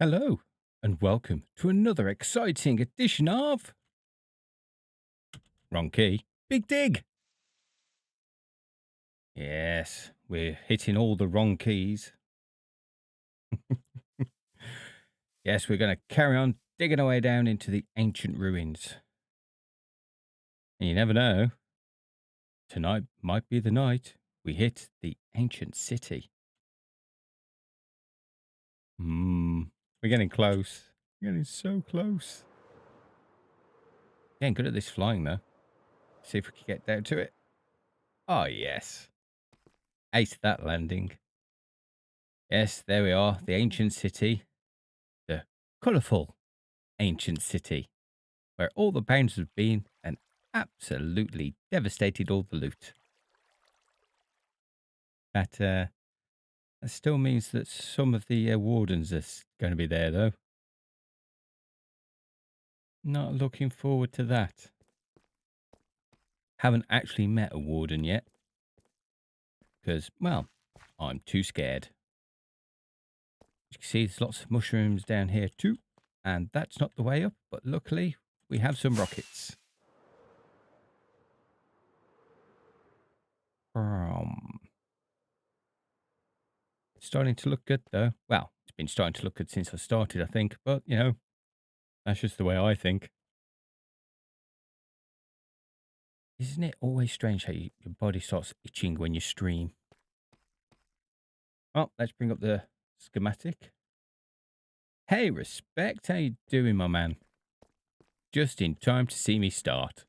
Hello, and welcome to another exciting edition of Wrong Key, Big Dig. Yes, we're hitting all the wrong keys. Yes, we're going to carry on digging our way down into the ancient ruins. And you never know, tonight might be the night we hit the ancient city. We're getting close. We're getting so close. Getting good at this flying, though. See if we can get down to it. Oh, yes. Ace that landing. Yes, there we are, the ancient city. The colourful ancient city, where all the bounds have been and absolutely devastated all the loot. That still means that some of the wardens are going to be there, though. Not looking forward to that. Haven't actually met a warden yet, because, well, I'm too scared. You can see there's lots of mushrooms down here too, and that's not the way up, but luckily we have some rockets. Starting to look good, though. Well, it's been starting to look good since I started, I think. But, you know, that's just the way I think. Isn't it always strange how your body starts itching when you stream? Well, let's bring up the schematic. Hey, Respect. How you doing, my man? Just in time to see me start.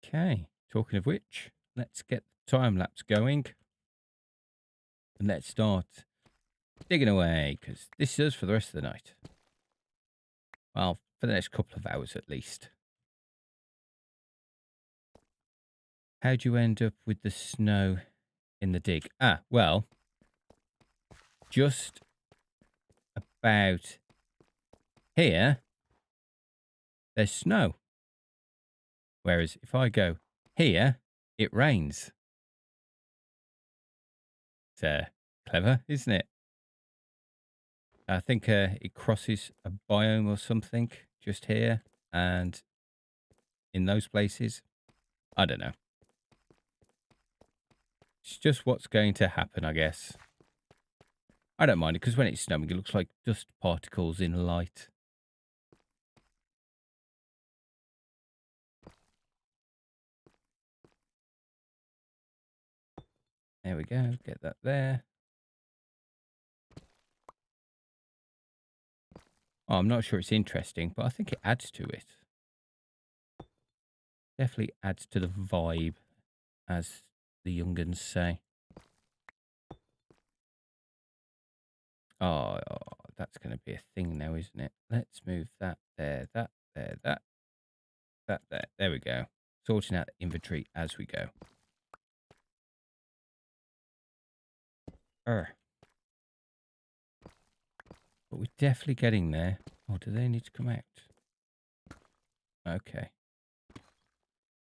Okay. Talking of which, let's get the time-lapse going. And let's start digging away, because this is for the rest of the night. Well, for the next couple of hours at least. How'd you end up with the snow in the dig? Ah, well, just about here, there's snow. Whereas if I go here, it rains. It's clever, isn't it? I think it crosses a biome or something just here and in those places. I don't know. It's just what's going to happen, I guess. I don't mind it because when it's snowing, it looks like dust particles in light. There we go. Get that there. Oh, I'm not sure it's interesting, but I think it adds to it. Definitely adds to the vibe, as the young'uns say. Oh, that's going to be a thing now, isn't it? Let's move that there, that there, that there. There we go. Sorting out the inventory as we go. But we're definitely getting there. Oh, do they need to come out? Okay.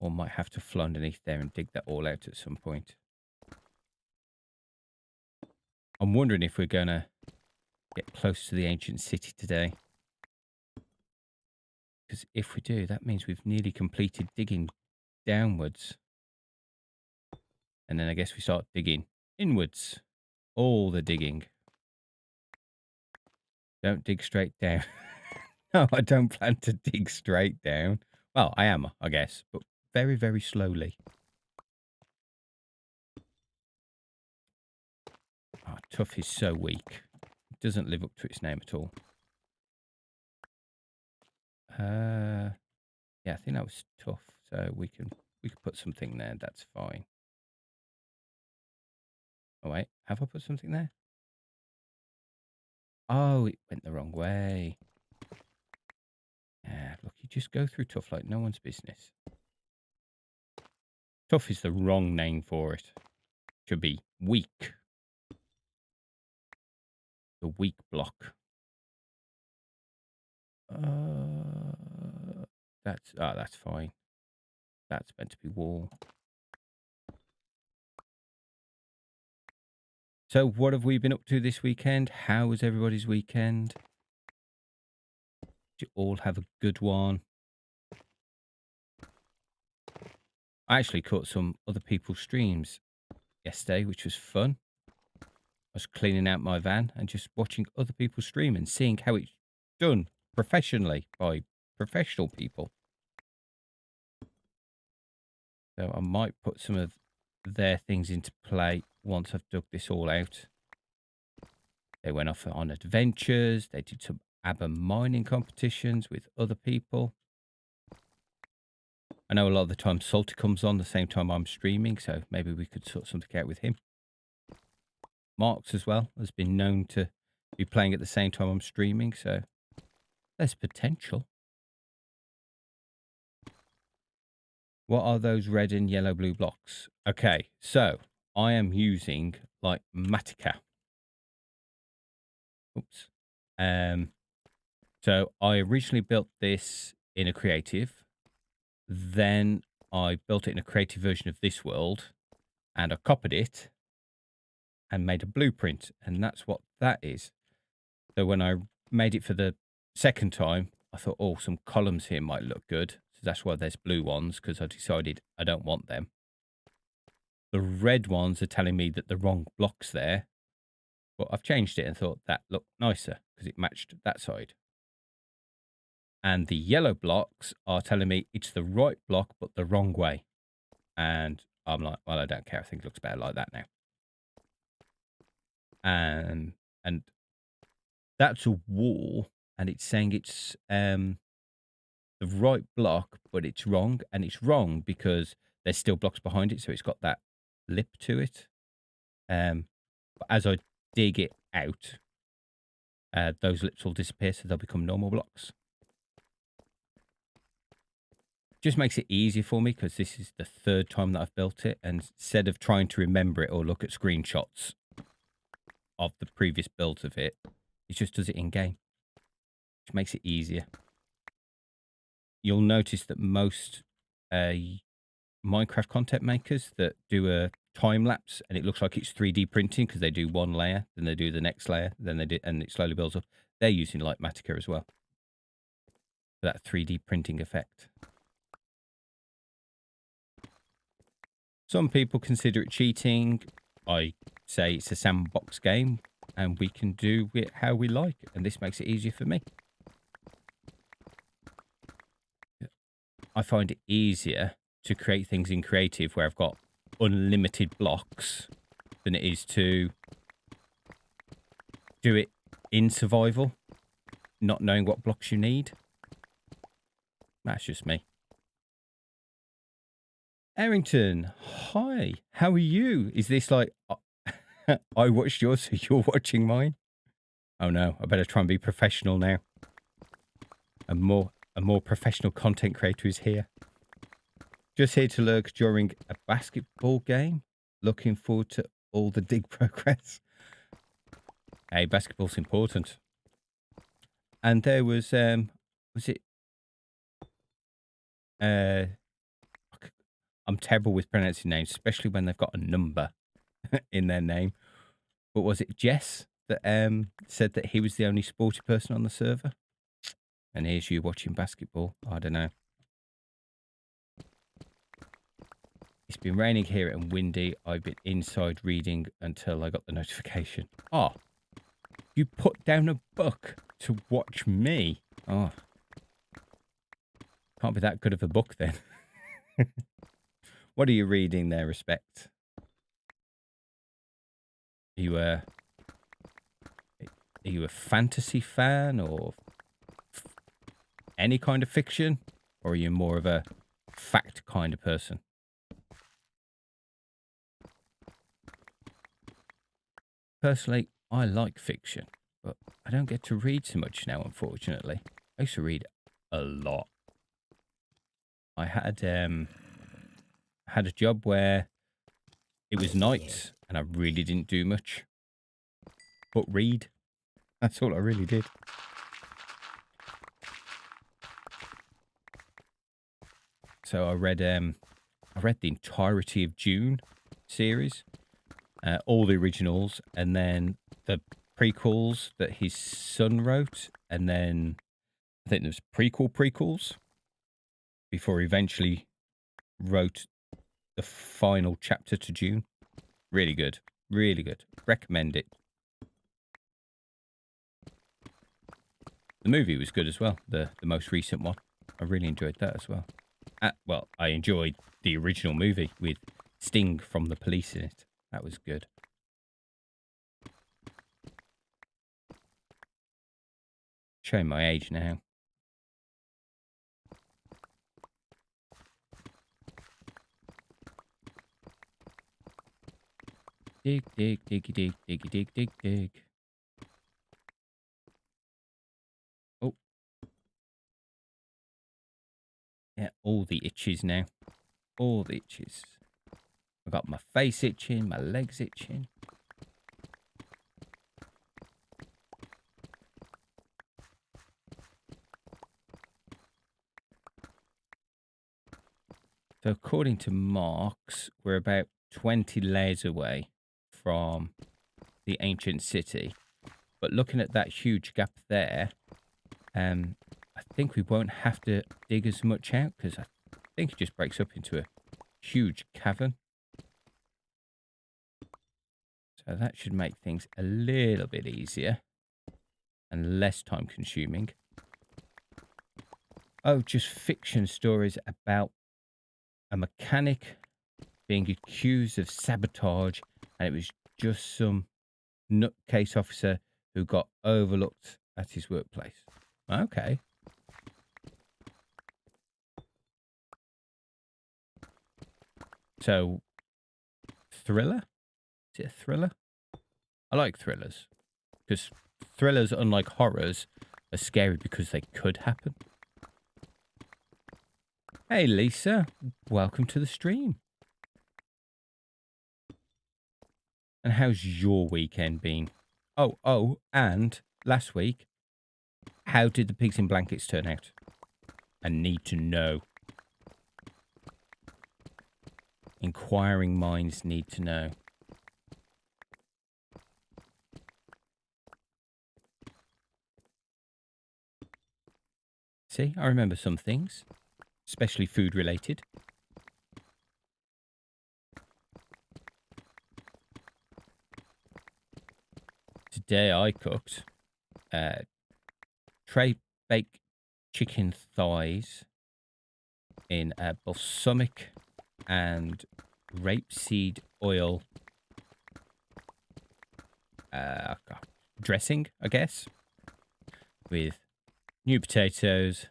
Or might have to fly underneath there and dig that all out at some point. I'm wondering if we're going to get close to the ancient city today. Because if we do, that means we've nearly completed digging downwards. And then I guess we start digging inwards. All the digging. Don't dig straight down. No, I don't plan to dig straight down. Well, I am, I guess, but very, very slowly. Oh, tough is so weak. It doesn't live up to its name at all. Yeah, I think that was tough. So we can put something there. That's fine. Oh wait, have I put something there? Oh, it went the wrong way. Yeah, look, you just go through tough like no one's business. Tough is the wrong name for it. Should be weak. The weak block. That's fine. That's meant to be wall. So what have we been up to this weekend? How was everybody's weekend? Did you all have a good one? I actually caught some other people's streams yesterday, which was fun. I was cleaning out my van and just watching other people stream and seeing how it's done professionally by professional people. So I might put some of their things into play once I've dug this all out. They went off on adventures. They did some ABBA mining competitions with other people. I know a lot of the time Salty comes on the same time I'm streaming, so maybe we could sort something out with him. Marks as well has been known to be playing at the same time I'm streaming, so there's potential. What are those red and yellow blue blocks? Okay, so I am using like Matica. Oops. So I originally built this in a creative. Then I built it in a creative version of this world, and I copied it and made a blueprint, and that's what that is. So when I made it for the second time, I thought, oh, some columns here might look good. So that's why there's blue ones, because I decided I don't want them. The red ones are telling me that the wrong block's there, but I've changed it and thought that looked nicer because it matched that side. And the yellow blocks are telling me it's the right block, but the wrong way. And I'm like, well, I don't care. I think it looks better like that now. And that's a wall, and it's saying it's the right block, but it's wrong. And it's wrong because there's still blocks behind it, so it's got that lip to it. But as I dig it out, those lips will disappear, so they'll become normal blocks. Just makes it easier for me because this is the third time that I've built it, and instead of trying to remember it or look at screenshots of the previous builds of it, it just does it in game, which makes it easier. You'll notice that most Minecraft content makers that do a time lapse and it looks like it's 3D printing because they do one layer, then they do the next layer, then they do, and it slowly builds up. They're using like Matica as well for that 3D printing effect. Some people consider it cheating. I say it's a sandbox game and we can do it how we like, and this makes it easier for me. I find it easier to create things in creative where I've got unlimited blocks than it is to do it in survival, not knowing what blocks you need. That's just me. Errington, hi, how are you? Is this like, I watched yours, so you're watching mine? Oh no, I better try and be professional now. A more professional content creator is here. Just here to lurk during a basketball game. Looking forward to all the dig progress. Hey, basketball's important. And there was it? I'm terrible with pronouncing names, especially when they've got a number in their name. But was it Jess that said that he was the only sporty person on the server? And here's you watching basketball. I don't know. It's been raining here and windy. I've been inside reading until I got the notification. Oh, you put down a book to watch me. Oh, can't be that good of a book then. What are you reading there, Respect? Are you a fantasy fan or any kind of fiction? Or are you more of a fact kind of person? Personally, I like fiction, but I don't get to read so much now, unfortunately. I used to read a lot. I had a job where it was night and I really didn't do much but read. That's all I really did. So I read the entirety of June series, all the originals, and then the prequels that his son wrote, and then I think there's prequels before he eventually wrote the final chapter to June. Really good. Really good. Recommend it. The movie was good as well, the most recent one. I really enjoyed that as well. Well, I enjoyed the original movie with Sting from the Police in it. That was good. Showing my age now. Dig, dig, diggy, dig, diggy, dig, dig, dig. Oh. Yeah, all the itches now. All the itches. I got my face itching, my legs itching. So according to Marks, we're about 20 layers away from the ancient city. But looking at that huge gap there, I think we won't have to dig as much out, because I think it just breaks up into a huge cavern. So that should make things a little bit easier and less time consuming. Oh, just fiction stories about a mechanic being accused of sabotage, and it was just some nutcase officer who got overlooked at his workplace. Okay. So, thriller? Is it a thriller? I like thrillers, because thrillers, unlike horrors, are scary because they could happen. Hey, Lisa. Welcome to the stream. And how's your weekend been? Oh, and last week, how did the pigs in blankets turn out? I need to know. Inquiring minds need to know. See, I remember some things, especially food related. Today I cooked tray baked chicken thighs in balsamic and rapeseed oil dressing, I guess, with new potatoes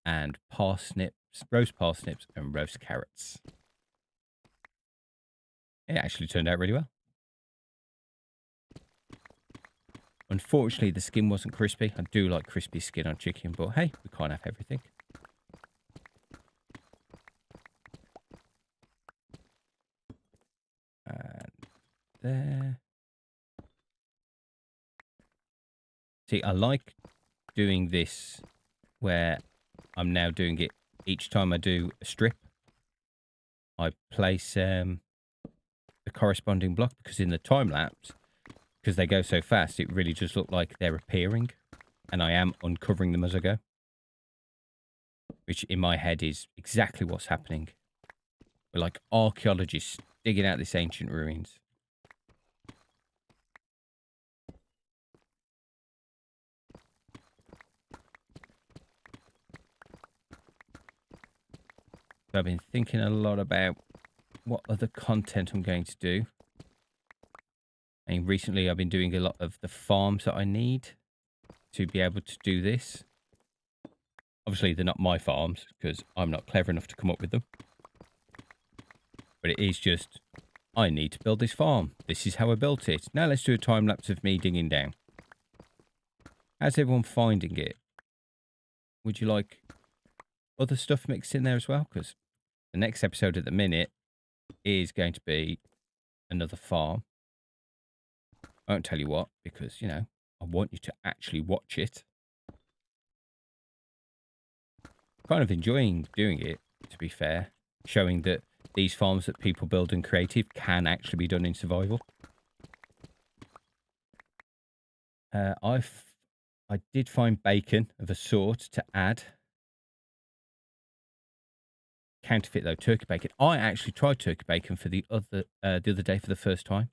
and parsnips, roast parsnips and roast carrots. It actually turned out really well. Unfortunately, the skin wasn't crispy. I do like crispy skin on chicken, but hey, we can't have everything. And there. See, I like doing this where I'm now doing it each time I do a strip. I place the corresponding block, because in the time lapse, because they go so fast, it really does look like they're appearing, and I am uncovering them as I go, which in my head is exactly what's happening. We're like archaeologists digging out this ancient ruins. So I've been thinking a lot about what other content I'm going to do. And recently I've been doing a lot of the farms that I need to be able to do this. Obviously, they're not my farms, because I'm not clever enough to come up with them. But it is just, I need to build this farm. This is how I built it. Now let's do a time lapse of me digging down. How's everyone finding it? Would you like other stuff mixed in there as well? Because the next episode at the minute is going to be another farm. I won't tell you what, because, you know, I want you to actually watch it. Kind of enjoying doing it, to be fair. Showing that these farms that people build in creative can actually be done in survival. I did find bacon of a sort to add. Counterfeit though, turkey bacon. I actually tried turkey bacon for the other day for the first time.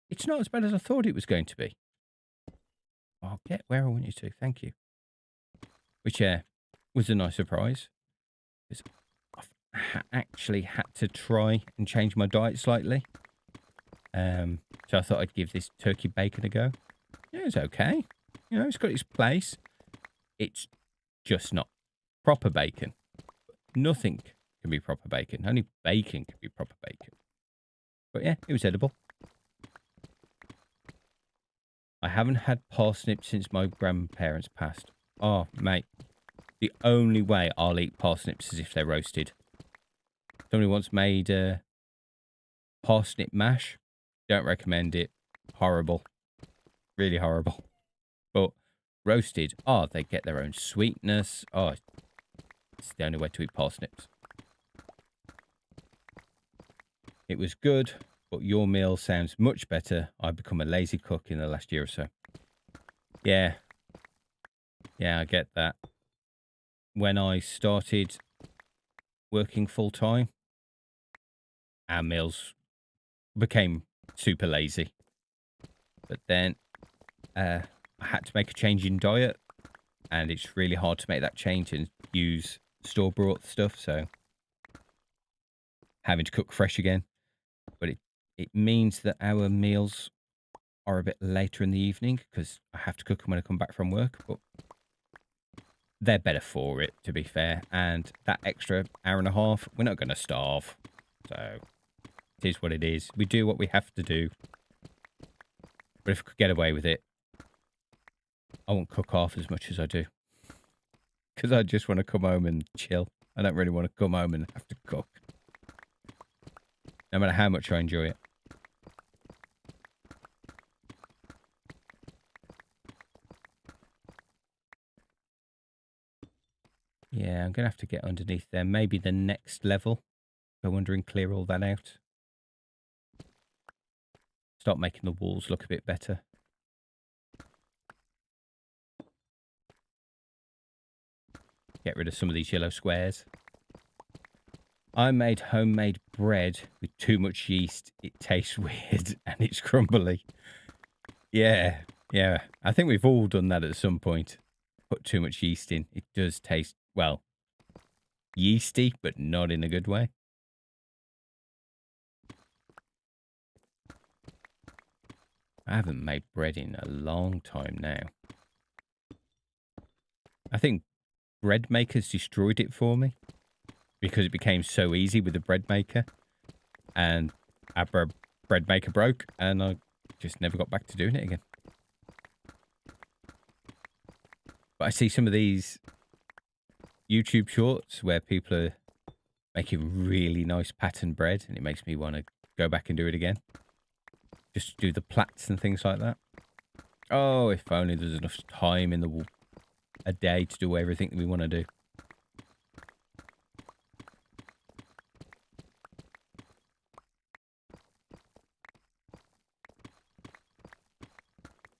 It's not as bad as I thought it was going to be. I'll get where I want you to. Thank you. Which was a nice surprise. Because I've actually had to try and change my diet slightly. So I thought I'd give this turkey bacon a go. Yeah, it's okay. You know, it's got its place. It's just not proper bacon. Nothing can be proper bacon. Only bacon can be proper bacon. But yeah, it was edible. I haven't had parsnips since my grandparents passed. Oh, mate. The only way I'll eat parsnips is if they're roasted. Somebody once made parsnip mash. Don't recommend it. Horrible. Really horrible. But roasted, oh, they get their own sweetness. Oh, it's the only way to eat parsnips. It was good, but your meal sounds much better. I've become a lazy cook in the last year or so. Yeah. Yeah, I get that. When I started working full-time, our meals became super lazy. But then I had to make a change in diet, and it's really hard to make that change and use store-bought stuff, so having to cook fresh again. But it means that our meals are a bit later in the evening because I have to cook them when I come back from work, but they're better for it, to be fair. And that extra hour and a half, we're not going to starve. So it is what it is. We do what we have to do. But if I could get away with it, I won't cook half as much as I do. Because I just want to come home and chill. I don't really want to come home and have to cook. No matter how much I enjoy it. Yeah, I'm going to have to get underneath there. Maybe the next level. Go under and clear all that out. Start making the walls look a bit better. Get rid of some of these yellow squares. I made homemade bread with too much yeast. It tastes weird and it's crumbly. Yeah. I think we've all done that at some point. Put too much yeast in. It does taste, well, yeasty, but not in a good way. I haven't made bread in a long time now. I think bread makers destroyed it for me because it became so easy with the bread maker, and our bread maker broke, and I just never got back to doing it again. But I see some of these YouTube shorts where people are making really nice pattern bread, and it makes me want to go back and do it again. Just do the plaits and things like that. Oh, if only there's enough time in a day to do everything that we want to do.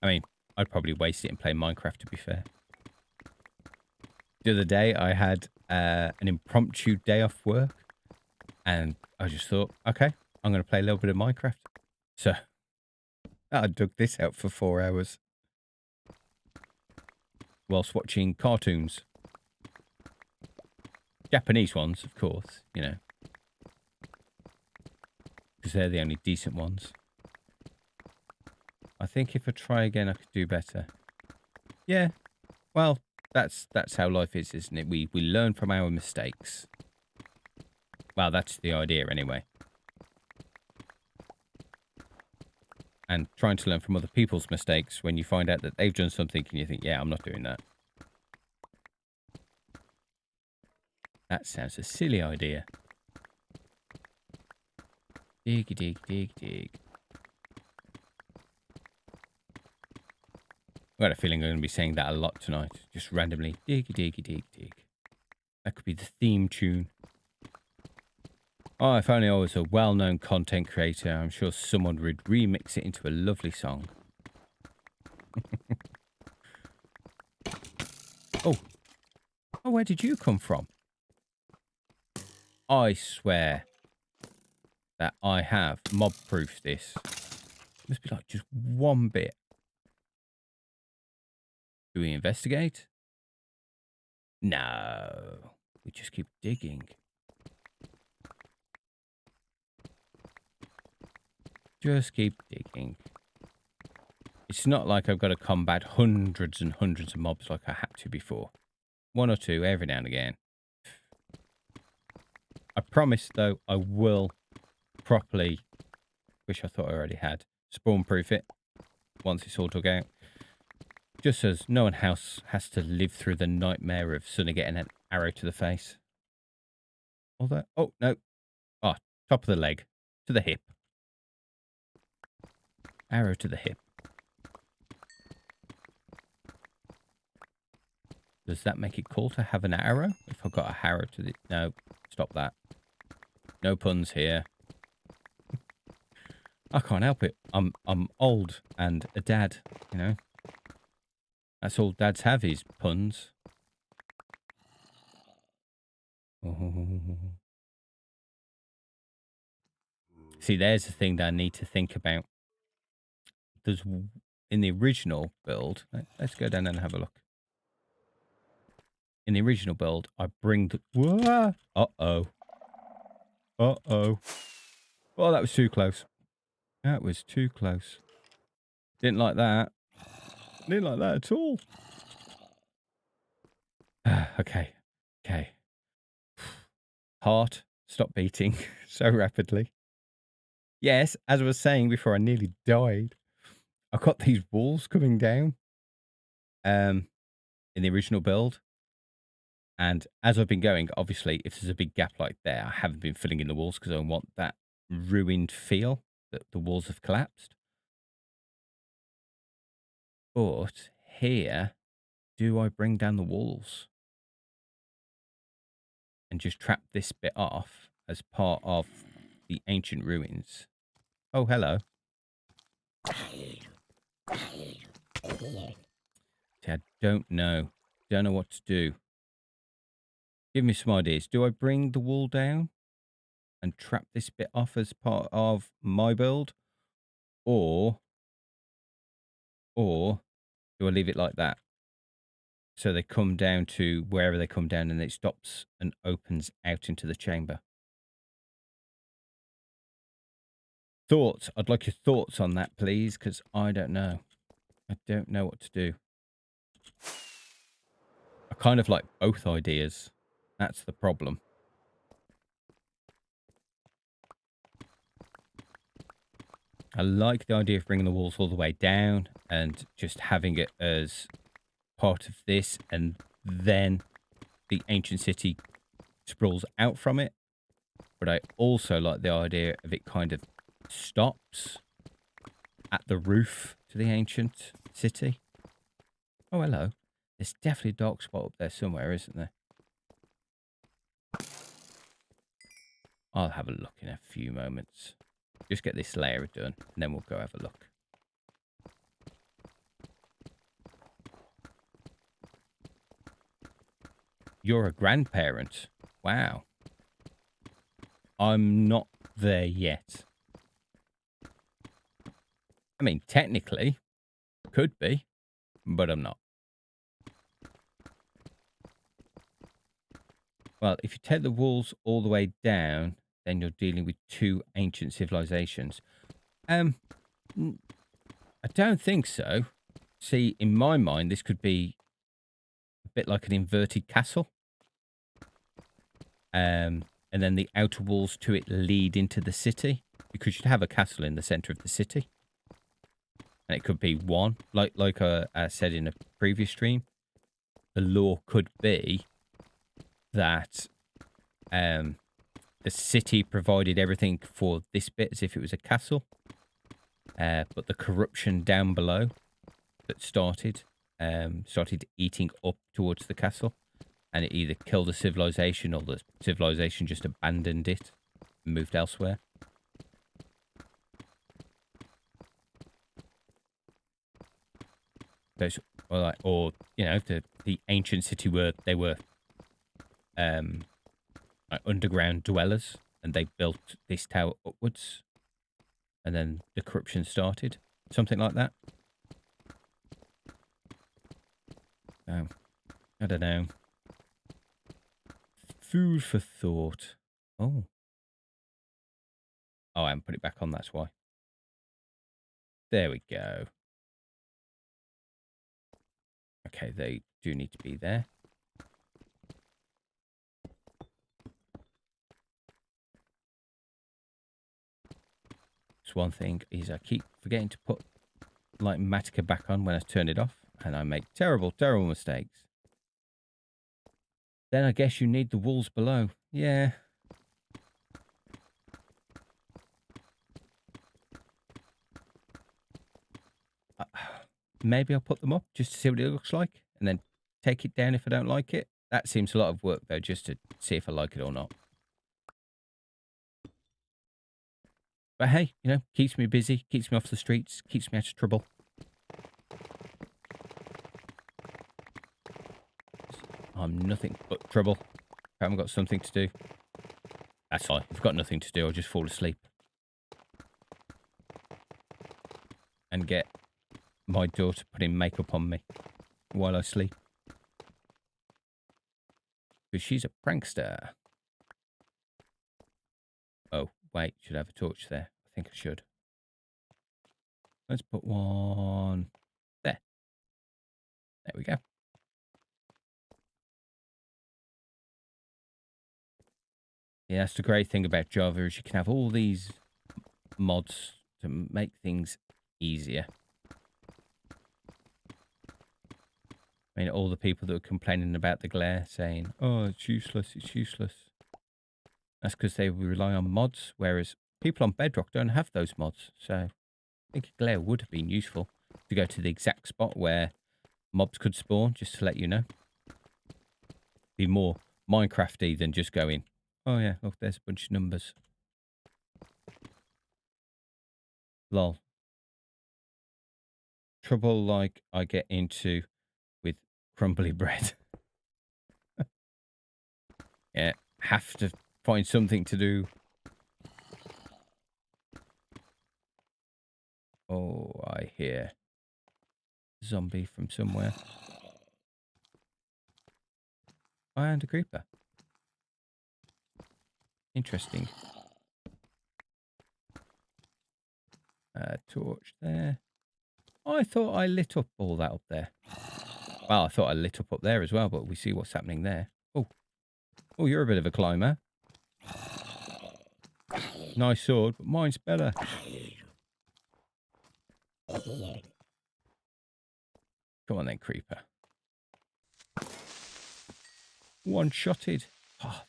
I mean, I'd probably waste it and play Minecraft, to be fair. The other day, I had an impromptu day off work, and I just thought, okay, I'm going to play a little bit of Minecraft. So I dug this out for 4 hours whilst watching cartoons. Japanese ones, of course, you know, because they're the only decent ones. I think if I try again, I could do better. Yeah, well, that's how life is, isn't it? We learn from our mistakes. Well, that's the idea anyway. And trying to learn from other people's mistakes when you find out that they've done something and you think, yeah, I'm not doing that. That sounds a silly idea. Dig, dig, dig, dig. I've got a feeling I'm going to be saying that a lot tonight. Just randomly. Dig, dig, dig, dig. That could be the theme tune. Oh, if only I was a well-known content creator, I'm sure someone would remix it into a lovely song. Oh. Oh, where did you come from? I swear that I have mob-proofed this. Must be like just one bit. Do we investigate? No. We just keep digging. Just keep digging. It's not like I've got to combat hundreds and hundreds of mobs like I had to before. One or two every now and again. I promise, though, I will properly, wish I thought I already had, spawn-proof it once it's all dug out. Just as no one else has to live through the nightmare of suddenly getting an arrow to the face. Although, oh, no. Oh, top of the leg. To the hip. Arrow to the hip. Does that make it cool to have an arrow? If I've got a arrow to the... No, stop that. No puns here. I can't help it. I'm old and a dad, you know. That's all dads have is puns. Oh. See, there's the thing that I need to think about. There's in the original build. Let's go down and have a look. In the original build, I bring the... Whoa! Uh-oh. Uh-oh. Oh, that was too close. That was too close. Didn't like that. Didn't like that at all. Okay. Okay. Heart, stop beating so rapidly. Yes, as I was saying before, I nearly died. I've got these walls coming down in the original build. And as I've been going, obviously, if there's a big gap like there, I haven't been filling in the walls because I want that ruined feel that the walls have collapsed. But here, do I bring down the walls and just trap this bit off as part of the ancient ruins? Oh, hello. See, I don't know. Don't know what to do. Give me some ideas. Do I bring the wall down and trap this bit off as part of my build? Or do I leave it like that? So they come down to wherever they come down and it stops and opens out into the chamber. Thoughts? I'd like your thoughts on that, please, because I don't know. I don't know what to do. I kind of like both ideas. That's the problem. I like the idea of bringing the walls all the way down and just having it as part of this, and then the ancient city sprawls out from it. But I also like the idea of it kind of stops at the roof to the ancient city. Oh, hello. There's definitely a dark spot up there somewhere, isn't there? I'll have a look in a few moments. Just get this layer done, and then we'll go have a look. You're a grandparent. Wow. I'm not there yet. I mean, technically, could be, but I'm not. Well, if you take the walls all the way down, then you're dealing with two ancient civilizations. I don't think so. See, in my mind, this could be a bit like an inverted castle. And then the outer walls to it lead into the city, because you'd have a castle in the center of the city. And it could be one, like I said in a previous stream. The law could be that the city provided everything for this bit as if it was a castle. But the corruption down below that started eating up towards the castle. And it either killed the civilization or the civilization just abandoned it. moved elsewhere. Those, or you know, the ancient city where they were like underground dwellers, and they built this tower upwards, and then the corruption started, something like that. Oh, I don't know. Food for thought. Oh, I haven't put it back on. That's why. There we go. Okay, they do need to be there. So one thing is I keep forgetting to put like Matica back on when I turn it off, and I make terrible, terrible mistakes. Then I guess you need the walls below. Yeah. Maybe I'll put them up just to see what it looks like, and then take it down if I don't like it. That seems a lot of work, though, just to see if I like it or not. But hey, you know, keeps me busy, keeps me off the streets, keeps me out of trouble. I'm nothing but trouble. I haven't got something to do. That's fine. If I've got nothing to do, I'll just fall asleep. And get my daughter putting makeup on me while I sleep. Because she's a prankster. Oh, wait. Should I have a torch there? I think I should. Let's put one there. There we go. Yeah, that's the great thing about Java is you can have all these mods to make things easier. I mean, all the people that were complaining about the glare saying, oh, it's useless, it's useless. That's because they rely on mods, whereas people on Bedrock don't have those mods. So I think a glare would have been useful to go to the exact spot where mobs could spawn, just to let you know. Be more Minecrafty than just going, oh yeah, look, there's a bunch of numbers. Lol. Trouble like I get into with crumbly bread. Yeah, have to find something to do. Oh, I hear zombie from somewhere. Oh, and a creeper. Interesting. Torch there. Oh, I thought I lit up all that up there. Well, I thought I lit up there as well, but we see what's happening there. Oh, oh, you're a bit of a climber. Nice sword, but mine's better. Come on then, creeper. One-shotted. Oh,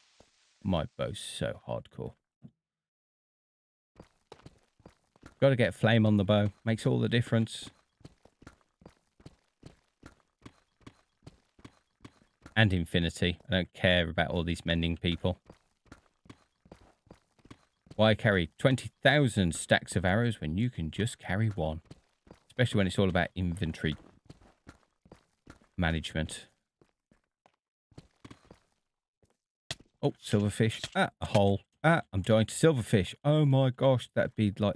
my bow's so hardcore. Got to get flame on the bow. Makes all the difference. And infinity. I don't care about all these mending people. Why carry 20,000 stacks of arrows when you can just carry one? Especially when it's all about inventory management. Oh, silverfish. Ah, a hole. Ah, I'm dying to silverfish. Oh my gosh, that'd be like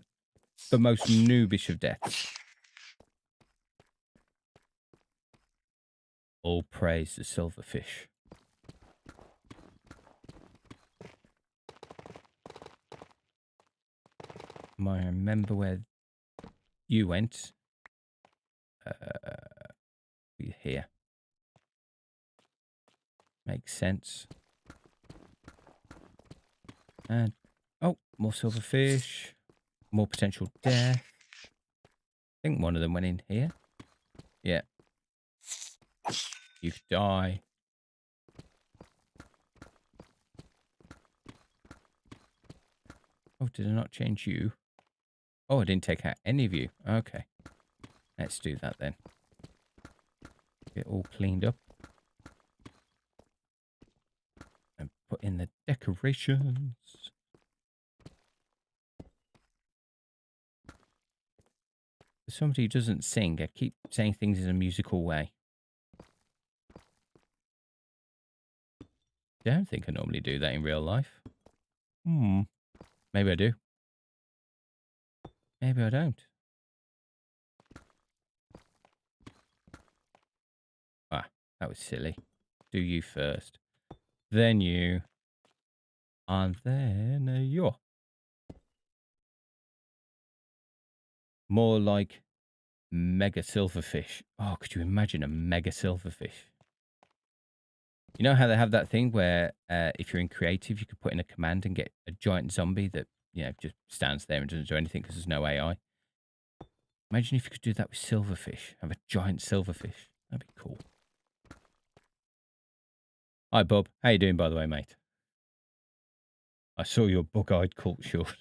the most noobish of deaths. All praise the silverfish. I remember where you went. We're here. Makes sense. And, oh, more silverfish. More potential death. I think one of them went in here. Yeah. You die. Oh, did I not change you? Oh, I didn't take out any of you. Okay. Let's do that then. Get all cleaned up. And put in the decorations. For somebody who doesn't sing, I keep saying things in a musical way. I don't think I normally do that in real life. Maybe I do. Maybe I don't. Ah, that was silly. Do you first. Then you. And then you. More like mega silverfish. Oh, could you imagine a mega silverfish? You know how they have that thing where if you're in creative, you could put in a command and get a giant zombie that, just stands there and doesn't do anything because there's no AI. Imagine if you could do that with silverfish. Have a giant silverfish. That'd be cool. Hi, Bob. How you doing, by the way, mate? I saw your bug-eyed cult short.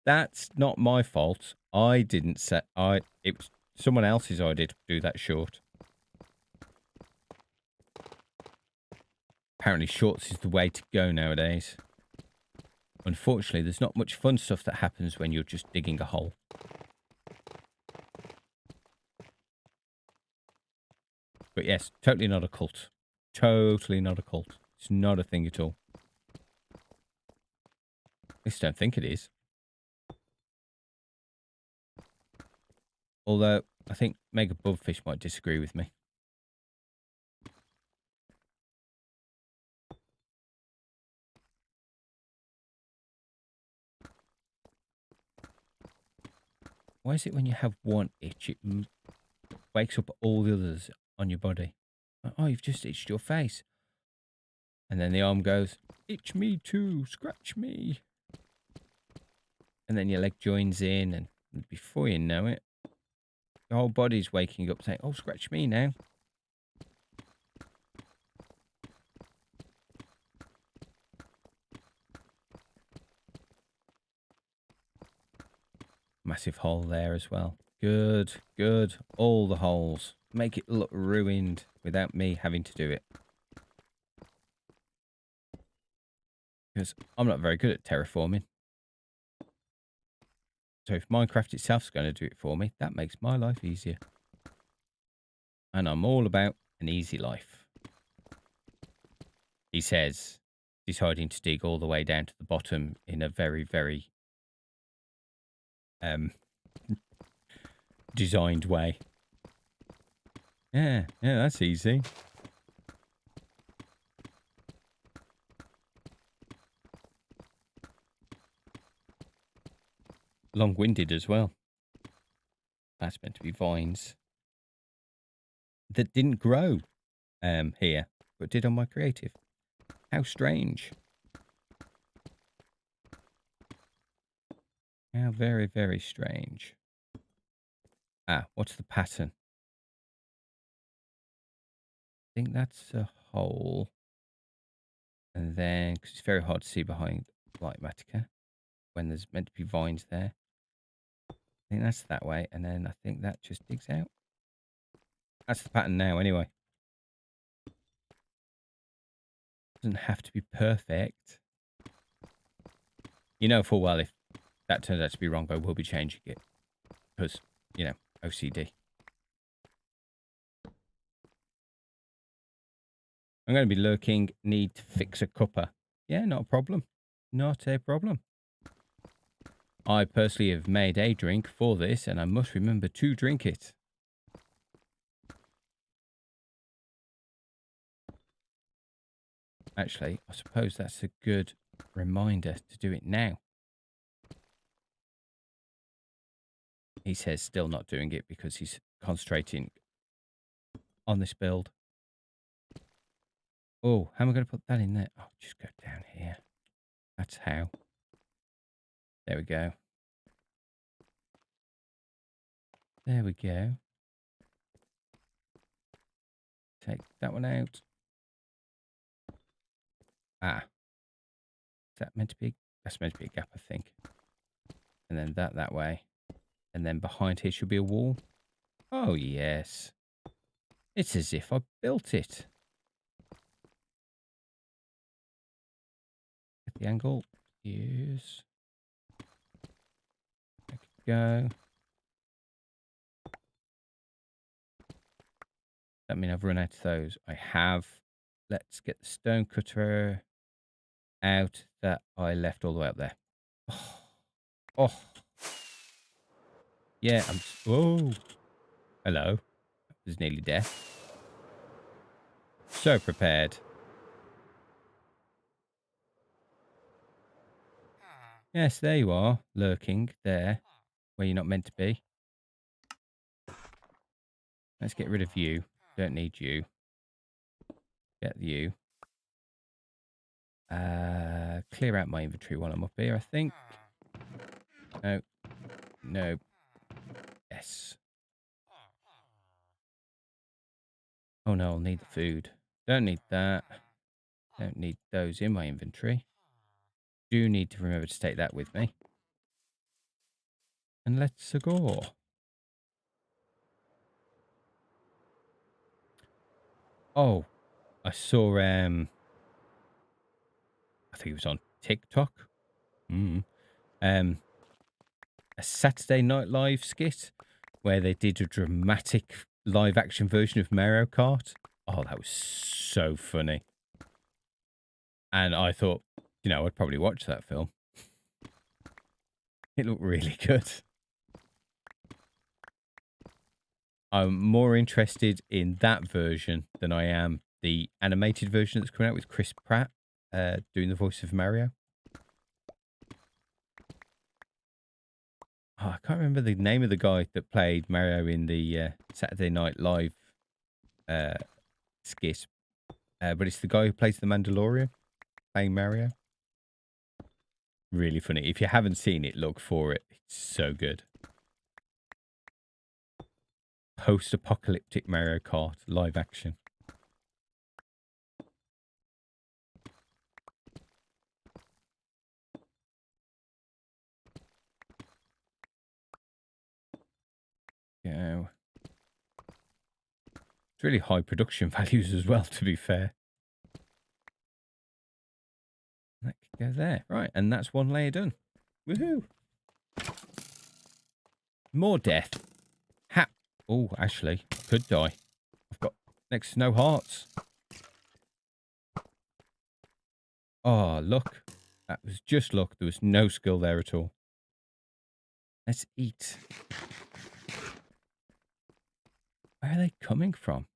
That's not my fault. I didn't set. It was someone else's idea to do that short. Apparently, shorts is the way to go nowadays. Unfortunately, there's not much fun stuff that happens when you're just digging a hole. But yes, totally not a cult. Totally not a cult. It's not a thing at all. At least I don't think it is. Although, I think Mega Bubfish might disagree with me. Why is it when you have one itch, it wakes up all the others on your body? Oh, you've just itched your face. And then the arm goes, itch me too, scratch me. And then your leg joins in, and before you know it, your whole body's waking up saying, oh, scratch me now. Massive hole there as well. Good, good. All the holes. Make it look ruined without me having to do it. Because I'm not very good at terraforming. So if Minecraft itself is going to do it for me, that makes my life easier. And I'm all about an easy life. He says, deciding to dig all the way down to the bottom in a very, very designed way. Yeah, that's easy. Long-winded as well. That's meant to be vines that didn't grow here, but did on my creative. How strange. How very, very strange. Ah, what's the pattern? I think that's a hole. And then, because it's very hard to see behind Light Matica when there's meant to be vines there. I think that's that way. And then I think that just digs out. That's the pattern now, anyway. Doesn't have to be perfect. You know full well if that turns out to be wrong, I will be changing it. Because, OCD. I'm going to be lurking, need to fix a cuppa. Yeah, not a problem. Not a problem. I personally have made a drink for this, and I must remember to drink it. Actually, I suppose that's a good reminder to do it now. He says still not doing it because he's concentrating on this build. Oh, how am I going to put that in there? Oh, just go down here. That's how. There we go. There we go. Take that one out. Ah. Is that meant to be? That's meant to be a gap, I think. And then that way. And then behind here should be a wall. Oh, yes. It's as if I built it. Get the angle. Yes. There we go. That mean I've run out of those? I have. Let's get the stone cutter out that I left all the way up there. Oh. Oh. Yeah, oh. Hello. That was nearly death. So prepared. Yes, there you are. Lurking there. Where you're not meant to be. Let's get rid of you. Don't need you. Get you. Clear out my inventory while I'm up here, I think. No. No. Yes. Oh no, I'll need the food. Don't need that. Don't need those in my inventory. Do need to remember to take that with me. And let's go. Oh, I saw I think it was on TikTok. A Saturday Night Live skit where they did a dramatic live action version of Mario Kart. Oh, that was so funny. And I thought, you know, I'd probably watch that film. It looked really good. I'm more interested in that version than I am the animated version that's coming out with Chris Pratt doing the voice of Mario. Oh, I can't remember the name of the guy that played Mario in the Saturday Night Live skit. But it's the guy who plays the Mandalorian playing Mario. Really funny. If you haven't seen it, look for it. It's so good. Post-apocalyptic Mario Kart live action. Go. It's really high production values as well, to be fair. That can go there. Right, and that's one layer done. Woohoo! More death. Oh, actually, I could die. I've got next to no hearts. Oh, luck. That was just luck. There was no skill there at all. Let's eat. Where are they coming from?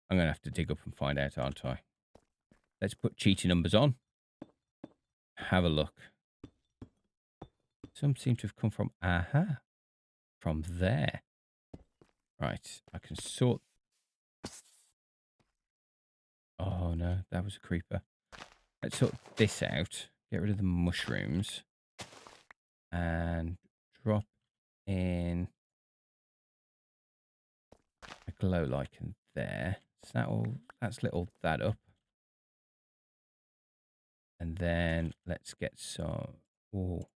I'm going to have to dig up and find out, aren't I? Let's put cheating numbers on. Have a look. Some seem to have come from... Aha. From there. Right. I can sort... Oh, no. That was a creeper. Let's sort this out. Get rid of the mushrooms. And drop in a glow lichen there. So that's lit all that up. And then let's get some... Oh,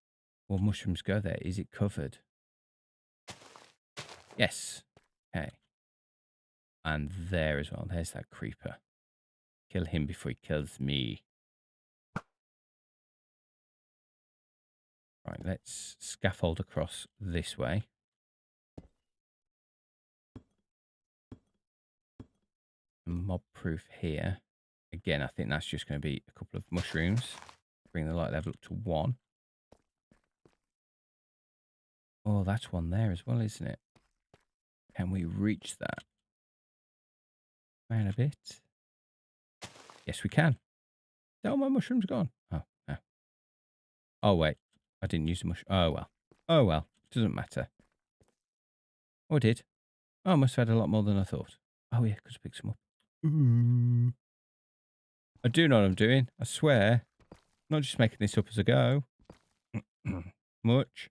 will mushrooms go there? Is it covered? Yes. Okay. And there as well. There's that creeper. Kill him before he kills me. Right, let's scaffold across this way. Mob proof here. Again, I think that's just going to be a couple of mushrooms. Bring the light level up to 1. Oh, that's one there as well, isn't it? Can we reach that? Down a bit. Yes, we can. Oh, my mushroom's gone. Oh, no. Oh, wait. I didn't use the mushroom. Oh, well. Oh, well. Doesn't matter. Oh, I did. Oh, I must have had a lot more than I thought. Oh, yeah, because I picked some up. Ooh. I do know what I'm doing. I swear. I'm not just making this up as I go. Much.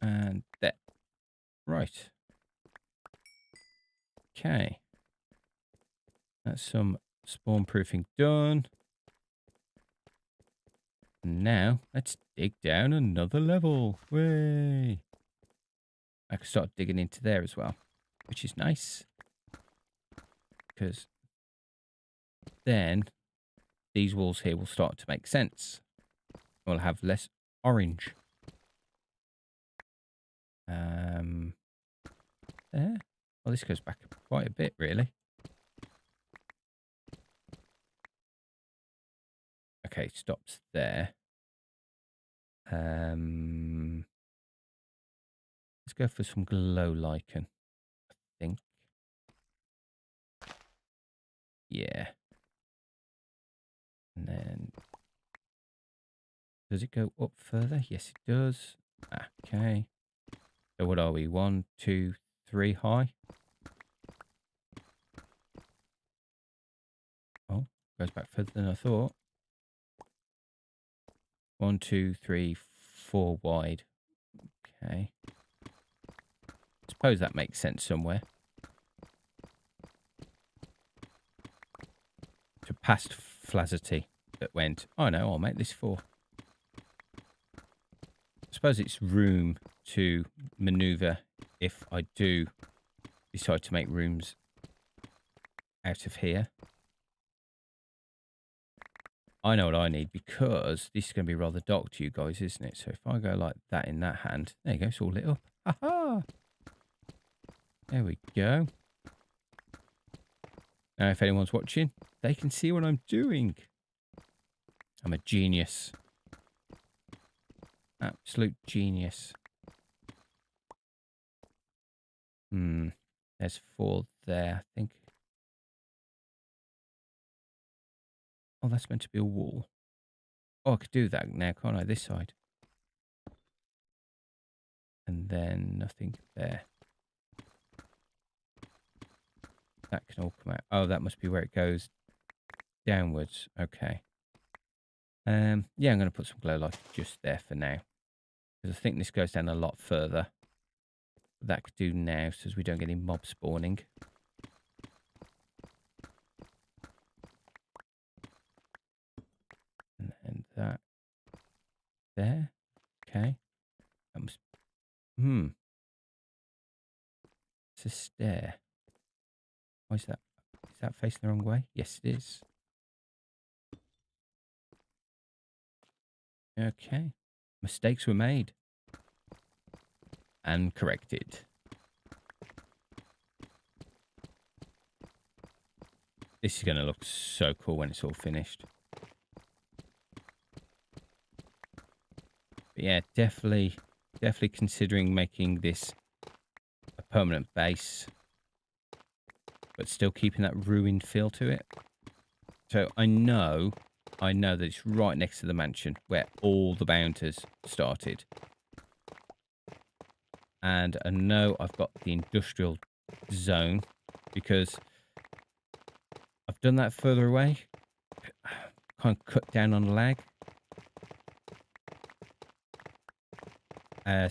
And there. Right. Okay. That's some spawn proofing done. And now, let's dig down another level. Way. I can start digging into there as well, which is nice. Because then these walls here will start to make sense. We'll have less orange. There. Well, this goes back quite a bit, really. Okay, stops there. Let's go for some glow lichen, I think. Yeah. And then, does it go up further? Yes, it does. Okay. So what are we? 1, 2, 3 high. Oh, goes back further than I thought. 1, 2, 3, 4 wide. Okay. Suppose that makes sense somewhere. To past Flazzerty that went, oh no, I'll make this 4. I suppose it's room to maneuver if I do decide to make rooms out of here. I know what I need because this is going to be rather dark to you guys, isn't it? So if I go like that in that hand, there you go, it's all lit up. Ha-ha! There we go. Now, if anyone's watching, they can see what I'm doing. I'm a genius. Absolute genius. There's 4 there, I think. Oh, that's meant to be a wall. Oh, I could do that now, can't I? This side. And then nothing there. That can all come out. Oh, that must be where it goes downwards. Okay. Yeah, I'm going to put some glow light just there for now. Because I think this goes down a lot further. That could do now so as we don't get any mob spawning. And that there. Okay. That must... It's a stair. Why is that? Is that facing the wrong way? Yes, it is. Okay. Mistakes were made. And corrected. This is going to look so cool when it's all finished. But yeah, definitely considering making this a permanent base, but still keeping that ruined feel to it. So I know that it's right next to the mansion where all the bounties started. And I know I've got the industrial zone because I've done that further away. Kind of cut down on lag.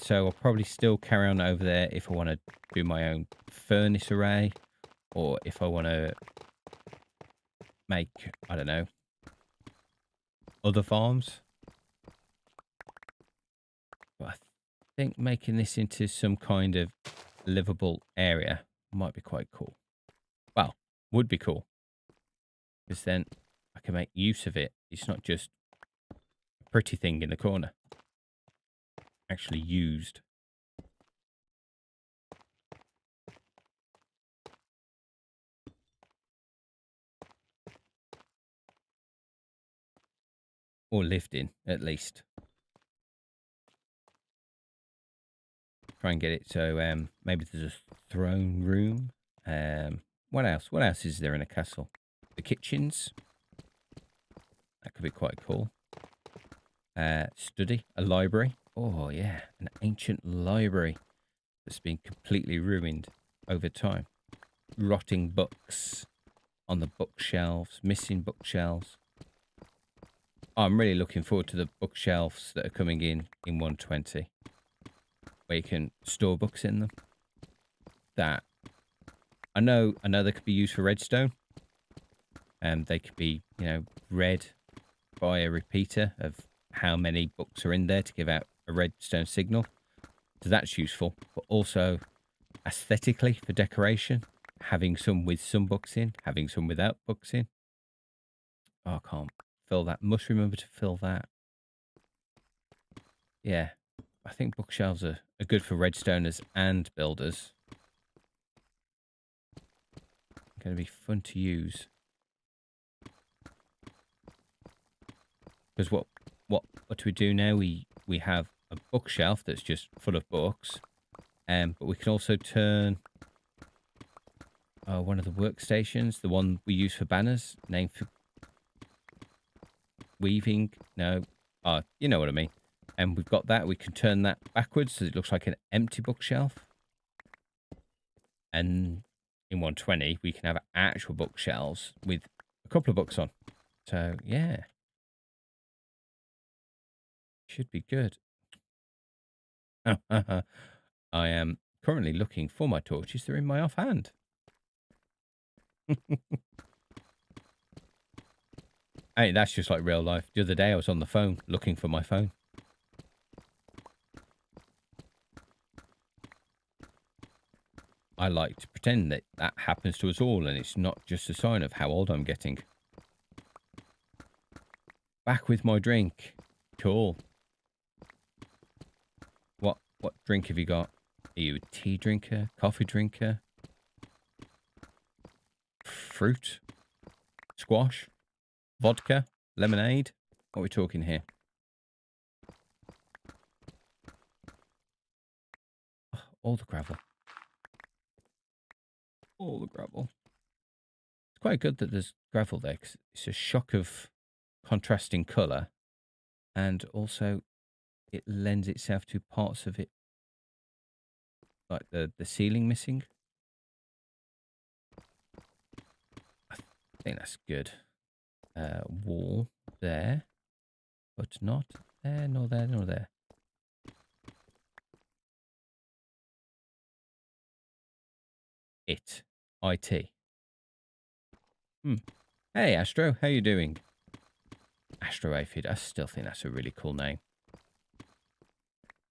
So I'll probably still carry on over there if I want to do my own furnace array. Or if I want to make, I don't know, other farms. But I think making this into some kind of livable area might be quite cool. Well, would be cool. Because then I can make use of it. It's not just a pretty thing in the corner. Actually used. Or lived in, at least. Try and get it so maybe there's a throne room. What else? What else is there in a castle? The kitchens. That could be quite cool. Study, a library. Oh yeah, an ancient library that's been completely ruined over time. Rotting books on the bookshelves, missing bookshelves. Oh, I'm really looking forward to the bookshelves that are coming in 120, where you can store books in them. That I know they could be used for redstone. They could be, you know, read by a repeater of how many books are in there to give out a redstone signal. So that's useful, but also aesthetically for decoration, having some with some books in, having some without books in. Oh, I can't fill that. Must remember to fill that. Yeah, I think bookshelves are good for redstoners and builders. Going to be fun to use. Because what do we do now? We have a bookshelf that's just full of books. But we can also turn one of the workstations, the one we use for banners, named for weaving. No, you know what I mean. And we've got that. We can turn that backwards so it looks like an empty bookshelf. And in 120, we can have actual bookshelves with a couple of books on. So, yeah. Should be good. I am currently looking for my torches. They're in my offhand. Hey, that's just like real life. The other day I was on the phone looking for my phone. I like to pretend that that happens to us all and it's not just a sign of how old I'm getting. Back with my drink. Cool. What drink have you got? Are you a tea drinker? Coffee drinker? Fruit? Squash? Vodka? Lemonade? What are we talking here? Oh, all the gravel. All the gravel. It's quite good that there's gravel there because it's a shock of contrasting colour. And also it lends itself to parts of it. Like the ceiling missing. I think that's good. Wall there. But not there, nor there, nor there. IT. Hey, Astro, how you doing? Astro Aphid, I still think that's a really cool name.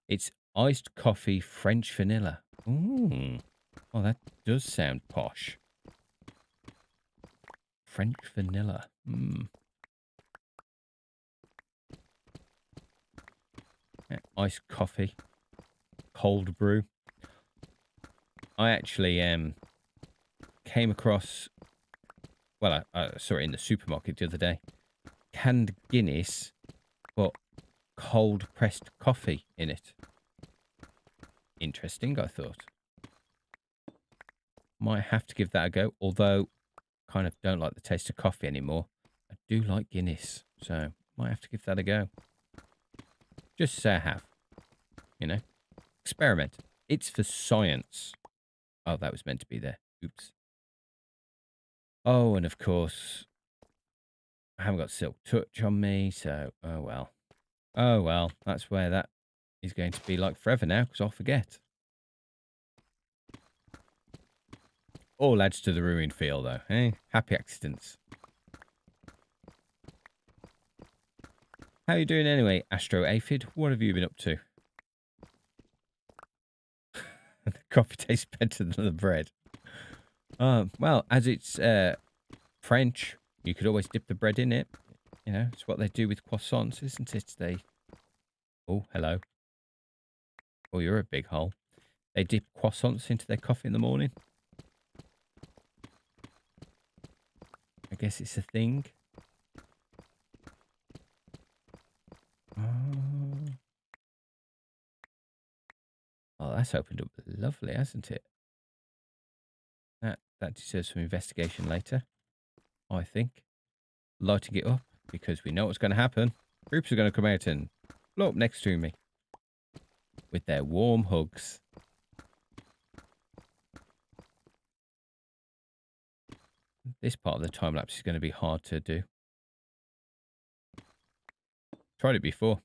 It's iced coffee French vanilla. Ooh. Oh, that does sound posh. French vanilla. Yeah, iced coffee. Cold brew. I actually came across... Well, I saw it in the supermarket the other day. Canned Guinness, but cold pressed coffee in it. Interesting, I thought. Might have to give that a go, although kind of don't like the taste of coffee anymore. I do like Guinness, so might have to give that a go. Just to say I have. You know? Experiment. It's for science. Oh, that was meant to be there. Oops. Oh, and of course, I haven't got Silk Touch on me, so oh well. Oh well, that's where that is going to be like forever now, because I'll forget. All adds to the ruined feel, though, eh? Happy accidents. How you doing anyway, Astro Aphid? What have you been up to? The coffee tastes better than the bread. Well, as it's French, you could always dip the bread in it. You know, it's what they do with croissants, isn't it? They... Oh, hello. Oh, you're a big hole. They dip croissants into their coffee in the morning. I guess it's a thing. Oh, that's opened up lovely, hasn't it? That deserves some investigation later, I think. Lighting it up, because we know what's going to happen. Groups are going to come out and blow up next to me. With their warm hugs. This part of the time-lapse is going to be hard to do. Tried it before.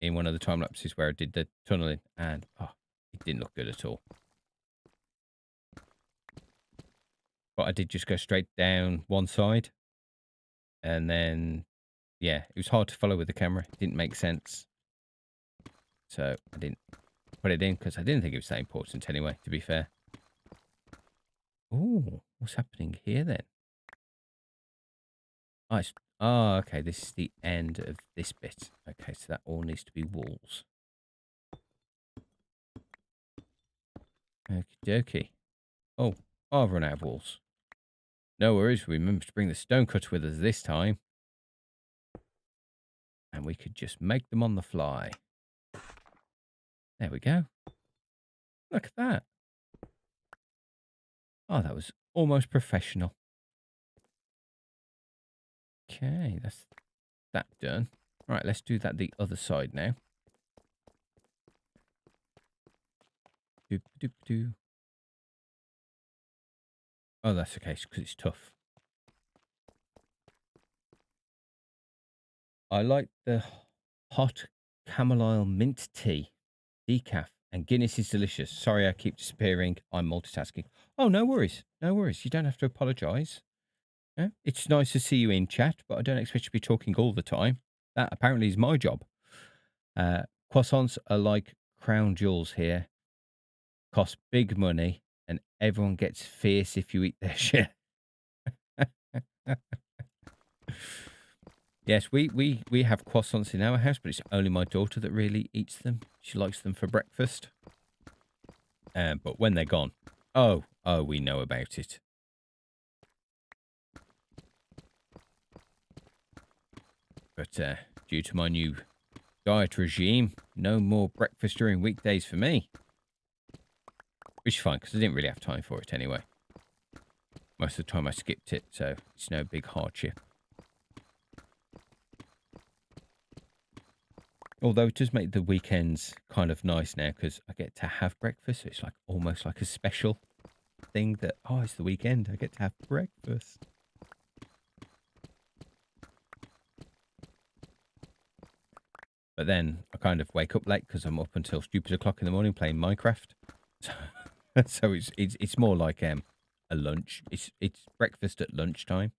In one of the time-lapses where I did the tunneling. And, it didn't look good at all. But I did just go straight down one side. And then, yeah, it was hard to follow with the camera. It didn't make sense. So I didn't put it in because I didn't think it was that important anyway, to be fair. Oh, what's happening here then? Oh, okay, this is the end of this bit. Okay, so that all needs to be walls. Okie dokie. Oh, I've run out of walls. No worries. Remember to bring the stone cutter with us this time. And we could just make them on the fly. There we go. Look at that. Oh, that was almost professional. Okay, that's that done. Right, let's do that the other side now. Doop, doop, doo. Oh, that's okay, because it's tough. I like the hot chamomile mint tea, decaf, and Guinness is delicious. Sorry, I keep disappearing. I'm multitasking. Oh, no worries. No worries. You don't have to apologise. Yeah? It's nice to see you in chat, but I don't expect you to be talking all the time. That apparently is my job. Croissants are like crown jewels here. Cost big money, and everyone gets fierce if you eat their share. Yes, we have croissants in our house, but it's only my daughter that really eats them. She likes them for breakfast. But when they're gone, oh, we know about it. But due to my new diet regime, no more breakfast during weekdays for me. Which is fine, because I didn't really have time for it anyway. Most of the time I skipped it, so it's no big hardship. Although it does make the weekends kind of nice now, because I get to have breakfast. So it's like almost like a special thing that, oh, it's the weekend. I get to have breakfast. But then I kind of wake up late because I'm up until stupid o'clock in the morning playing Minecraft. So it's more like a lunch. It's breakfast at lunchtime.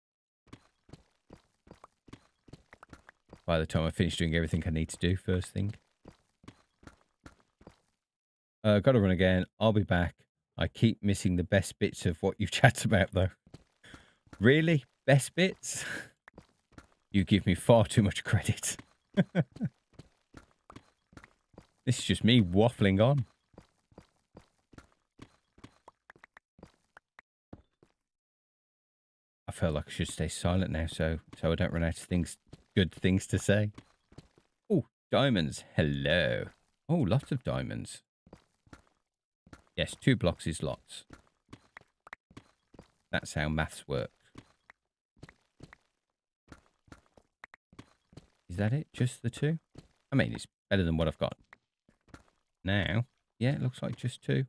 By the time I finish doing everything I need to do first thing. Got to run again. I'll be back. I keep missing the best bits of what you chat about though. Really? Best bits? You give me far too much credit. This is just me waffling on. I feel like I should stay silent now so I don't run out of good things to say. Oh, diamonds. Hello. Oh, lots of diamonds. Yes, 2 blocks is lots. That's how maths work. Is that it? Just the 2? I mean, it's better than what I've got now. Yeah, it looks like just 2.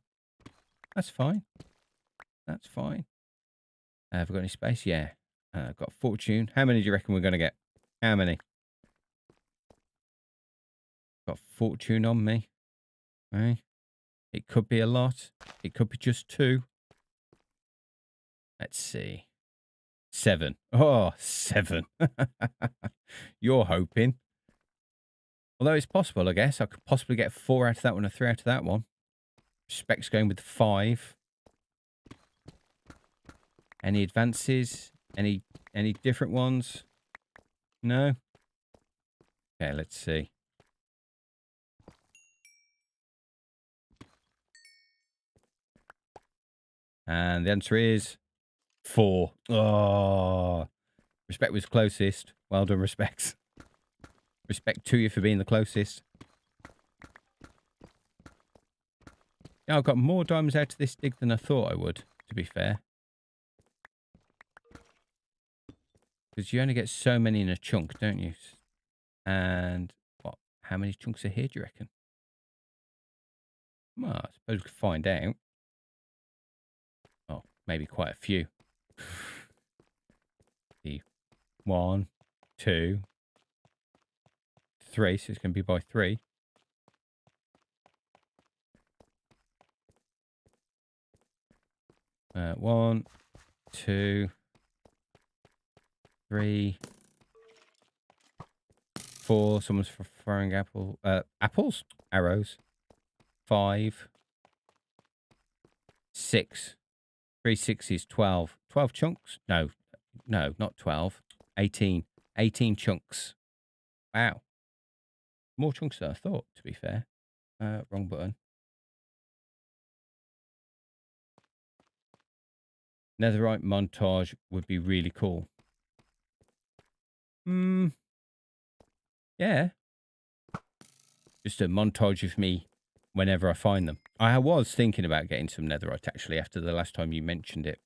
That's fine. That's fine. Have I got any space? Yeah. I've got fortune. How many do you reckon we're going to get? How many? Got fortune on me. Right. It could be a lot. It could be just 2. Let's see. 7. Oh, 7. You're hoping. Although it's possible, I guess. I could possibly get 4 out of that one or 3 out of that one. Respect's going with 5. Any advances? Any different ones? No? Okay, let's see. And the answer is 4. Oh, Respect was closest. Well done, Respects. Respect to you for being the closest. Yeah, I've got more diamonds out of this dig than I thought I would, to be fair. Because you only get so many in a chunk, don't you? And what? How many chunks are here, do you reckon? Well, I suppose we could find out. Oh, maybe quite a few. The 1, 2, 3. So it's going to be by 3. Uh, 1, 2, 3, 4. Someone's throwing apples? Arrows. 5, 6. 3 6 is 12. 12 chunks? No, not 12. 18. 18 chunks. Wow. More chunks than I thought, to be fair. Wrong button. Netherite montage would be really cool. Yeah. Just a montage of me whenever I find them. I was thinking about getting some netherite, actually, after the last time you mentioned it.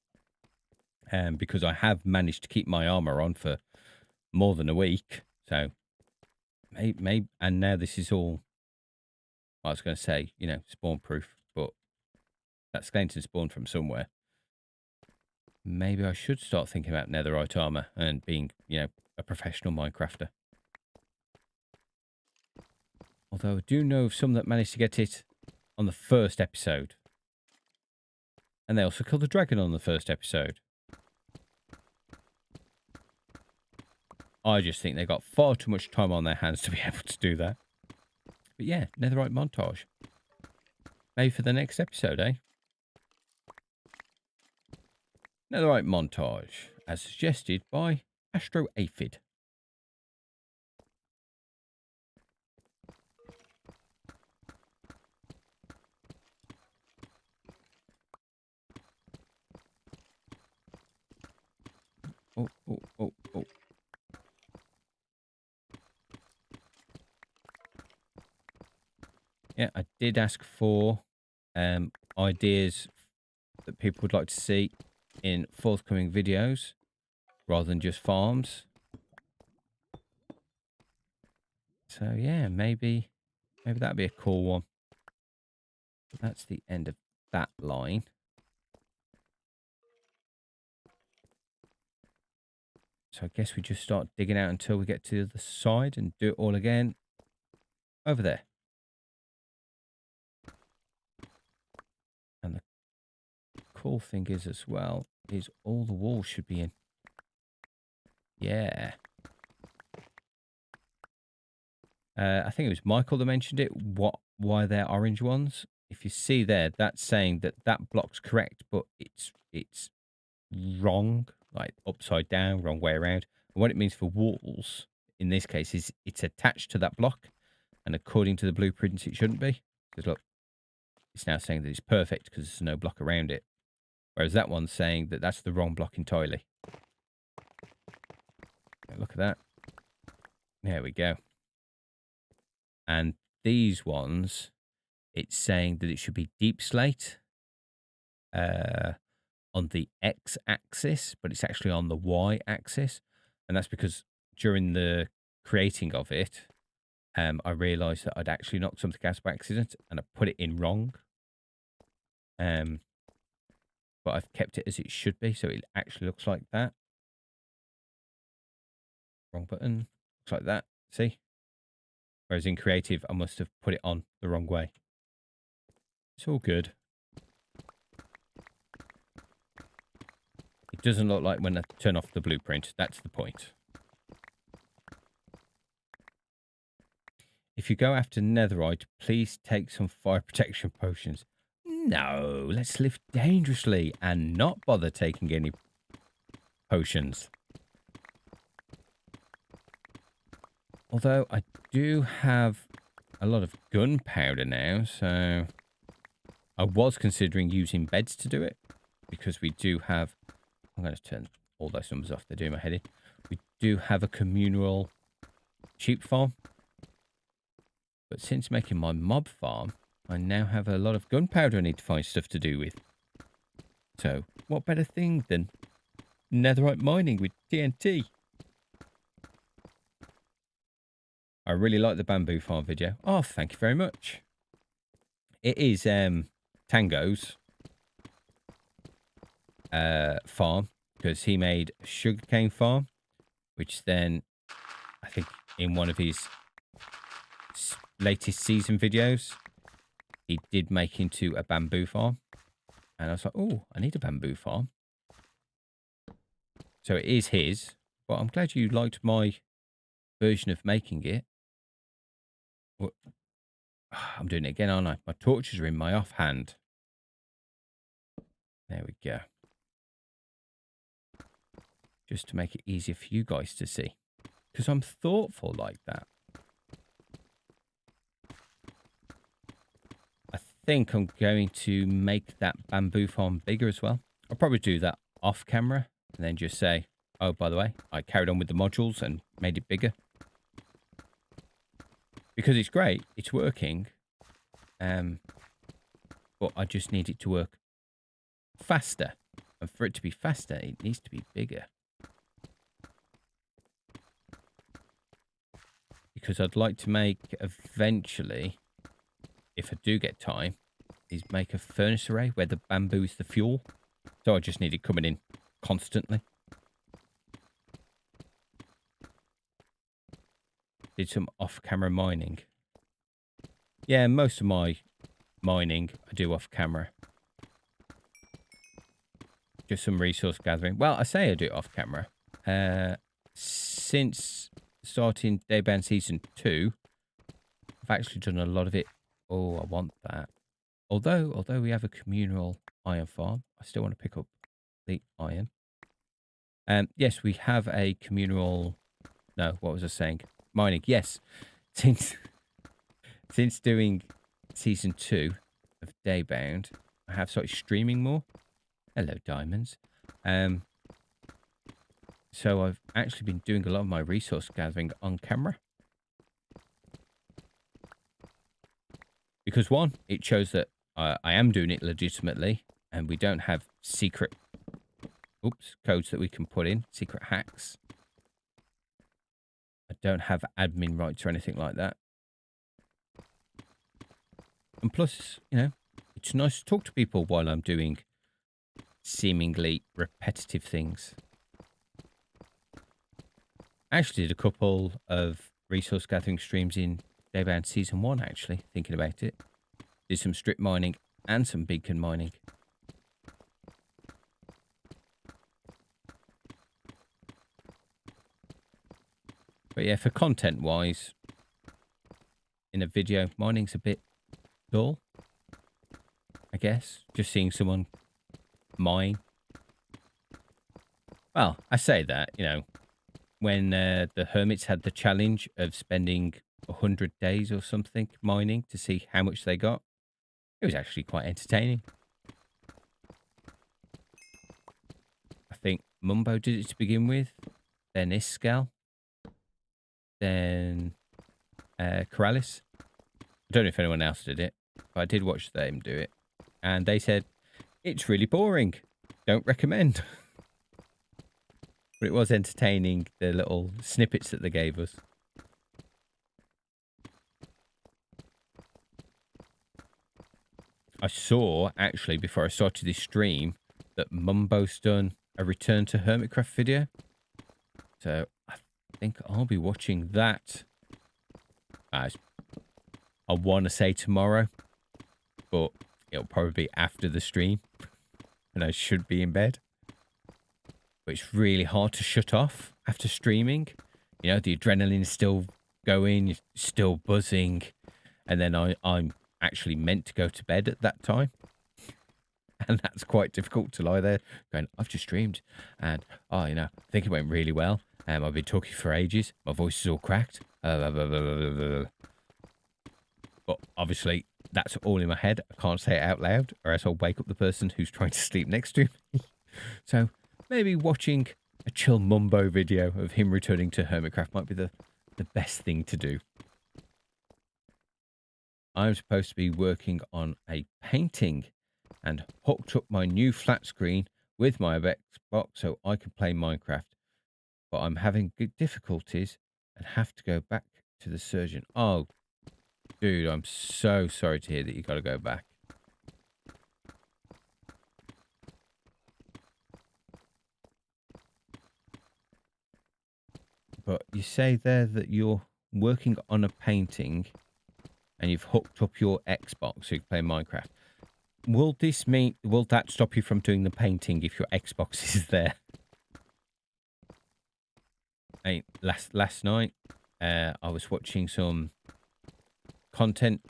Because I have managed to keep my armor on for more than a week. So, maybe, and now this is all, I was going to say, you know, spawn proof, but that skeleton spawned from somewhere. Maybe I should start thinking about netherite armor and being, you know, a professional Minecrafter. Although I do know of some that managed to get it on the first episode. And they also killed the dragon on the first episode. I just think they got far too much time on their hands to be able to do that. But yeah, netherite montage. Maybe for the next episode, eh? Netherite montage, as suggested by Astro Aphid. Oh, oh, oh, oh. Yeah, I did ask for ideas that people would like to see in forthcoming videos rather than just farms. So yeah, maybe that'd be a cool one. That's the end of that line. So I guess we just start digging out until we get to the side and do it all again over there. And the cool thing is as well, is all the walls should be in. Yeah. I think it was Michael that mentioned it. Why they're orange ones? If you see there, that's saying that that block's correct, but it's wrong, like upside down, wrong way around. And what it means for walls, in this case, is it's attached to that block, and according to the blueprints, it shouldn't be. Because look, it's now saying that it's perfect because there's no block around it. Whereas that one's saying that that's the wrong block entirely. Look at that. There we go. And these ones, it's saying that it should be deep slate on the x-axis, but it's actually on the y-axis. And that's because during the creating of it, I realised that I'd actually knocked something out by accident and I put it in wrong. But I've kept it as it should be, so it actually looks like that. Wrong button. Looks like that. See? Whereas in creative, I must have put it on the wrong way. It's all good. It doesn't look like when I turn off the blueprint. That's the point. If you go after netherite, please take some fire protection potions. No, let's live dangerously and not bother taking any potions. Although I do have a lot of gunpowder now, so I was considering using beds to do it, because we do have, I'm going to turn all those numbers off, they're doing my head in. We do have a communal sheep farm, but since making my mob farm, I now have a lot of gunpowder I need to find stuff to do with. So what better thing than netherite mining with TNT? I really like the bamboo farm video. Oh, thank you very much. It is Tango's farm, because he made a sugarcane farm, which then I think in one of his latest season videos he did make into a bamboo farm, and I was like, oh, I need a bamboo farm. So it is his, but I'm glad you liked my version of making it. Well, I'm doing it again, aren't I? My torches are in my offhand. There we go. Just to make it easier for you guys to see, because I'm thoughtful like that. I think I'm going to make that bamboo farm bigger as well. I'll probably do that off camera and then just say, oh, by the way, I carried on with the modules and made it bigger. Because it's great, it's working, but I just need it to work faster. And for it to be faster, it needs to be bigger. Because I'd like to make eventually, if I do get time, is make a furnace array where the bamboo is the fuel. So I just need it coming in constantly. Did some off-camera mining. Yeah, most of my mining I do off-camera. Just some resource gathering. Well, I say I do it off-camera. Since starting Daybound Season 2, I've actually done a lot of it. Oh, I want that. Although we have a communal iron farm, I still want to pick up the iron. Yes, we have a communal... No, what was I saying? Mining, yes. Since doing Season 2 of Daybound, I have started streaming more. Hello, diamonds. So I've actually been doing a lot of my resource gathering on camera. Because one, it shows that I am doing it legitimately, and we don't have secret codes that we can put in, secret hacks. I don't have admin rights or anything like that. And plus, you know, it's nice to talk to people while I'm doing seemingly repetitive things. I actually did a couple of resource gathering streams in Daybound Season 1, actually, thinking about it. Did some strip mining and some beacon mining. But yeah, for content-wise, in a video, mining's a bit dull, I guess. Just seeing someone mine. Well, I say that, you know, when the hermits had the challenge of spending 100 days or something mining to see how much they got, it was actually quite entertaining. I think Mumbo did it to begin with, then Iscal, then Corrales. I don't know if anyone else did it, but I did watch them do it. And they said, it's really boring. Don't recommend. But it was entertaining, the little snippets that they gave us. I saw, actually, before I started this stream, that Mumbo's done a Return to Hermitcraft video. So I think I'll be watching that. I want to say tomorrow, but it'll probably be after the stream. And I should be in bed. But it's really hard to shut off after streaming. You know, the adrenaline's still going, you're still buzzing. And then I'm actually meant to go to bed at that time. And that's quite difficult to lie there going, I've just streamed. And, oh, you know, I think it went really well. I've been talking for ages. My voice is all cracked. But obviously, that's all in my head. I can't say it out loud, or else I'll wake up the person who's trying to sleep next to me. So maybe watching a chill Mumbo video of him returning to Hermitcraft might be the best thing to do. I'm supposed to be working on a painting and hooked up my new flat screen with my Xbox so I can play Minecraft. But I'm having good difficulties and have to go back to the surgeon. Oh, dude, I'm so sorry to hear that you got to go back. But you say there that you're working on a painting and you've hooked up your Xbox so you can play Minecraft. Will this mean, will that stop you from doing the painting if your Xbox is there? Hey, last night, I was watching some content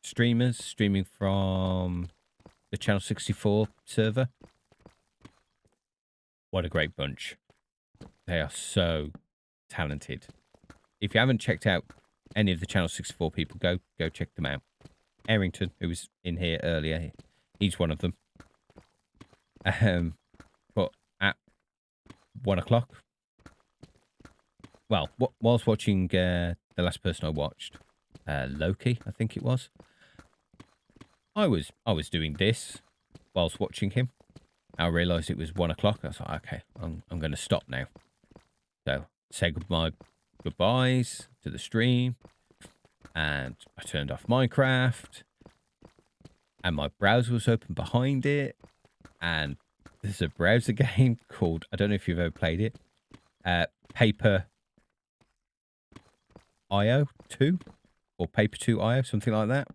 streamers streaming from the Channel 64 server. What a great bunch. They are so talented. If you haven't checked out any of the Channel 64 people, go check them out. Errington, who was in here earlier, he's one of them. But 1 o'clock. Well, whilst watching the last person I watched, Loki, I think it was. I was doing this whilst watching him. I realised it was 1 o'clock. I was like, okay, I'm going to stop now. So say goodbyes to the stream, and I turned off Minecraft, and my browser was open behind it, and there's a browser game called, I don't know if you've ever played it, Paper IO 2 or Paper 2 IO, something like that.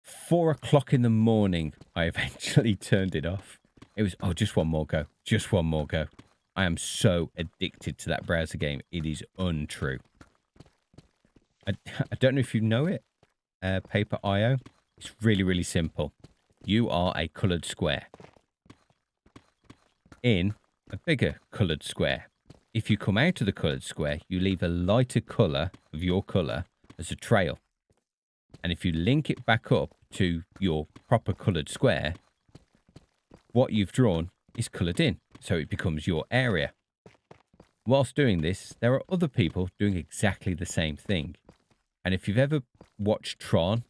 4 o'clock in the morning, I eventually turned it off. It was, oh, just one more go. Just one more go. I am so addicted to that browser game. It is untrue. I don't know if you know it. Paper IO. It's really, really simple. You are a coloured square in a bigger coloured square. If you come out of the coloured square, you leave a lighter colour of your colour as a trail. And if you link it back up to your proper coloured square, what you've drawn is coloured in. So it becomes your area. Whilst doing this, there are other people doing exactly the same thing. And if you've ever watched Tron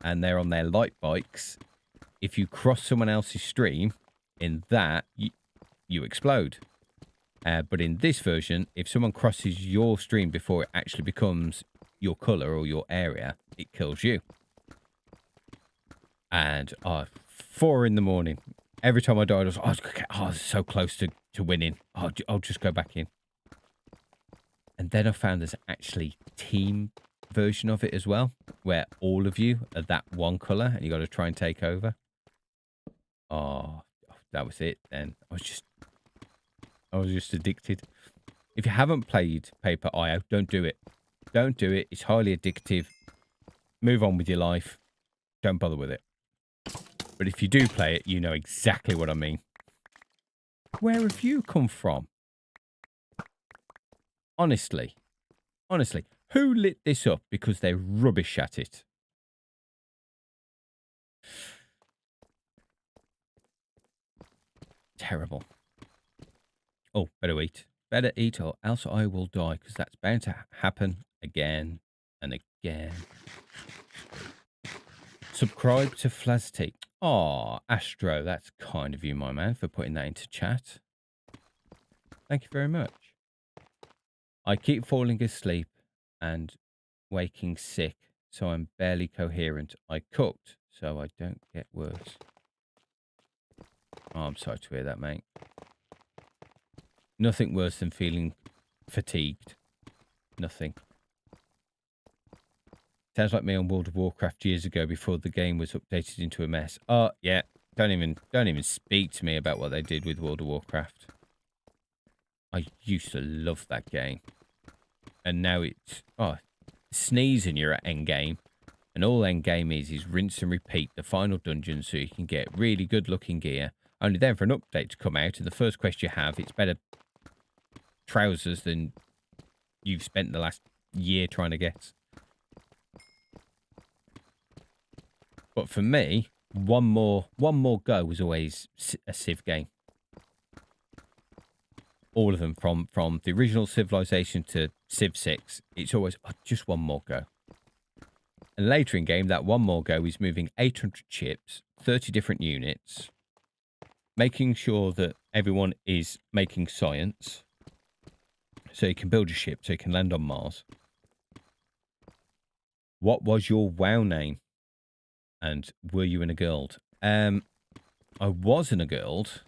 and they're on their light bikes, if you cross someone else's stream, in that, you explode. But in this version, if someone crosses your stream before it actually becomes your colour or your area, it kills you. And 4 in the morning, every time I died, I was like, I was so close to winning. I'll just go back in. And then I found there's actually team version of it as well, where all of you are that one colour and you got to try and take over. Oh, that was it then. I was just addicted. If you haven't played Paper IO, don't do it. Don't do it. It's highly addictive. Move on with your life. Don't bother with it. But if you do play it, you know exactly what I mean. Where have you come from? Honestly, who lit this up because they're rubbish at it? Terrible. Oh, better eat. Better eat or else I will die, because that's bound to happen again and again. Subscribe to Flazzerty. Aw, Astro, that's kind of you, my man, for putting that into chat. Thank you very much. I keep falling asleep and waking sick, so I'm barely coherent. I cooked, so I don't get worse. Oh, I'm sorry to hear that, mate. Nothing worse than feeling fatigued. Nothing. Sounds like me on World of Warcraft years ago before the game was updated into a mess. Oh, yeah. Don't even speak to me about what they did with World of Warcraft. I used to love that game. And now it's... Oh, sneezing, you're at endgame. And all endgame is rinse and repeat the final dungeon so you can get really good looking gear. Only then for an update to come out, and the first quest you have, it's better trousers than you've spent the last year trying to get. But for me, one more go was always a Civ game. All of them, from the original Civilization to Civ 6, it's always just one more go. And later in game, that one more go is moving 800 chips, 30 different units, making sure that everyone is making science, so you can build a ship, so you can land on Mars. What was your WoW name? And were you in a guild? I was in a guild.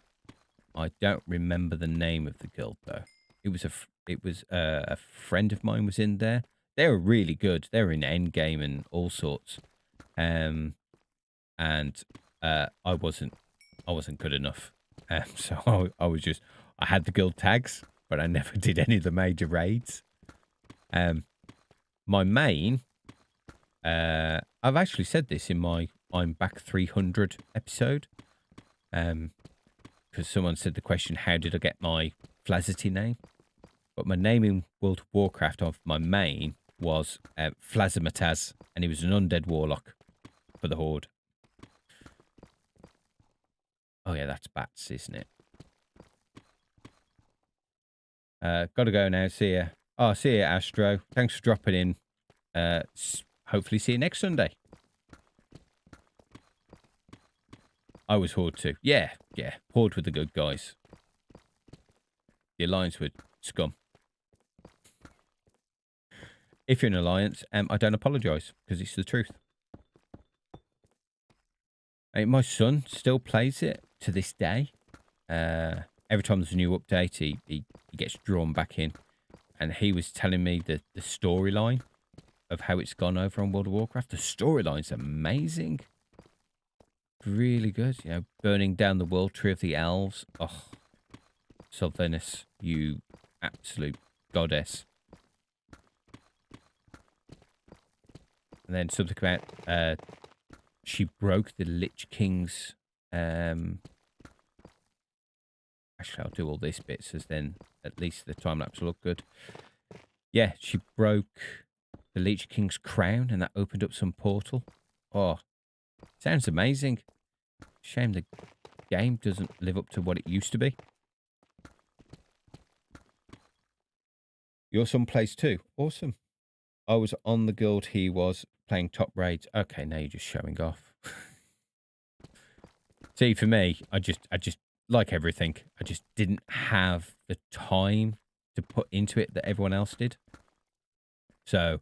I don't remember the name of the guild though. It was a friend of mine was in there. They were really good. They were in endgame and all sorts. And I wasn't good enough. So I had the guild tags, but I never did any of the major raids. My main, I've actually said this in my I'm Back 300 episode. Because someone said the question, how did I get my Flazzerty name? But my name in World of Warcraft of my main was Flazzermataz, and he was an undead warlock for the Horde. Oh yeah, that's bats, isn't it? Got to go now. See ya. Oh, see ya, Astro. Thanks for dropping in. Hopefully see you next Sunday. I was Horde too. Yeah, yeah. Horde with the good guys. The Alliance with scum. If you're in Alliance, I don't apologise, because it's the truth. My son still plays it to this day. Every time there's a new update, he gets drawn back in. And he was telling me the storyline of how it's gone over on World of Warcraft. The storyline's amazing. Really good. You know, burning down the world tree of the elves. Oh, Sylvanas, you absolute goddess. And then something about she broke the Lich King's actually I'll do all these bits as then at least the time lapse will look good. Yeah, she broke the Lich King's crown and that opened up some portal. Oh, sounds amazing. Shame the game doesn't live up to what it used to be. Your son plays too. Awesome. I was on the guild he was playing top raids. Okay, now you're just showing off. See, for me, I just like everything. I just didn't have the time to put into it that everyone else did. So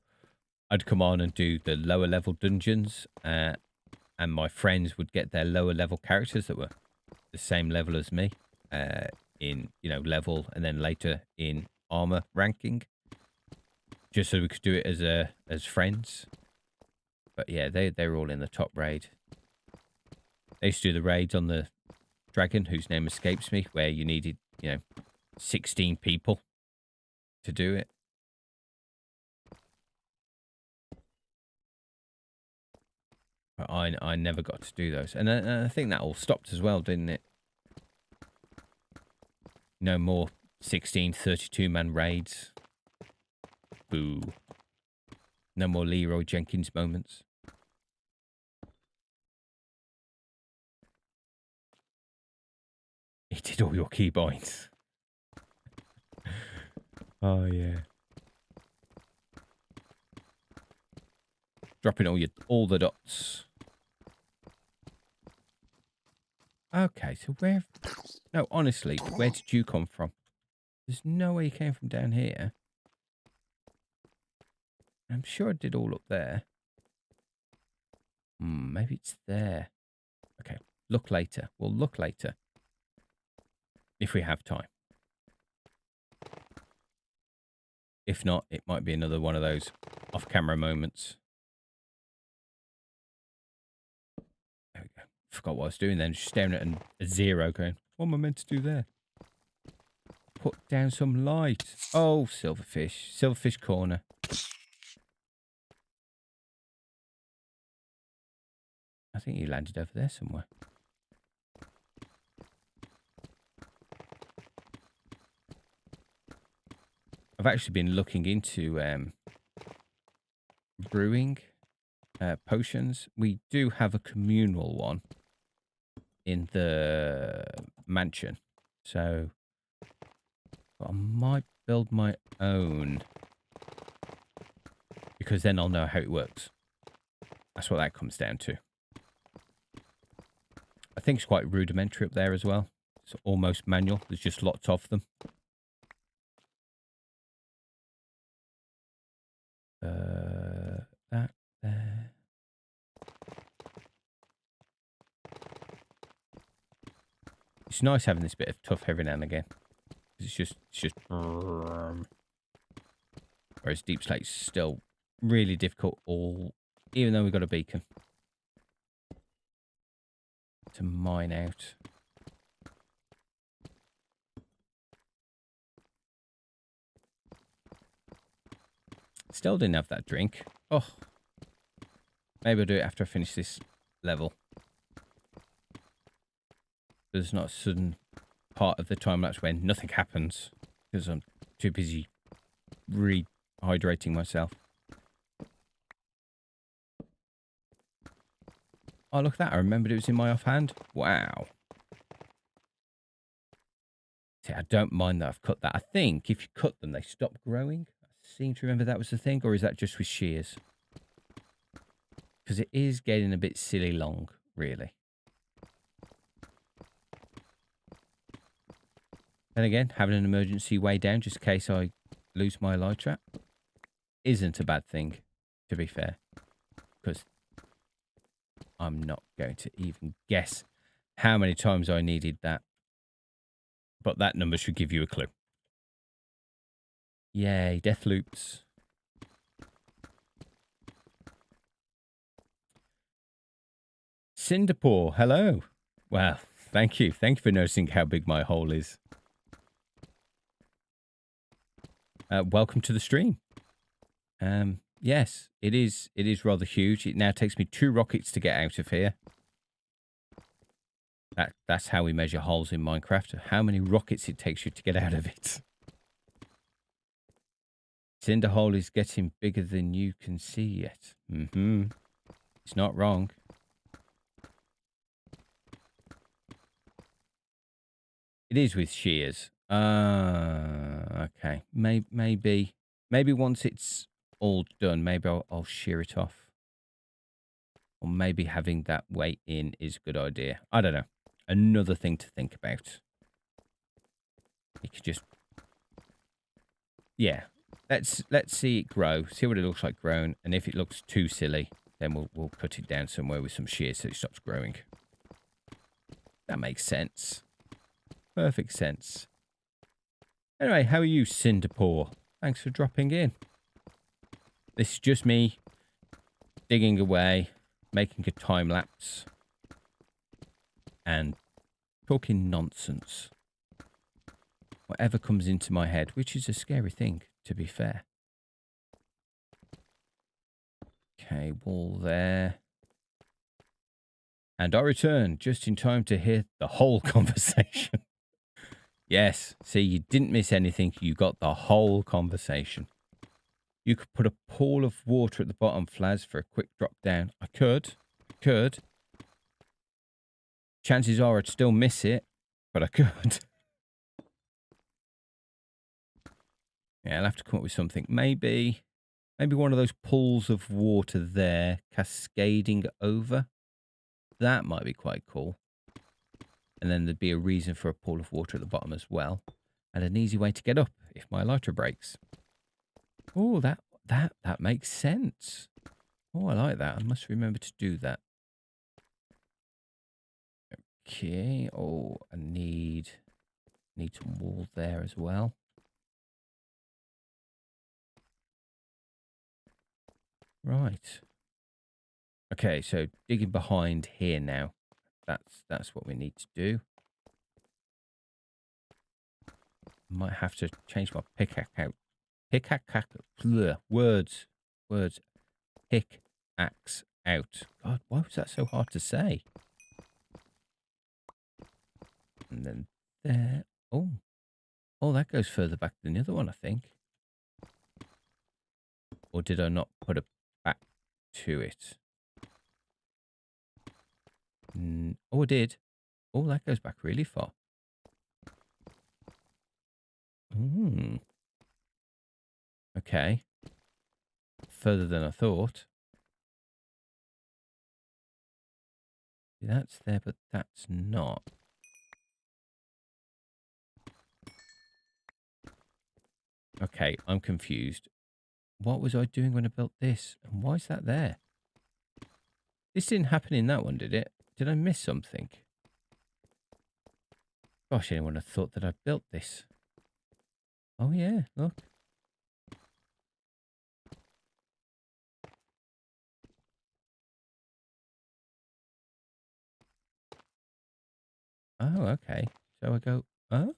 I'd come on and do the lower level dungeons, and my friends would get their lower level characters that were the same level as me, in level, and then later in armor ranking, just so we could do it as friends. But yeah, they were all in the top raid. They used to do the raids on the dragon, whose name escapes me, where you needed 16 people to do it. But I never got to do those, and I think that all stopped as well, didn't it? No more 16, 32-man raids. Boo. No more Leroy Jenkins moments. He did all your keybinds. Oh, yeah. Dropping all the dots. Okay, so where... No, honestly, where did you come from? There's no way you came from down here. I'm sure I did all up there. Maybe it's there. Okay, look later. We'll look later. If we have time. If not, it might be another one of those off-camera moments. There we go. Forgot what I was doing then. Just staring at a zero going, what am I meant to do there? Put down some light. Oh, silverfish. Silverfish corner. I think he landed over there somewhere. I've actually been looking into brewing potions. We do have a communal one in the mansion. So I might build my own, because then I'll know how it works. That's what that comes down to. I think it's quite rudimentary up there as well. It's almost manual. There's just lots of them. That there. It's nice having this bit of tough every now and again. It's just whereas Deep Slate's still really difficult, even though we've got a beacon to mine out. Still didn't have that drink. Oh, maybe I'll do it after I finish this level. There's not a sudden part of the time lapse when nothing happens because I'm too busy rehydrating myself. Oh, look at that. I remembered it was in my offhand. Wow. See, I don't mind that I've cut that. I think if you cut them, they stop growing. I seem to remember that was the thing, or is that just with shears? Because it is getting a bit silly long, really. Then again, having an emergency way down just in case I lose my elytra isn't a bad thing, to be fair. Because I'm not going to even guess how many times I needed that. But that number should give you a clue. Yay, death loops. Cinderpaw, hello. Wow, thank you. Thank you for noticing how big my hole is. Welcome to the stream. Yes, it is rather huge. It now takes me 2 rockets to get out of here. That's how we measure holes in Minecraft. How many rockets it takes you to get out of it. Cinder hole is getting bigger than you can see yet. It's not wrong. It is with shears. Okay. Maybe once it's all done, maybe I'll shear it off. Or maybe having that weight in is a good idea. I don't know. Another thing to think about. You could just... Yeah. Let's see it grow. See what it looks like grown. And if it looks too silly, then we'll cut it down somewhere with some shears so it stops growing. That makes sense. Perfect sense. Anyway, how are you, Cinderpaw? Thanks for dropping in. This is just me digging away, making a time lapse, and talking nonsense. Whatever comes into my head, which is a scary thing, to be fair. Okay, wall there. And I return just in time to hear the whole conversation. Yes, see, you didn't miss anything. You got the whole conversation. You could put a pool of water at the bottom, Flaz, for a quick drop down. I could. Chances are I'd still miss it, but I could. Yeah, I'll have to come up with something. Maybe one of those pools of water there cascading over. That might be quite cool. And then there'd be a reason for a pool of water at the bottom as well. And an easy way to get up if my elytra breaks. Oh, that makes sense. Oh, I like that. I must remember to do that. Okay. Oh, I need some wall there as well. Right. Okay, so digging behind here now. That's what we need to do. Might have to change my pickaxe out. Words. Pickaxe out. God, why was that so hard to say? And then there. Oh, that goes further back than the other one, I think. Or did I not put a back to it? Oh, I did. Oh, that goes back really far. Okay. Further than I thought. That's there, but that's not. Okay, I'm confused. What was I doing when I built this? And why is that there? This didn't happen in that one, did it? Did I miss something? Gosh, anyone would have thought that I built this. Oh, yeah, look. Oh, okay. So I go, oh.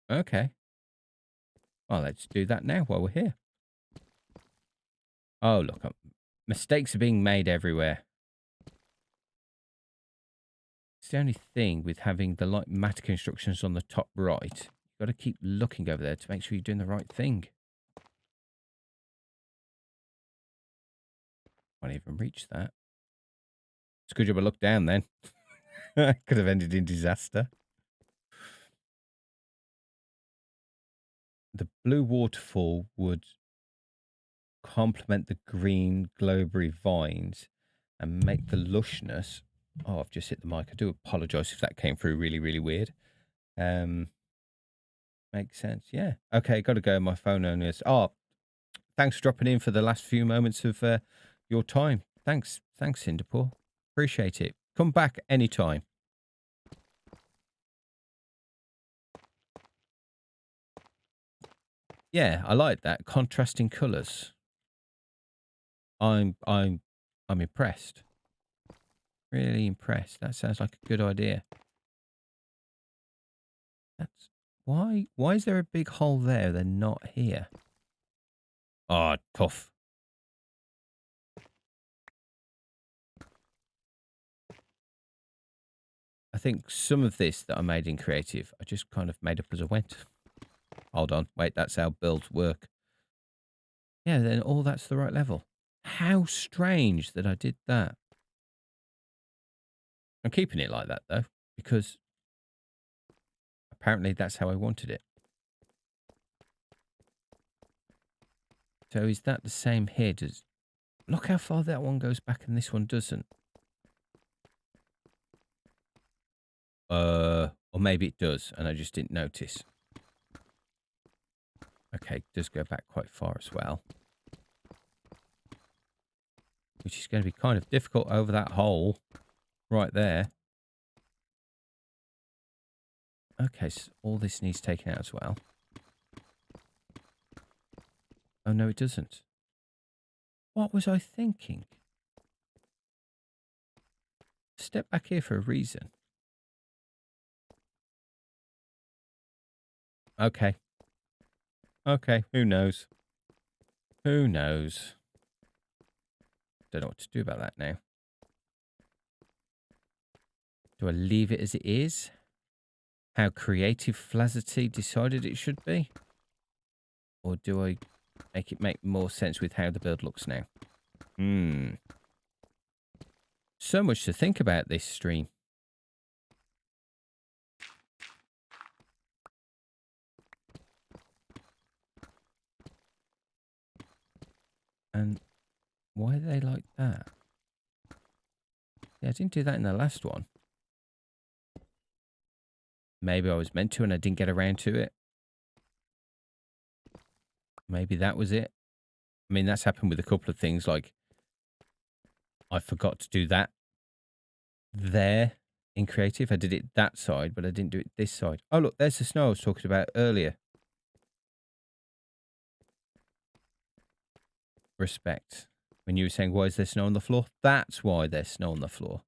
Okay. Well, let's do that now while we're here. Oh, look, mistakes are being made everywhere. It's the only thing with having the light matter instructions on the top right. You've got to keep looking over there to make sure you're doing the right thing. Can't even reach that. It's a good job I looked down then. Could have ended in disaster. The blue waterfall would complement the green glowberry vines and make the lushness. Oh, I've just hit the mic. I do apologise if that came through really, really weird. Makes sense. Yeah. Okay, got to go. My phone only is. Oh, thanks for dropping in for the last few moments of your time. Thanks, Cinderpaw. Appreciate it. Come back anytime. Yeah, I like that contrasting colours. I'm impressed. Really impressed. That sounds like a good idea. That's why is there a big hole there? They're not here. Oh, tough. I think some of this that I made in creative, I just kind of made up as I went. Hold on. Wait, that's how builds work. Yeah, then all that's the right level. How strange that I did that. I'm keeping it like that, though, because apparently that's how I wanted it. So is that the same here? Look how far that one goes back and this one doesn't. Or maybe it does, and I just didn't notice. Okay, it does go back quite far as well. Which is going to be kind of difficult over that hole right there. Okay, so all this needs taken out as well. Oh, no, it doesn't. What was I thinking? Step back here for a reason. Okay. Okay, who knows? Who knows? Don't know what to do about that now. Do I leave it as it is? How creative Flazzerty decided it should be? Or do I make it make more sense with how the build looks now? So much to think about this stream. And why are they like that? Yeah, I didn't do that in the last one. Maybe I was meant to and I didn't get around to it. Maybe that was it. I mean, that's happened with a couple of things, like I forgot to do that there in creative. I did it that side, but I didn't do it this side. Oh, look, there's the snow I was talking about earlier. Respect. When you were saying, why is there snow on the floor? That's why there's snow on the floor.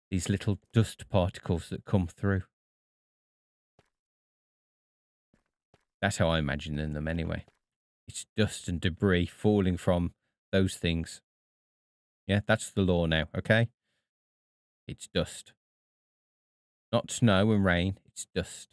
These little dust particles that come through. That's how I imagine them anyway. It's dust and debris falling from those things. Yeah, that's the law now, okay? It's dust. Not snow and rain, it's dust.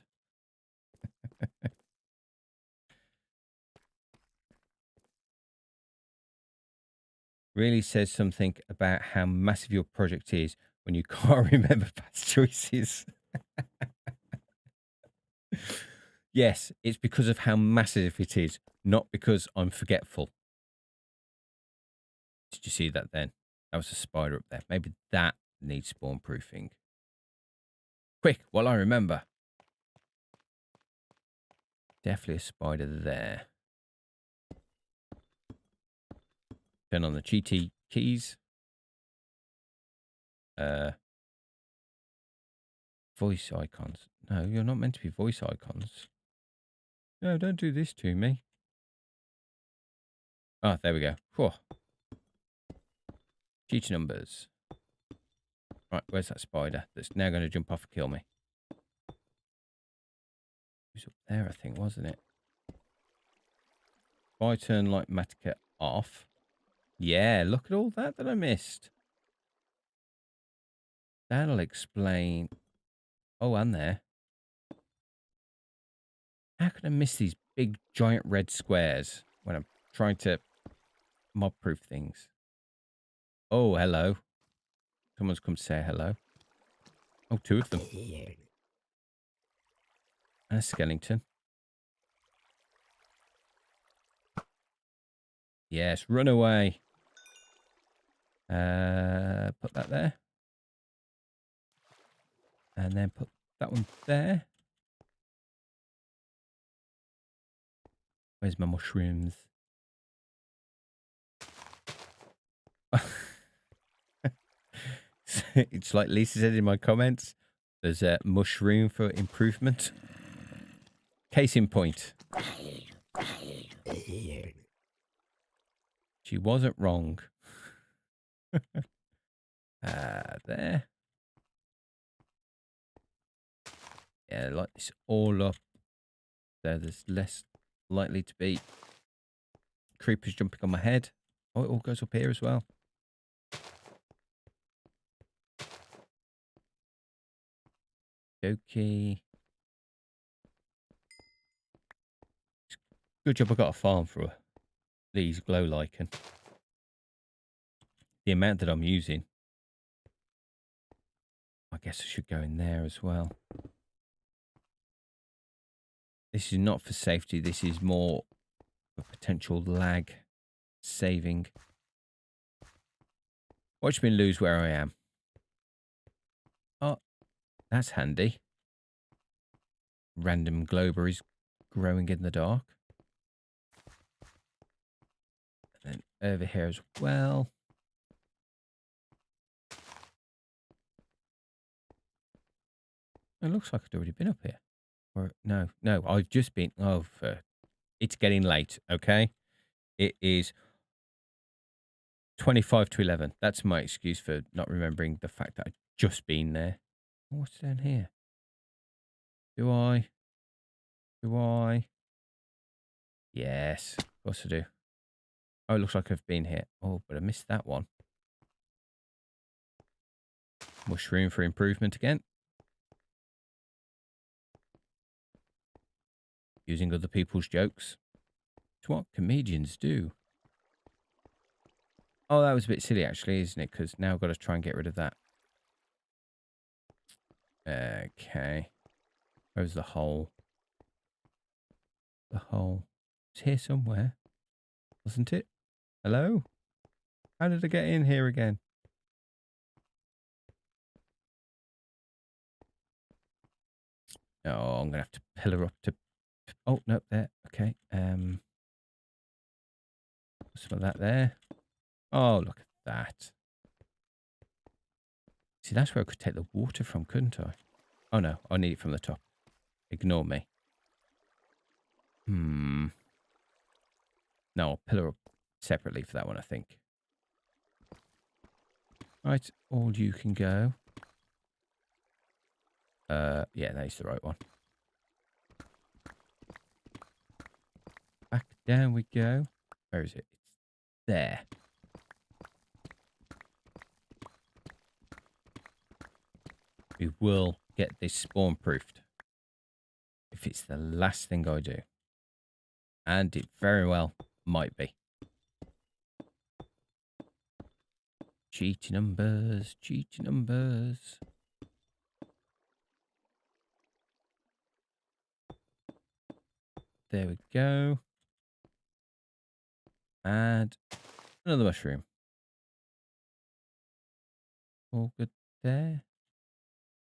Really says something about how massive your project is when you can't remember past choices. Yes, it's because of how massive it is, not because I'm forgetful. Did you see that then? That was a spider up there. Maybe that needs spawn proofing. Quick, while I remember. Definitely a spider there. Turn on the cheaty keys. Voice icons. No, you're not meant to be voice icons. No, don't do this to me. Ah, there we go. Whew. Cheat numbers. Right, where's that spider that's now going to jump off and kill me? It was up there, I think, wasn't it? If I turn Light Matica off. Yeah, look at all that I missed. That'll explain. Oh, and there. How can I miss these big, giant red squares when I'm trying to mob-proof things? Oh, hello. Someone's come to say hello. Oh, two of them. And a skeleton. Yes, run away. Put that there. And then put that one there. Where's my mushrooms? It's like Lisa said in my comments. There's a mushroom for improvement. Case in point. She wasn't wrong. There. Yeah, like this all up. There's less likely to be creepers jumping on my head. Oh, it all goes up here as well. Okay. Good job I got a farm for these glow lichen. The amount that I'm using. I guess I should go in there as well. This is not for safety. This is more for potential lag saving. Watch me lose where I am. Oh, that's handy. Random glowberries growing in the dark. And then over here as well. It looks like I'd already been up here. Or no, I've just been. Oh, it's getting late. Okay, it is 25 to 11. That's my excuse for not remembering the fact that I've just been there. What's down here? Do I? Yes, of course I do. Oh, it looks like I've been here. Oh, but I missed that one. Mushroom for improvement again. Using other people's jokes. It's what comedians do. Oh, that was a bit silly actually, isn't it? Because now I've got to try and get rid of that. Okay. Where's the hole? The hole. It's here somewhere. Wasn't it? Hello? How did I get in here again? Oh, I'm going to have to pillar up to... Oh, no, there. Okay. Some of that there. Oh, look at that. See, that's where I could take the water from, couldn't I? Oh, no. I need it from the top. Ignore me. No, I'll pillar up separately for that one, I think. Right, all you can go. Yeah, that's the right one. Back down we go. Where is it? It's there. We will get this spawn proofed. If it's the last thing I do. And it very well might be. Cheaty numbers, cheaty numbers. There we go. Add another mushroom. All good there.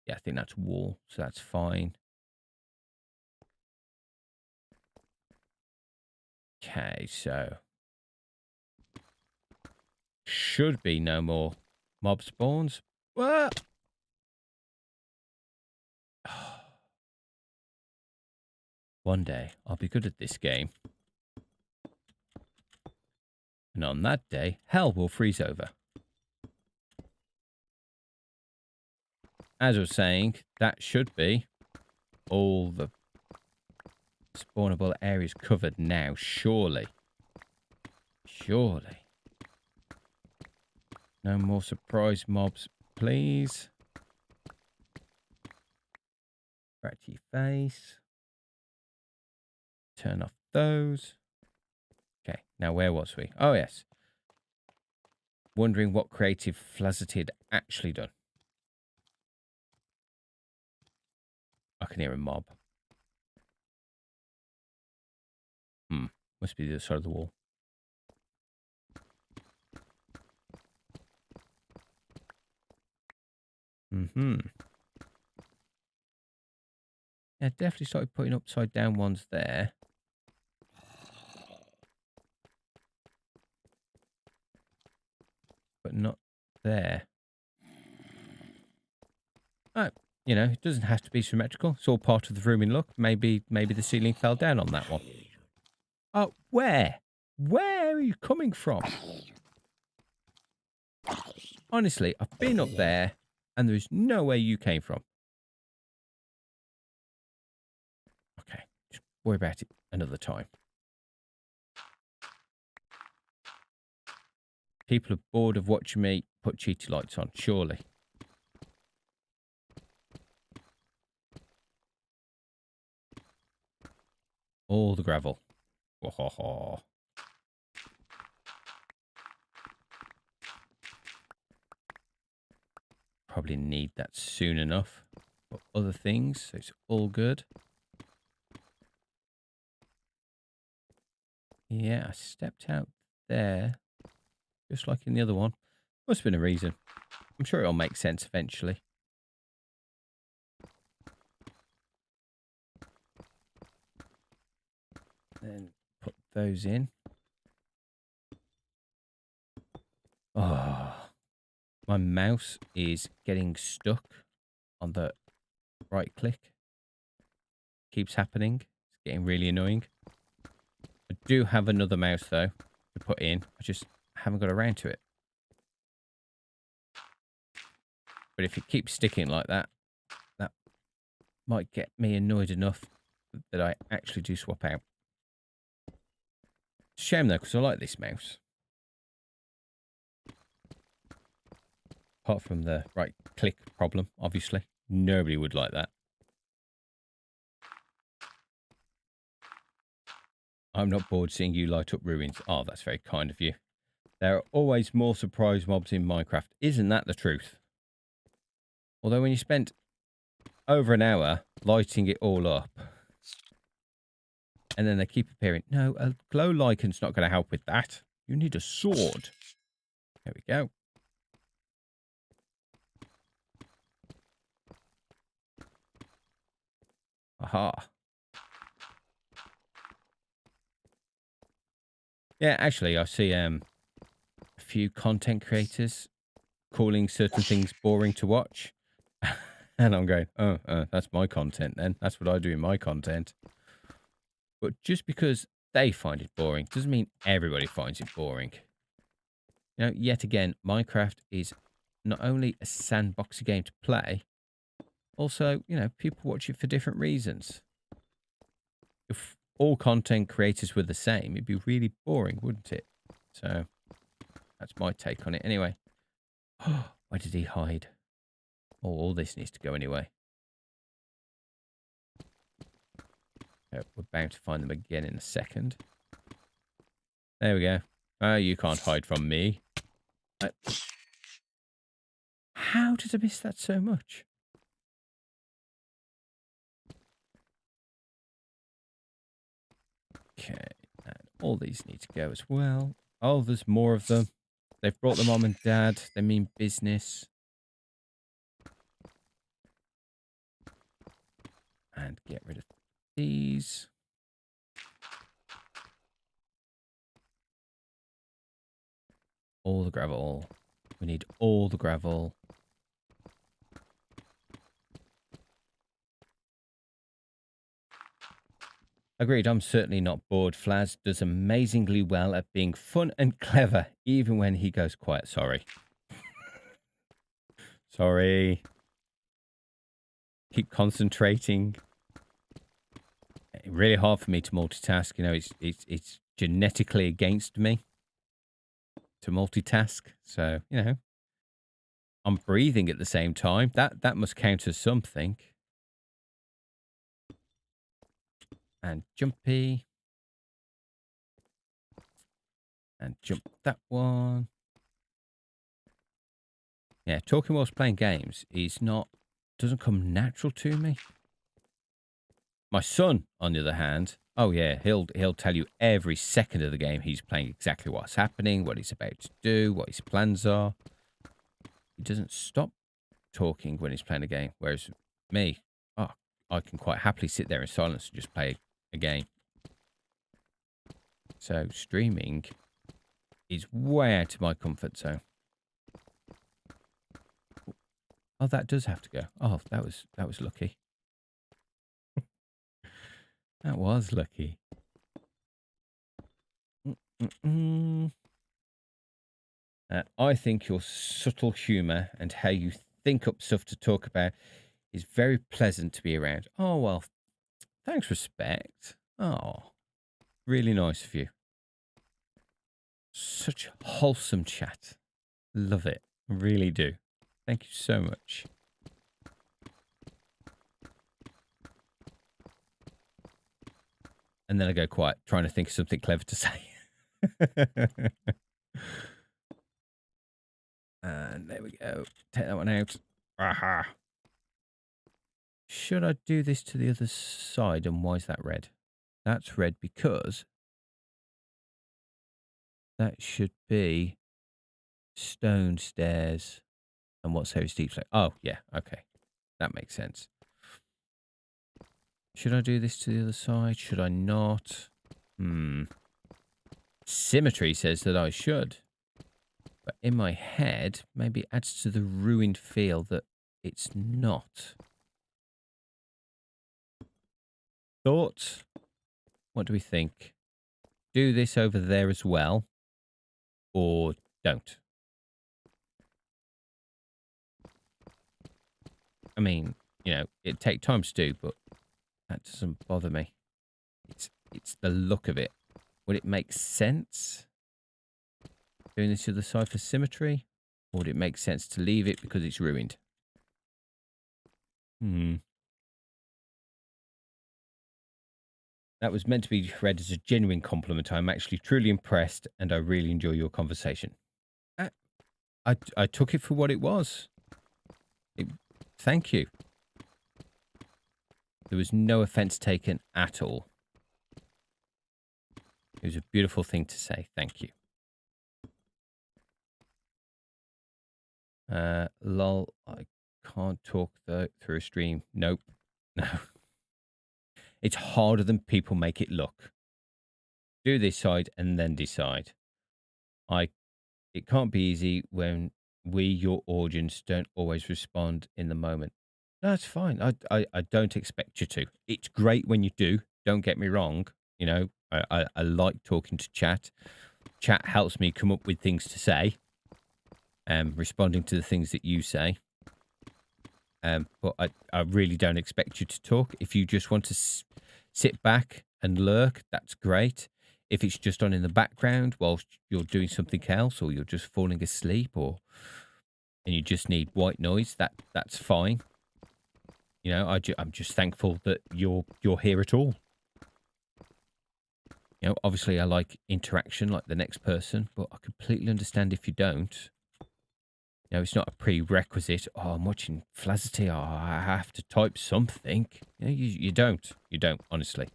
Yeah, I think that's wall, so that's fine. Okay, so should be no more mob spawns. What? One day I'll be good at this game. And on that day, hell will freeze over. As I was saying, that should be all the spawnable areas covered now, surely. Surely. No more surprise mobs, please. Right to your face. Turn off those. Okay, now where was we? Oh, yes. Wondering what creative Flazzerty had actually done. I can hear a mob. Must be the other side of the wall. Yeah, definitely started putting upside down ones there. But not there. Oh, you know, it doesn't have to be symmetrical. It's all part of the rooming look. Maybe the ceiling fell down on that one. Oh, where? Where are you coming from? Honestly, I've been up there and there's no way you came from. Okay, just worry about it another time. People are bored of watching me put cheaty lights on, surely. All the gravel. Oh. Probably need that soon enough for other things, so it's all good. Yeah, I stepped out there, just like in the other one. Must have been a reason. I'm sure it'll make sense eventually. Then put those in. Oh, my mouse is getting stuck on the right click. Keeps happening. It's getting really annoying. I do have another mouse though to put in. I just haven't got around to it. But if it keeps sticking like that, that might get me annoyed enough that I actually do swap out. It's a shame though, because I like this mouse. Apart from the right click problem, obviously. Nobody would like that. I'm not bored seeing you light up ruins. Oh, that's very kind of you. There are always more surprise mobs in Minecraft. Isn't that the truth? Although when you spent over an hour lighting it all up, and then they keep appearing. No, a glow liken's not going to help with that. You need a sword. There we go. Aha. Yeah, actually, I see a few content creators calling certain things boring to watch. And I'm going, oh, that's my content then. That's what I do in my content. But just because they find it boring doesn't mean everybody finds it boring. You know, yet again, Minecraft is not only a sandboxy game to play, also, you know, people watch it for different reasons. If all content creators were the same, it'd be really boring, wouldn't it? So that's my take on it. Anyway, where did he hide? Oh, all this needs to go anyway. We're bound to find them again in a second. There we go. Oh, you can't hide from me. How did I miss that so much? Okay, and all these need to go as well. Oh, there's more of them. They've brought the mom and dad. They mean business. And get rid of these. All the gravel. We need all the gravel. Agreed, I'm certainly not bored. Flaz does amazingly well at being fun and clever, even when he goes quiet. Sorry. Sorry. Keep concentrating. Really hard for me to multitask. You know, it's genetically against me to multitask. So, you know, I'm breathing at the same time. That must count as something. And jumpy. And jump that one. Yeah, talking whilst playing games is not, doesn't come natural to me. My son, on the other hand, oh yeah, he'll tell you every second of the game he's playing exactly what's happening, what he's about to do, what his plans are. He doesn't stop talking when he's playing a game, whereas me, oh, I can quite happily sit there in silence and just play a game. So streaming is way out of my comfort zone. Oh, that does have to go. Oh, that was lucky. That was lucky. I think your subtle humour and how you think up stuff to talk about is very pleasant to be around. Oh, well, thanks, respect. Oh, really nice of you. Such wholesome chat. Love it. Really do. Thank you so much. And then I go quiet, trying to think of something clever to say. And there we go. Take that one out. Aha. Should I do this to the other side? And why is that red? That's red because that should be stone stairs. And what's heavy steep slope? Oh, yeah. Okay. That makes sense. Should I do this to the other side? Should I not? Symmetry says that I should. But in my head, maybe it adds to the ruined feel that it's not. Thoughts? What do we think? Do this over there as well? Or don't? I mean, you know, it'd take time to do, but that doesn't bother me. It's the look of it. Would it make sense doing this to the side for symmetry? Or would it make sense to leave it because it's ruined? That was meant to be read as a genuine compliment. I'm actually truly impressed and I really enjoy your conversation. I took it for what it was. Thank you. There was no offense taken at all. It was a beautiful thing to say. Thank you. Lol, I can't talk through a stream. Nope. No. It's harder than people make it look. Do this side and then decide. It can't be easy when we, your audience, don't always respond in the moment. That's fine. I don't expect you to. It's great when you do. Don't get me wrong. You know, I like talking to chat. Chat helps me come up with things to say. Responding to the things that you say. But I really don't expect you to talk. If you just want to sit back and lurk, that's great. If it's just on in the background whilst you're doing something else, or you're just falling asleep, and you just need white noise, that's fine. You know, I'm just thankful that you're here at all. You know, obviously I like interaction like the next person, but I completely understand if you don't. You know, it's not a prerequisite. Oh, I'm watching Flazzerty. Oh, I have to type something. You know, you don't. You don't, honestly.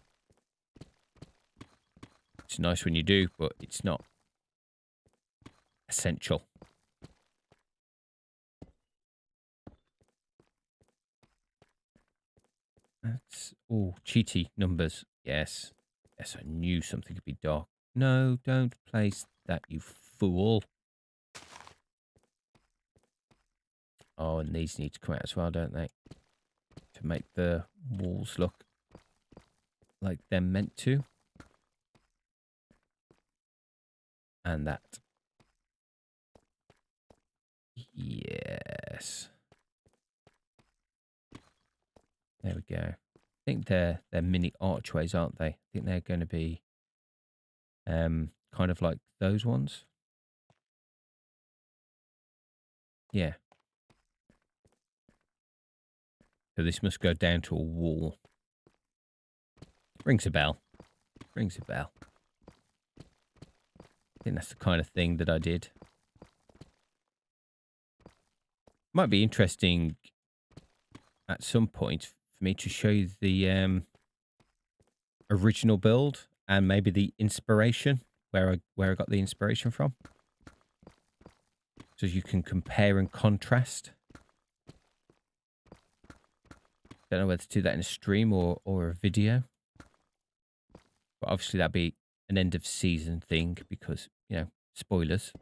It's nice when you do, but it's not essential. That's all cheaty numbers. Yes. Yes, I knew something could be dark. No, don't place that, you fool. Oh, and these need to come out as well, don't they? To make the walls look like they're meant to. And that. Yes. There we go. I think they're mini archways, aren't they? I think they're going to be kind of like those ones. Yeah. So this must go down to a wall. Rings a bell. Rings a bell. I think that's the kind of thing that I did. Might be interesting at some point for me to show you the original build and maybe the inspiration, where I got the inspiration from. So you can compare and contrast. Don't know whether to do that in a stream or a video. But obviously that'd be an end of season thing because, you know, spoilers.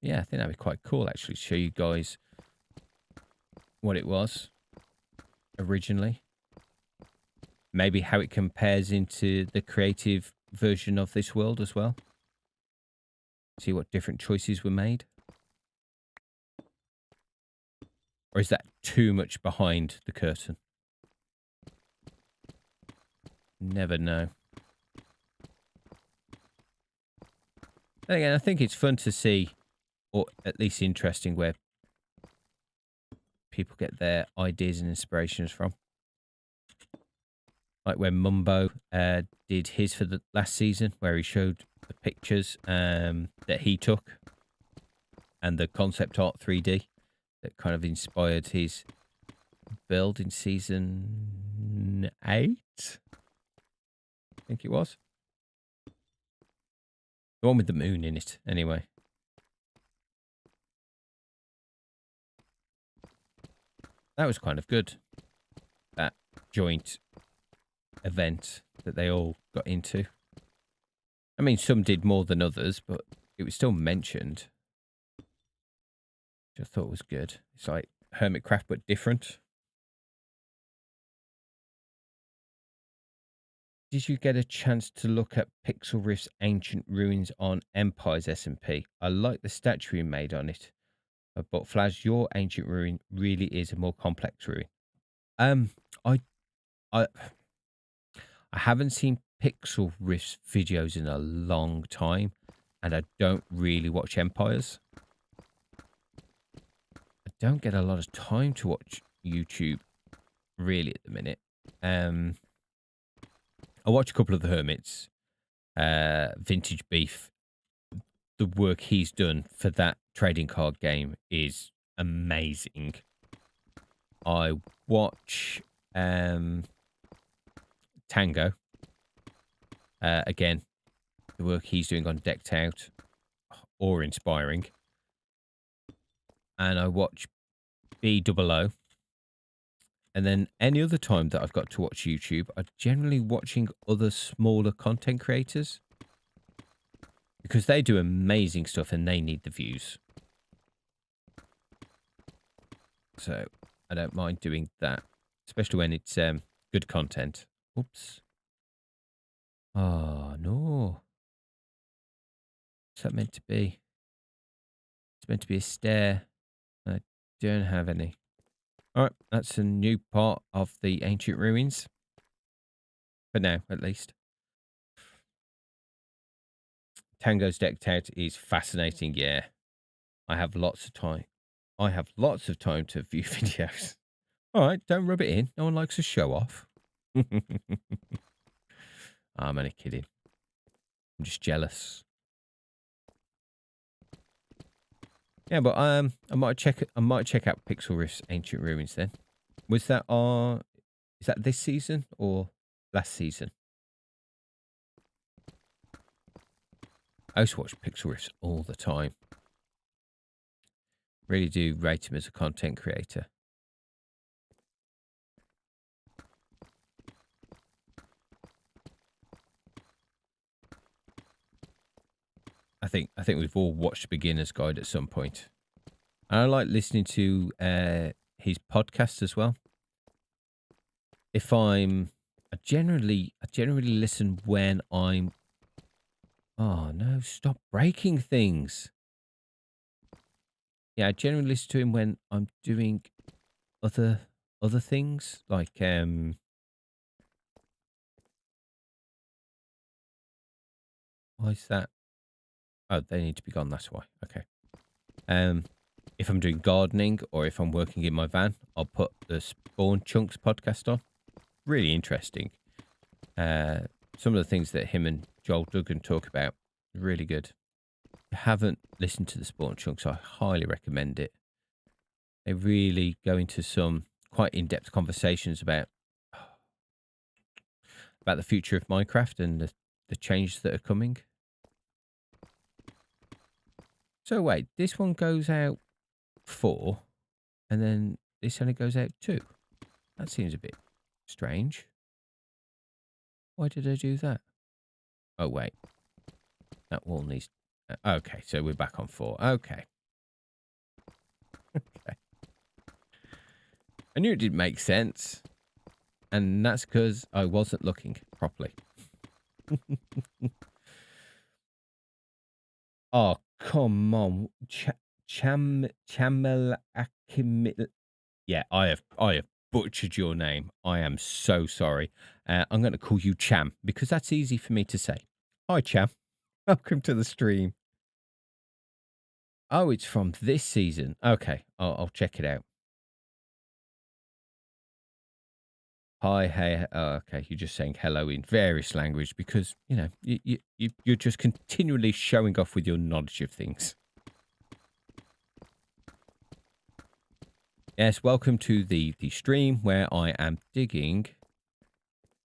Yeah, I think that'd be quite cool actually to show you guys what it was originally. Maybe how it compares into the creative version of this world as well. See what different choices were made. Or is that too much behind the curtain? Never know. Then again, I think it's fun to see, or at least interesting, where people get their ideas and inspirations from. Like when Mumbo did his for the last season, where he showed the pictures that he took and the concept art 3D that kind of inspired his build in season 8, I think it was. The one with the moon in it, anyway. That was kind of good. That joint event that they all got into. I mean, some did more than others, but it was still mentioned. Which I thought was good. It's like Hermitcraft, but different. Did you get a chance to look at Pixel Rift's ancient ruins on Empire's SMP? I like the statue you made on it. But Flaz, your ancient ruin really is a more complex ruin. I haven't seen Pixel Rift's videos in a long time, and I don't really watch Empires. I don't get a lot of time to watch YouTube, really, at the minute. I watch a couple of the Hermits, Vintage Beef. The work he's done for that trading card game is amazing. I watch Tango. Again, the work he's doing on Decked Out, awe-inspiring. And I watch B00. And then any other time that I've got to watch YouTube, I'm generally watching other smaller content creators. Because they do amazing stuff and they need the views. So I don't mind doing that. Especially when it's good content. Oops. Oh, no. What's that meant to be? It's meant to be a stair. I don't have any. Alright, that's a new part of the ancient ruins. For now, at least. Tango's Decked Out is fascinating, yeah. I have lots of time. I have lots of time to view videos. Alright, don't rub it in. No one likes a show off. I'm only kidding. I'm just jealous. Yeah, but I might check out Pixel Rift's Ancient Ruins then. Was that is that this season or last season? I used to watch Pixel Rifts all the time. Really do rate him as a content creator. I think we've all watched Beginner's Guide at some point. And I like listening to his podcast as well. If I generally listen when I'm. Oh no! Stop breaking things. Yeah, I generally listen to him when I'm doing other things like Why is that? Oh, they need to be gone. That's why. Okay. If I'm doing gardening or if I'm working in my van, I'll put the Spawn Chunks podcast on. Really interesting. Some of the things that him and Joel Duggan talk about, really good. If you haven't listened to the Spawn Chunks, I highly recommend it. They really go into some quite in-depth conversations about about the future of Minecraft and the changes that are coming. So wait, this one goes out 4, and then this only goes out 2. That seems a bit strange. Why did I do that? Oh wait, that wall needs... okay, so we're back on 4. Okay. Okay. I knew it didn't make sense. And that's because I wasn't looking properly. Oh, come on. Yeah, I have butchered your name. I am so sorry. I'm going to call you Cham because that's easy for me to say. Hi, Cham. Welcome to the stream. Oh, it's from this season. Okay, I'll check it out. Hi, hey, okay, you're just saying hello in various language because, you know, you're just continually showing off with your knowledge of things. Yes, welcome to the stream where I am digging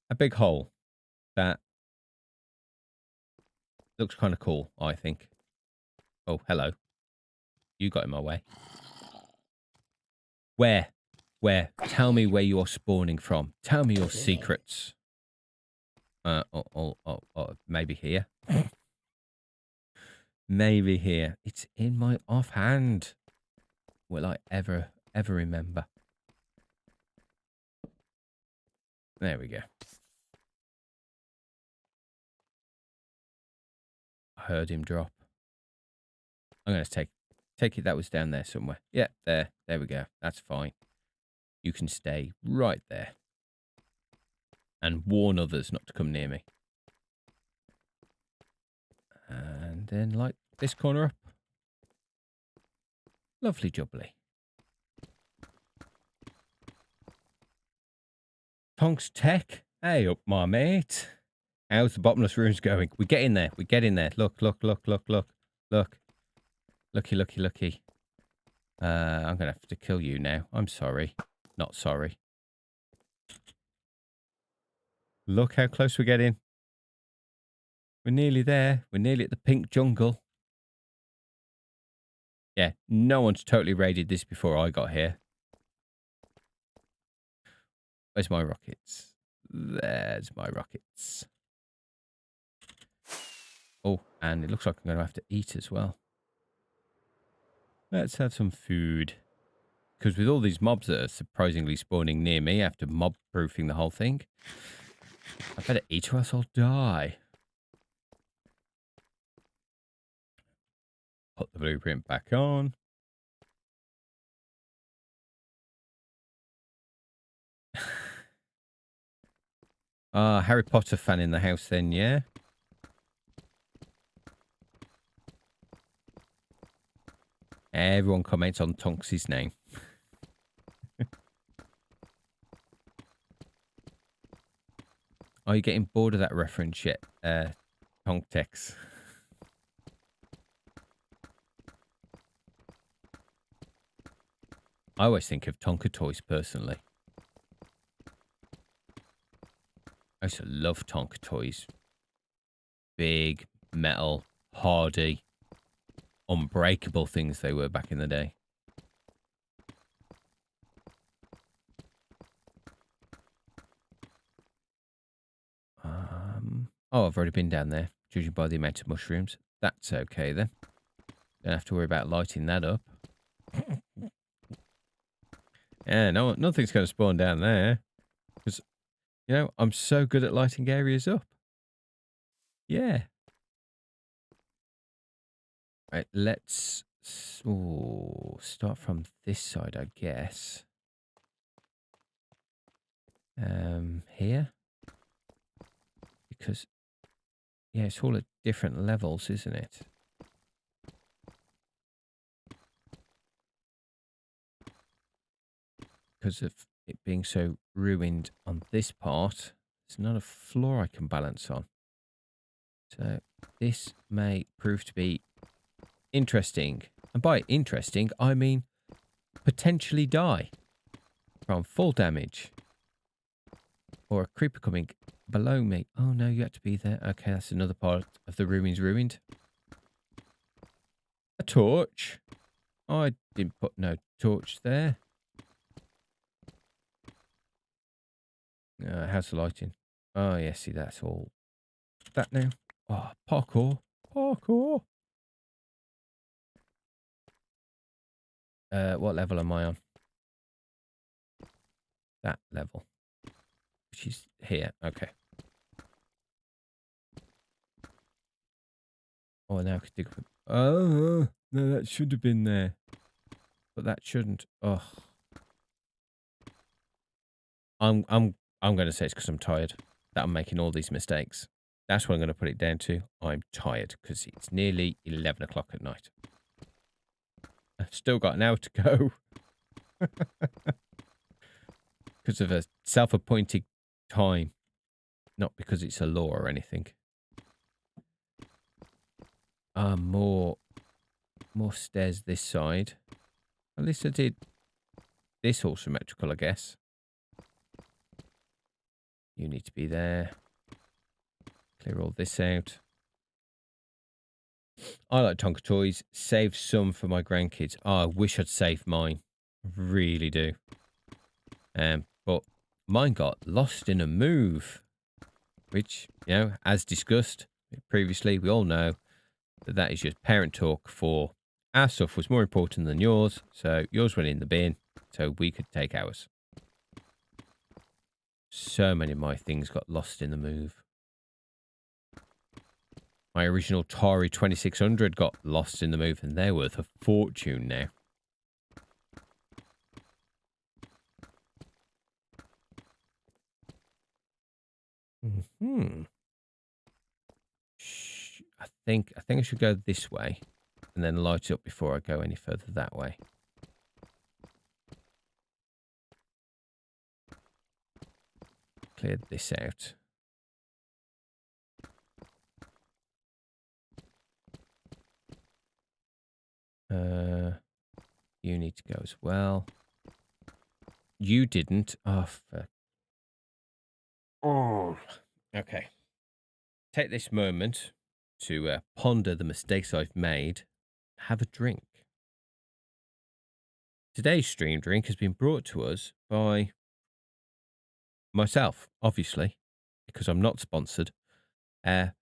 a big hole that looks kind of cool, I think. Oh, hello. You got in my way. Where? Where? Tell me where you're spawning from. Tell me your secrets. Maybe here. Maybe here. It's in my offhand. Will I ever remember? There we go. I heard him drop. I'm going to take it that was down there somewhere. Yeah, there we go. That's fine. You can stay right there. And warn others not to come near me. And then light this corner up. Lovely jubbly. Tonks Tech. Hey up, my mate. How's the bottomless rooms going? We get in there. We get in there. Look. Look. Looky. I'm going to have to kill you now. I'm sorry. Not sorry. Look how close we're getting. We're nearly there. We're nearly at the pink jungle. Yeah, no one's totally raided this before I got here. Where's my rockets? There's my rockets. Oh, and it looks like I'm going to have to eat as well. Let's have some food. Because with all these mobs that are surprisingly spawning near me after mob-proofing the whole thing, I better eat or else I'll die. Put the blueprint back on. Harry Potter fan in the house then, yeah? Everyone comments on Tonks' name. Are you getting bored of that reference yet, Tonktex? I always think of Tonka toys personally. I used to love Tonka toys. Big, metal, hardy, unbreakable things they were back in the day. Oh, I've already been down there, judging by the amount of mushrooms. That's okay then. Don't have to worry about lighting that up. Yeah, no, nothing's going to spawn down there. Because, you know, I'm so good at lighting areas up. Yeah. Right, let's start from this side, I guess. Here. Because, yeah, it's all at different levels, isn't it? Because of it being so ruined on this part, there's not a floor I can balance on. So this may prove to be interesting. And by interesting, I mean potentially die from fall damage. Or a creeper coming below me. Oh, no, you have to be there. Okay, that's another part of the ruins ruined. A torch. I didn't put no torch there. How's the lighting? Oh, yeah, see, that's all. That now. Oh, parkour. Parkour. What level am I on? That level. Which is here. Okay. Oh, now I could dig up. Oh, no, that should have been there. But that shouldn't. Oh. I'm going to say it's because I'm tired that I'm making all these mistakes. That's what I'm going to put it down to. I'm tired because it's nearly 11 o'clock at night. I've still got an hour to go. Because of a self-appointed time. Not because it's a law or anything. More stairs this side. At least I did this all symmetrical, I guess. You need to be there. Clear all this out. I like Tonka toys. Save some for my grandkids. Oh, I wish I'd saved mine. I really do. But mine got lost in a move. Which, you know, as discussed previously, we all know that that is just parent talk for our stuff was more important than yours. So yours went in the bin so we could take ours. So many of my things got lost in the move. My original Atari 2600 got lost in the move, and they're worth a fortune now. I think I should go this way, and then light it up before I go any further that way. Clear this out. You need to go as well. You didn't. Oh, fuck. Oh. Okay. Take this moment to ponder the mistakes I've made. Have a drink. Today's stream drink has been brought to us by myself, obviously, because I'm not sponsored. I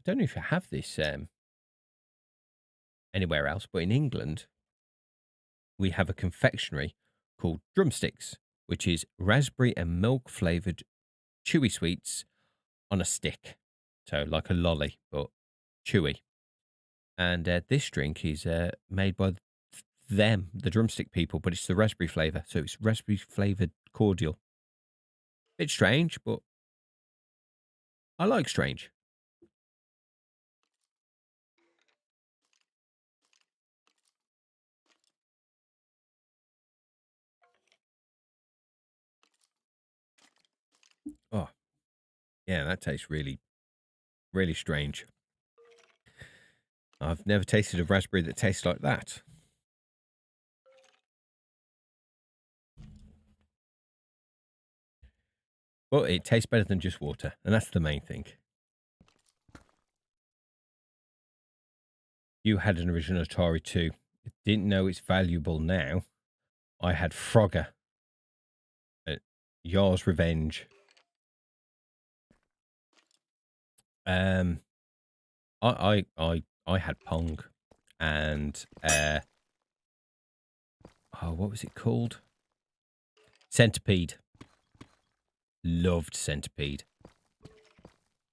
don't know if you have this anywhere else, but in England, we have a confectionery called Drumsticks, which is raspberry and milk flavoured chewy sweets on a stick. So like a lolly, but chewy. And this drink is made by them, the Drumstick people, but it's the raspberry flavour. So it's raspberry flavoured cordial. Bit strange, but I like strange. Oh, yeah, that tastes really, really strange. I've never tasted a raspberry that tastes like that. But it tastes better than just water, and that's the main thing. You had an original Atari too. Didn't know it's valuable now. I had Frogger. Yar's Revenge. I had Pong, and what was it called? Centipede. Loved Centipede.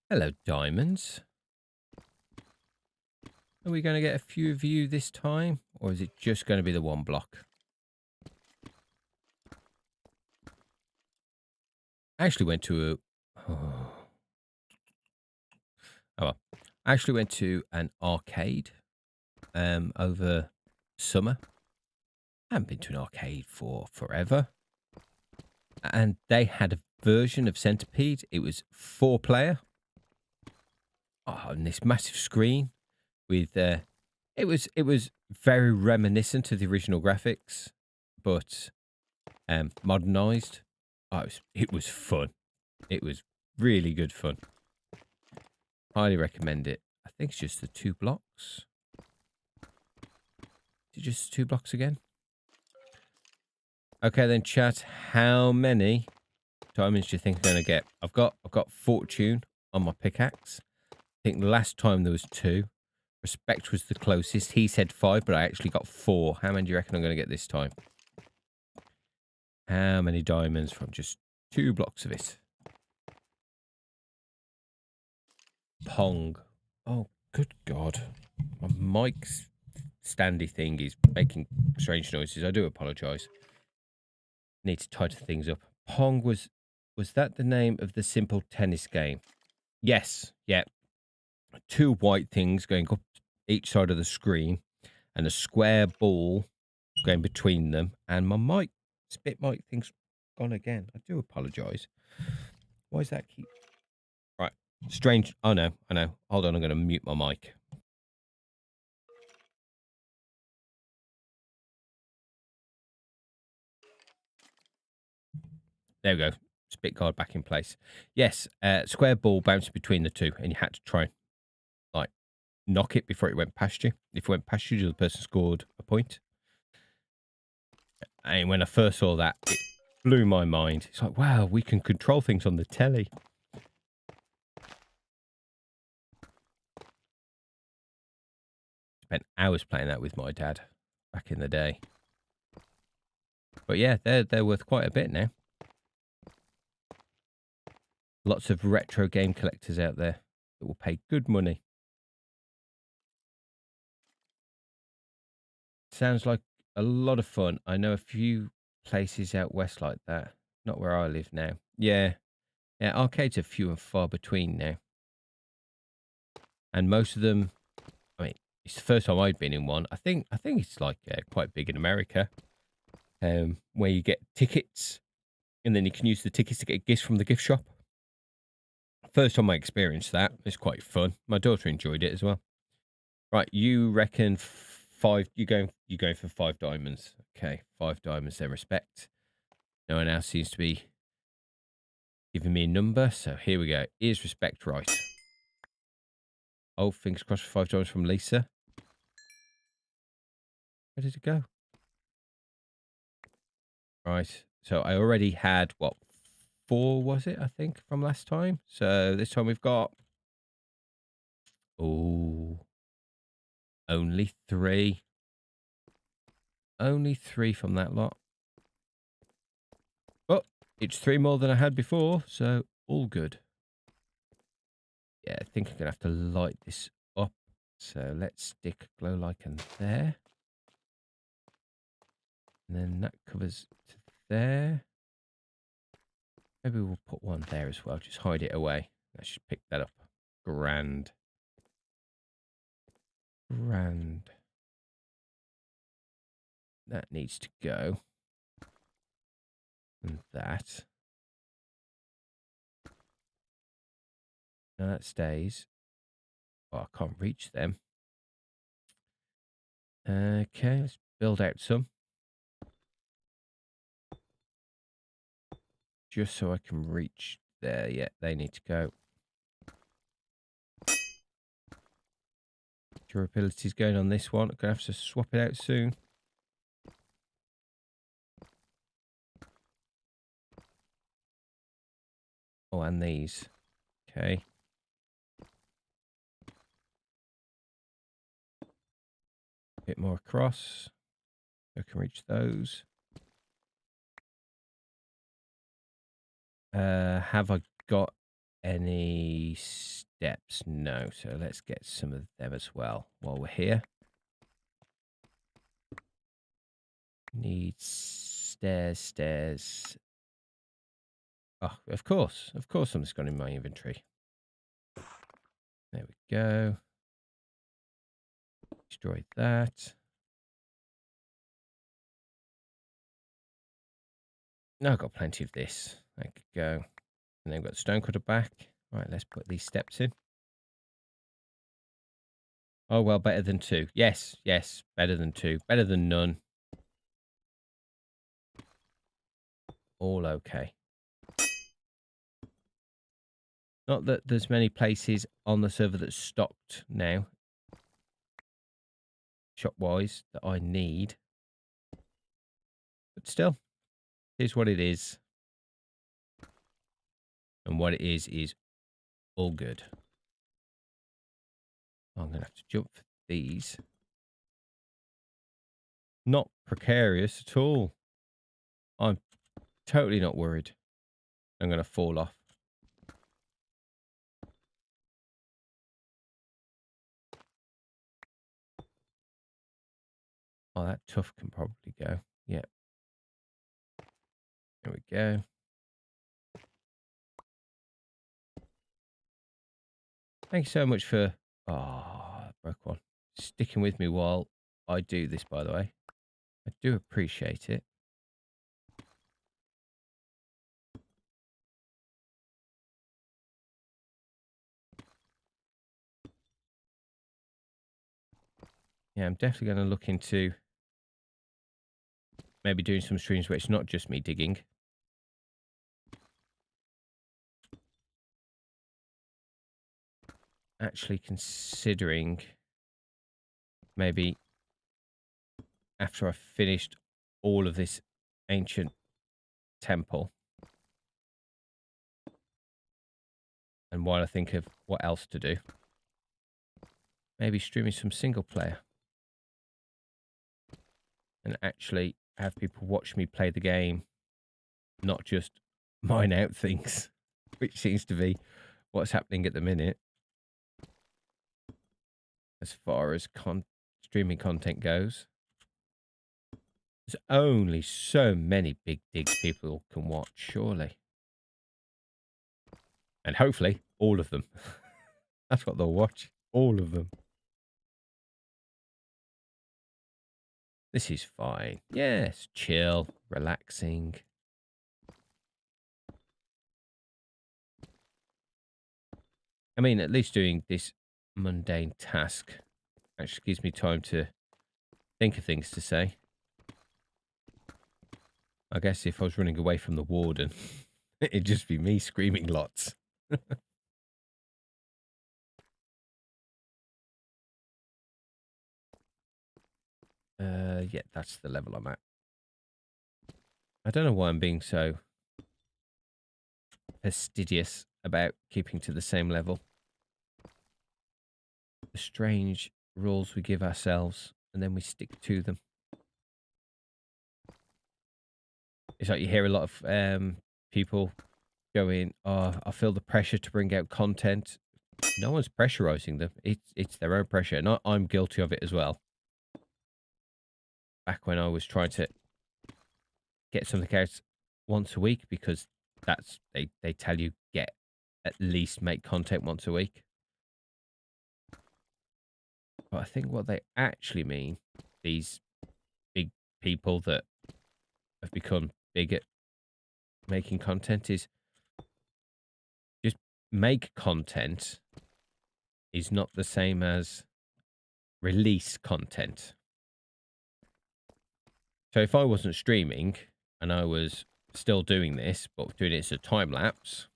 Hello, diamonds. Are we going to get a few of you this time, or is it just going to be the one block? I actually went to I actually went to an arcade over summer. I haven't been to an arcade for forever. And they had a version of Centipede. It was 4-player. Oh, and this massive screen with it was very reminiscent of the original graphics, but modernized. Oh, it was fun. It was Really good fun. Highly recommend it. I think it's just the 2 blocks. Is it just 2 blocks again? Okay then, chat. How many diamonds do you think I'm going to get? I've got fortune on my pickaxe. I think the last time there was 2. Respect was the closest. He said 5, but I actually got 4. How many do you reckon I'm going to get this time? How many diamonds from just 2 blocks of it? Pong. Oh, good God. My mic's standy thing is making strange noises. I do apologise. Need to tighten things up. Pong was that the name of the simple tennis game? Yes. Yeah. 2 white things going up each side of the screen and a square ball going between them. And my spit mic thing's gone again. I do apologise. Why is that keep... Right. Strange. Oh, no. I know. Hold on. I'm going to mute my mic. There we go. Spit guard back in place. Yes. Square ball bouncing between the 2. And you had to try and, like, knock it before it went past you. If it went past you, the other person scored a point. And when I first saw that, it blew my mind. It's like, wow, we can control things on the telly. Spent hours playing that with my dad back in the day. But yeah, they're worth quite a bit now. Lots of retro game collectors out there that will pay good money. Sounds like a lot of fun. I know a few places out west like that. Not where I live now. Yeah. Yeah, arcades are few and far between now. And most of them, I mean, it's the first time I've been in one. I think it's like quite big in America, where you get tickets and then you can use the tickets to get gifts from the gift shop. First time I experienced that, it's quite fun. My daughter enjoyed it as well. Right, you reckon 5? You going for 5 diamonds? Okay, 5 diamonds. Then respect. No one else seems to be giving me a number, so here we go. Is respect right? Oh, fingers crossed for 5 diamonds from Lisa. Where did it go? Right, so I already had, what, 4 was it, I think, from last time? So this time we've got... Oh, only 3. Only 3 from that lot. But it's 3 more than I had before, so all good. Yeah, I think I'm going to have to light this up. So let's stick glow lichen there. And then that covers to there. Maybe we'll put one there as well. Just hide it away. I should pick that up. Grand. Grand. That needs to go. And that. Now that stays. Oh, I can't reach them. Okay, let's build out some. Just so I can reach there. Yeah, they need to go. Durability's going on this one. I'm going to have to swap it out soon. Oh, and these. Okay. A bit more across. I can reach those. Have I got any steps? No. So let's get some of them as well while we're here. Need stairs. Oh, of course. Of course I'm just got in my inventory. There we go. Destroy that. No, I've got plenty of this. There could go. And then we've got the stone cutter back. Right, let's put these steps in. Oh, well, better than 2. Yes, yes, better than 2. Better than none. All okay. Not that there's many places on the server that's stocked now, shop-wise, that I need. But still, here's what it is. And what it is all good. I'm going to have to jump for these. Not precarious at all. I'm totally not worried. I'm going to fall off. Oh, that tough can probably go. Yeah. There we go. Thank you so much for... Oh, I broke one. Sticking with me while I do this, by the way. I do appreciate it. Yeah, I'm definitely going to look into maybe doing some streams where it's not just me digging. Actually considering maybe after I've finished all of this ancient temple, and while I think of what else to do, maybe streaming some single player and actually have people watch me play the game, not just mine out things, which seems to be what's happening at the minute as far as streaming content goes. There's only so many big digs people can watch, surely. And hopefully all of them. That's what they'll watch. All of them. This is fine. Yes, chill, relaxing. I mean, at least doing this mundane task actually gives me time to think of things to say. I guess if I was running away from the warden, it'd just be me screaming lots. Yeah, that's the level I'm at. I don't know why I'm being so fastidious about keeping to the same level. The strange rules we give ourselves, and then we stick to them. It's like you hear a lot of people going, "Oh, I feel the pressure to bring out content." No one's pressurizing them. It's their own pressure, and I'm guilty of it as well. Back when I was trying to get something out once a week, because that's they tell you at least make content once a week. But I think what they actually mean, these big people that have become big at making content, is just make content is not the same as release content. So if I wasn't streaming and I was still doing this, but doing it as a time lapse,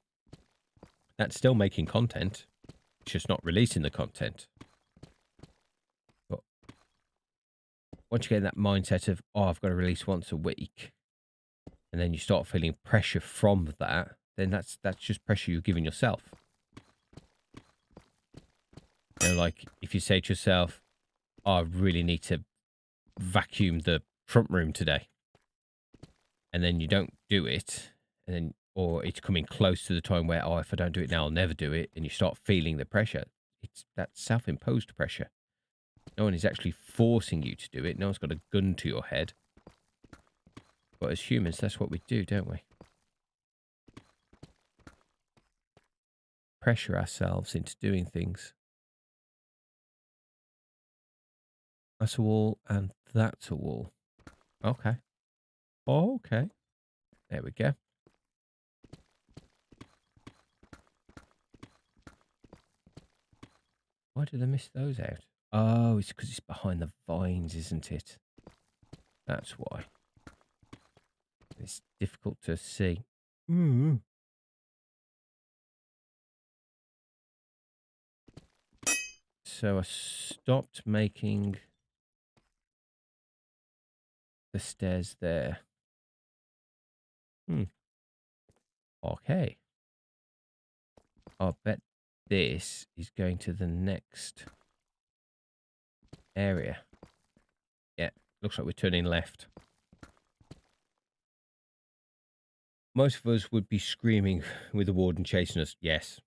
that's still making content. It's just not releasing the content. But once you get in that mindset of, oh, I've got to release once a week, and then you start feeling pressure from that, then that's just pressure you're giving yourself. You know, like if you say to yourself, oh, I really need to vacuum the front room today, and then you don't do it, and then, or it's coming close to the time where, oh, if I don't do it now, I'll never do it, and you start feeling the pressure. It's that self-imposed pressure. No one is actually forcing you to do it. No one's got a gun to your head. But as humans, that's what we do, don't we? Pressure ourselves into doing things. That's a wall, and that's a wall. Okay. Okay. There we go. Why did I miss those out? Oh, it's because it's behind the vines, isn't it? That's why. It's difficult to see. So I stopped making the stairs there. Okay. I'll bet this is going to the next area. Yeah, looks like we're turning left. Most of us would be screaming with the warden chasing us. Yes.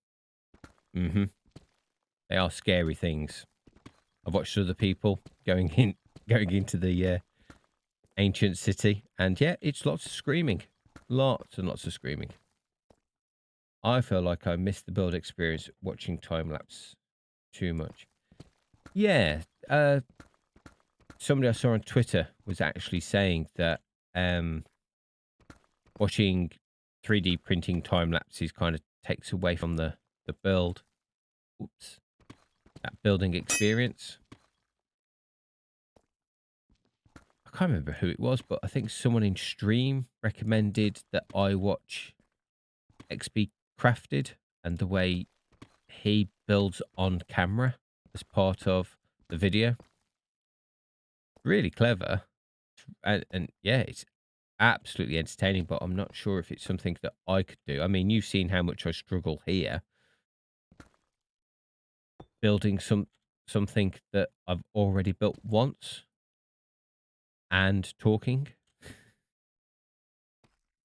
Mm-hmm. They are scary things. I've watched other people going into the ancient city, and yeah, it's lots of screaming. Lots and lots of screaming. I feel like I missed the build experience watching time-lapse too much. Yeah, somebody I saw on Twitter was actually saying that watching 3D printing time-lapses kind of takes away from the build. Oops. That building experience. I can't remember who it was, but I think someone in stream recommended that I watch XB Crafted and the way he builds on camera as part of the video. Really clever. And yeah, it's absolutely entertaining, but I'm not sure if it's something that I could do. I mean, you've seen how much I struggle here building something that I've already built once and talking.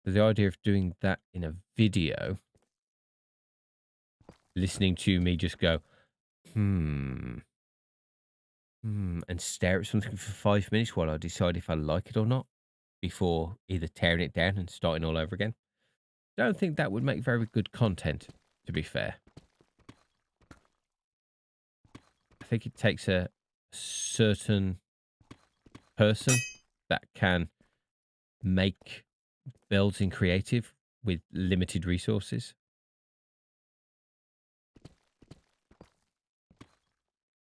The idea of doing that in a video, listening to me just go, and stare at something for 5 minutes while I decide if I like it or not, before either tearing it down and starting all over again. Don't think that would make very good content, to be fair. I think it takes a certain person that can make builds in creative with limited resources.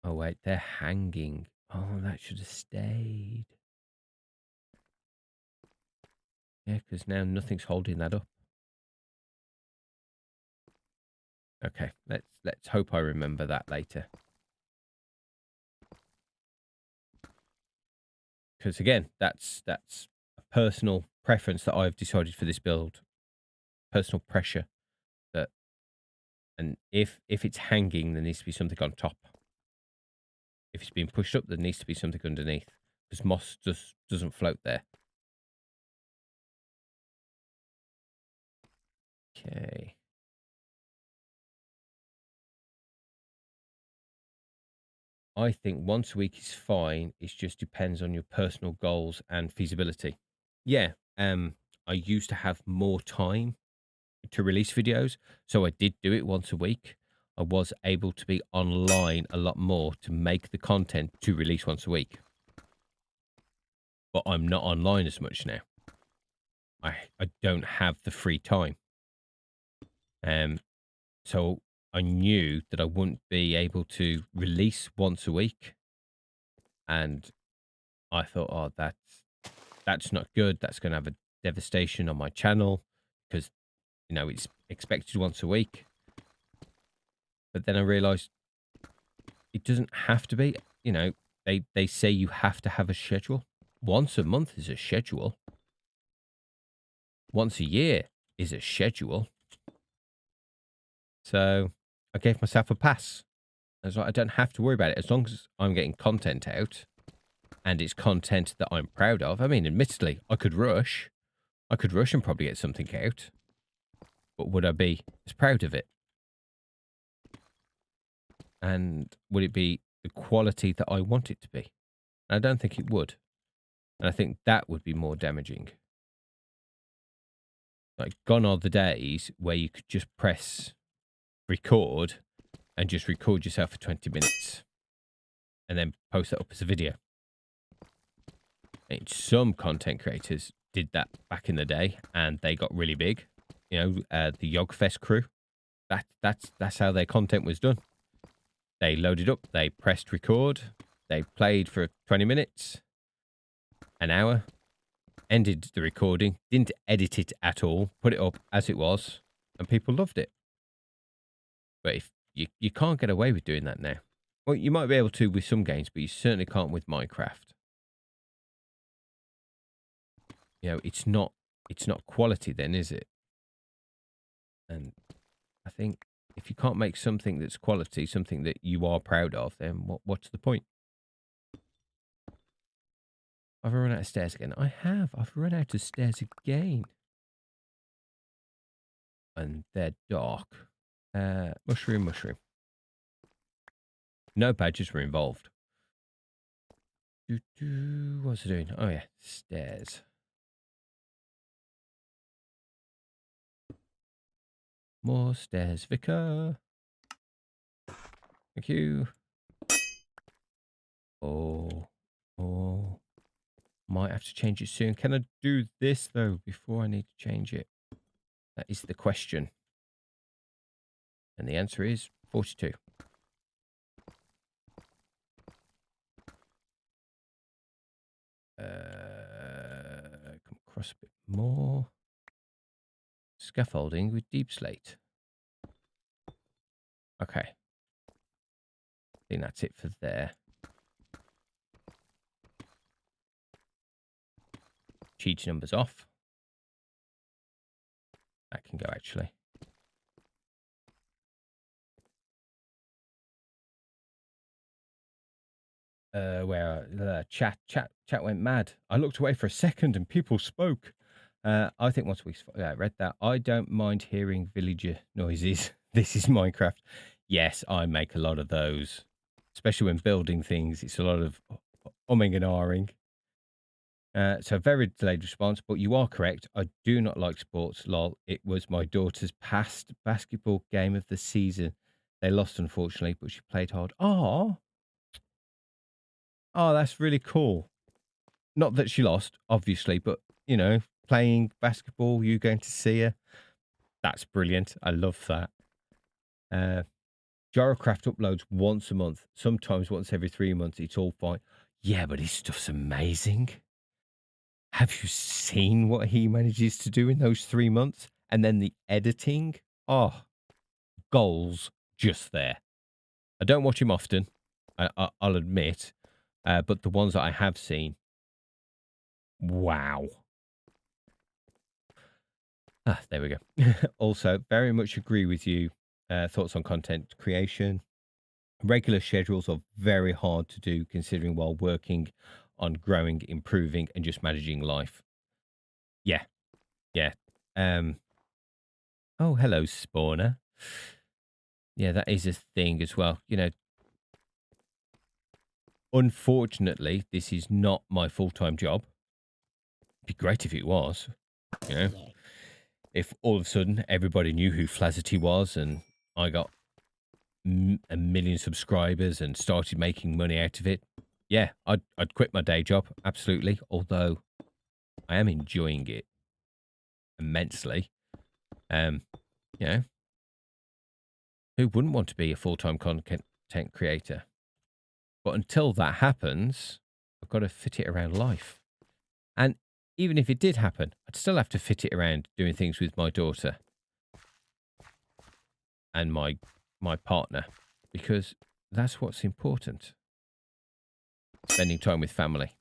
Oh, wait, they're hanging. Oh, that should have stayed. Yeah, because now nothing's holding that up. Okay, let's hope I remember that later. Because again, that's a personal preference that I've decided for this build. Personal pressure that, and if it's hanging, there needs to be something on top. If it's being pushed up, there needs to be something underneath, because moss just doesn't float there. Okay. I think once a week is fine. It just depends on your personal goals and feasibility. Yeah. I used to have more time to release videos, so I did do it once a week. I was able to be online a lot more to make the content to release once a week. But I'm not online as much now. I don't have the free time. So I knew that I wouldn't be able to release once a week. And I thought, oh, that's not good. That's going to have a devastation on my channel, because, you know, it's expected once a week. But then I realized it doesn't have to be. You know, they say you have to have a schedule. Once a month is a schedule. Once a year is a schedule. So I gave myself a pass. I was like, I don't have to worry about it as long as I'm getting content out and it's content that I'm proud of. I mean, admittedly, I could rush and probably get something out, but would I be as proud of it? And would it be the quality that I want it to be? And I don't think it would. And I think that would be more damaging. Like, gone are the days where you could just press record and just record yourself for 20 minutes and then post that up as a video. And some content creators did that back in the day and they got really big. You know, the Yogfest crew. That's how their content was done. They loaded up, they pressed record, they played for 20 minutes, an hour, ended the recording, didn't edit it at all, put it up as it was, and people loved it. But if you can't get away with doing that now. Well, you might be able to with some games, but you certainly can't with Minecraft. You know, it's not quality then, is it? And I think if you can't make something that's quality, something that you are proud of, then what's the point? I've run out of stairs again. I have. I've run out of stairs again. And they're dark. Mushroom, mushroom. No badges were involved. What's it doing? Oh, yeah. Stairs. More stairs, Vicar. Thank you. Oh. Might have to change it soon. Can I do this, though, before I need to change it? That is the question. And the answer is 42. Come across a bit more. Scaffolding with deep slate. Okay. I think that's it for there. Cheat numbers off. That can go, actually. Chat went mad. I looked away for a second and people spoke. I think once we read that, I don't mind hearing villager noises. This is Minecraft. Yes, I make a lot of those, especially when building things. It's a lot of umming and ahhing. So very delayed response, but you are correct. I do not like sports, lol. It was my daughter's past basketball game of the season. They lost, unfortunately, but she played hard. Oh, that's really cool. Not that she lost, obviously, but, you know, playing basketball, you going to see her. That's brilliant. I love that. Gyrocraft uploads once a month, sometimes once every 3 months. It's all fine. Yeah, but his stuff's amazing. Have you seen what he manages to do in those 3 months? And then the editing? Oh, goals just there. I don't watch him often, I'll admit, but the ones that I have seen, wow. There we go. Also, very much agree with you. Thoughts on content creation. Regular schedules are very hard to do considering while working on growing, improving, and just managing life. Yeah. Oh, hello, Spawner. Yeah, that is a thing as well. You know, unfortunately, this is not my full-time job. It'd be great if it was, you know. If all of a sudden everybody knew who Flazzerty was and I got a million subscribers and started making money out of it, yeah, I'd quit my day job, absolutely. Although I am enjoying it immensely. You know, who wouldn't want to be a full-time content creator? But until that happens, I've got to fit it around life. And even if it did happen, I'd still have to fit it around doing things with my daughter and my partner, because that's what's important. Spending time with family.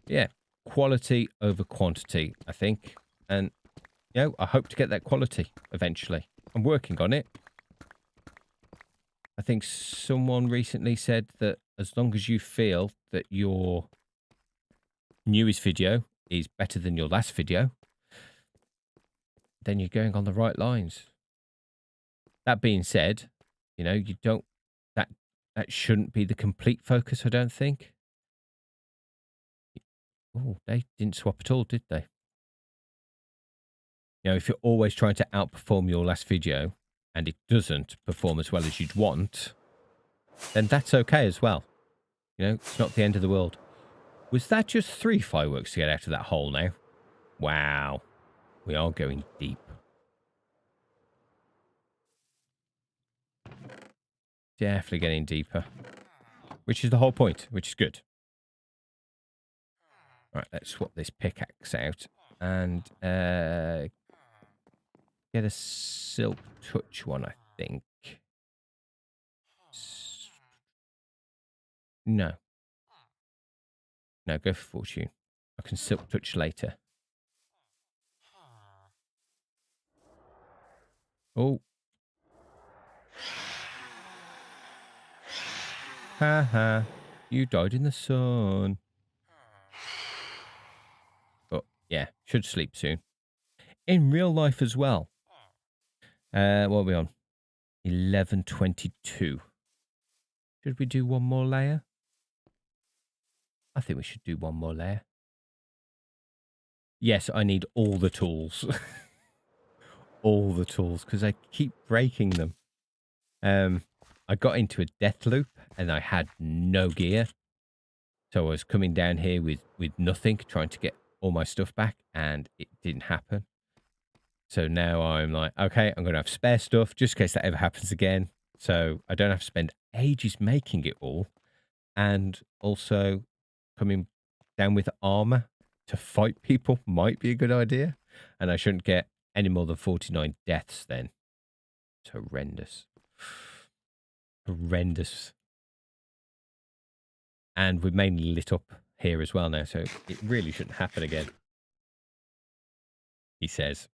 Yeah, quality over quantity, I think. And, you know, I hope to get that quality eventually. I'm working on it. I think someone recently said that as long as you feel that your newest video is better than your last video, then you're going on the right lines. That being said, you know, you don't, that shouldn't be the complete focus, I don't think. Oh, they didn't swap at all, did they? You know, if you're always trying to outperform your last video and it doesn't perform as well as you'd want, then that's okay as well. You know, it's not the end of the world. Was that just 3 fireworks to get out of that hole now? Wow. We are going deep. Definitely getting deeper. Which is the whole point, which is good. Right, let's swap this pickaxe out and get a silk touch one, I think. No. No, go for fortune. I can silk touch later. Oh. Ha. You died in the sun. But yeah, should sleep soon. In real life as well. What are we on? 11:22. Should we do one more layer? I think we should do one more layer. Yes, I need all the tools. All the tools, because I keep breaking them. I got into a death loop and I had no gear. So I was coming down here with nothing, trying to get all my stuff back, and it didn't happen. So now I'm like, okay, I'm going to have spare stuff just in case that ever happens again. So I don't have to spend ages making it all. And also coming down with armor to fight people might be a good idea. And I shouldn't get any more than 49 deaths then. It's horrendous. Horrendous. And we're mainly lit up here as well now, so it really shouldn't happen again. He says,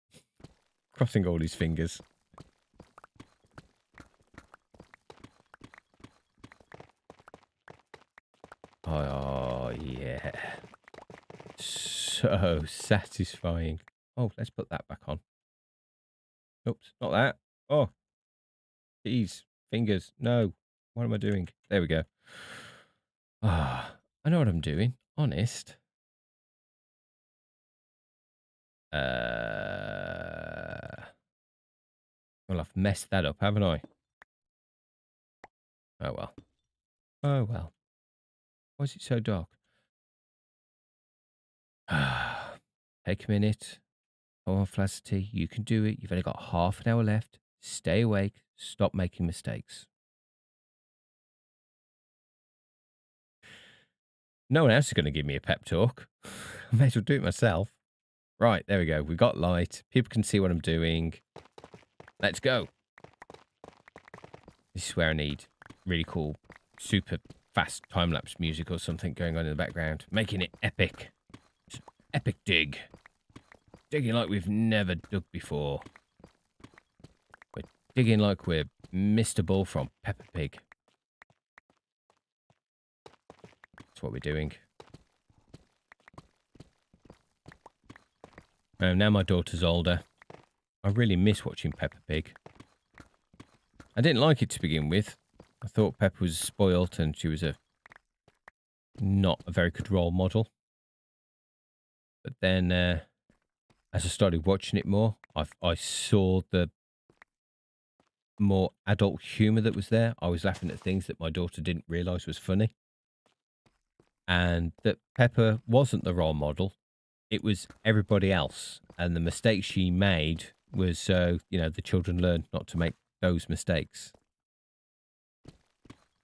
crossing all his fingers. Oh, yeah. So satisfying. Oh, let's put that back on. Oops, not that. Oh, geez, fingers. No, what am I doing? There we go. Ah, I know what I'm doing. Honest. Well, I've messed that up, haven't I? Oh, well. Oh, well. Why is it so dark? Take a minute. Come on, Flazzerty. You can do it. You've only got half an hour left. Stay awake. Stop making mistakes. No one else is going to give me a pep talk. I may as well do it myself. Right, there we go. We've got light. People can see what I'm doing. Let's go. This is where I need really cool, super fast time-lapse music or something going on in the background. Making it epic. It's epic dig. Digging like we've never dug before. We're digging like we're Mr. Bull from Peppa Pig. That's what we're doing. Now my daughter's older. I really miss watching Peppa Pig. I didn't like it to begin with. I thought Peppa was spoilt and she was not a very good role model. But then, as I started watching it more, I saw the more adult humour that was there. I was laughing at things that my daughter didn't realise was funny. And that Peppa wasn't the role model. It was everybody else. And the mistakes she made was so, the children learned not to make those mistakes.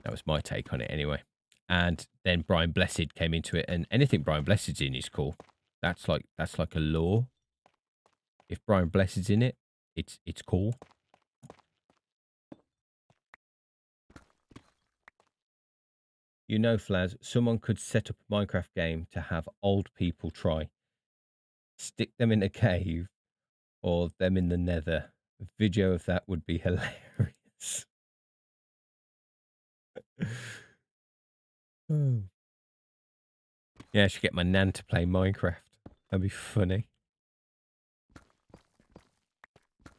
That was my take on it anyway. And then Brian Blessed came into it, and anything Brian Blessed's in is cool. That's like a law. If Brian Blessed's in it, it's cool. Flaz, someone could set up a Minecraft game to have old people try. Stick them in a cave or them in the nether. A video of that would be hilarious. Oh. Yeah, I should get my nan to play Minecraft. That'd be funny.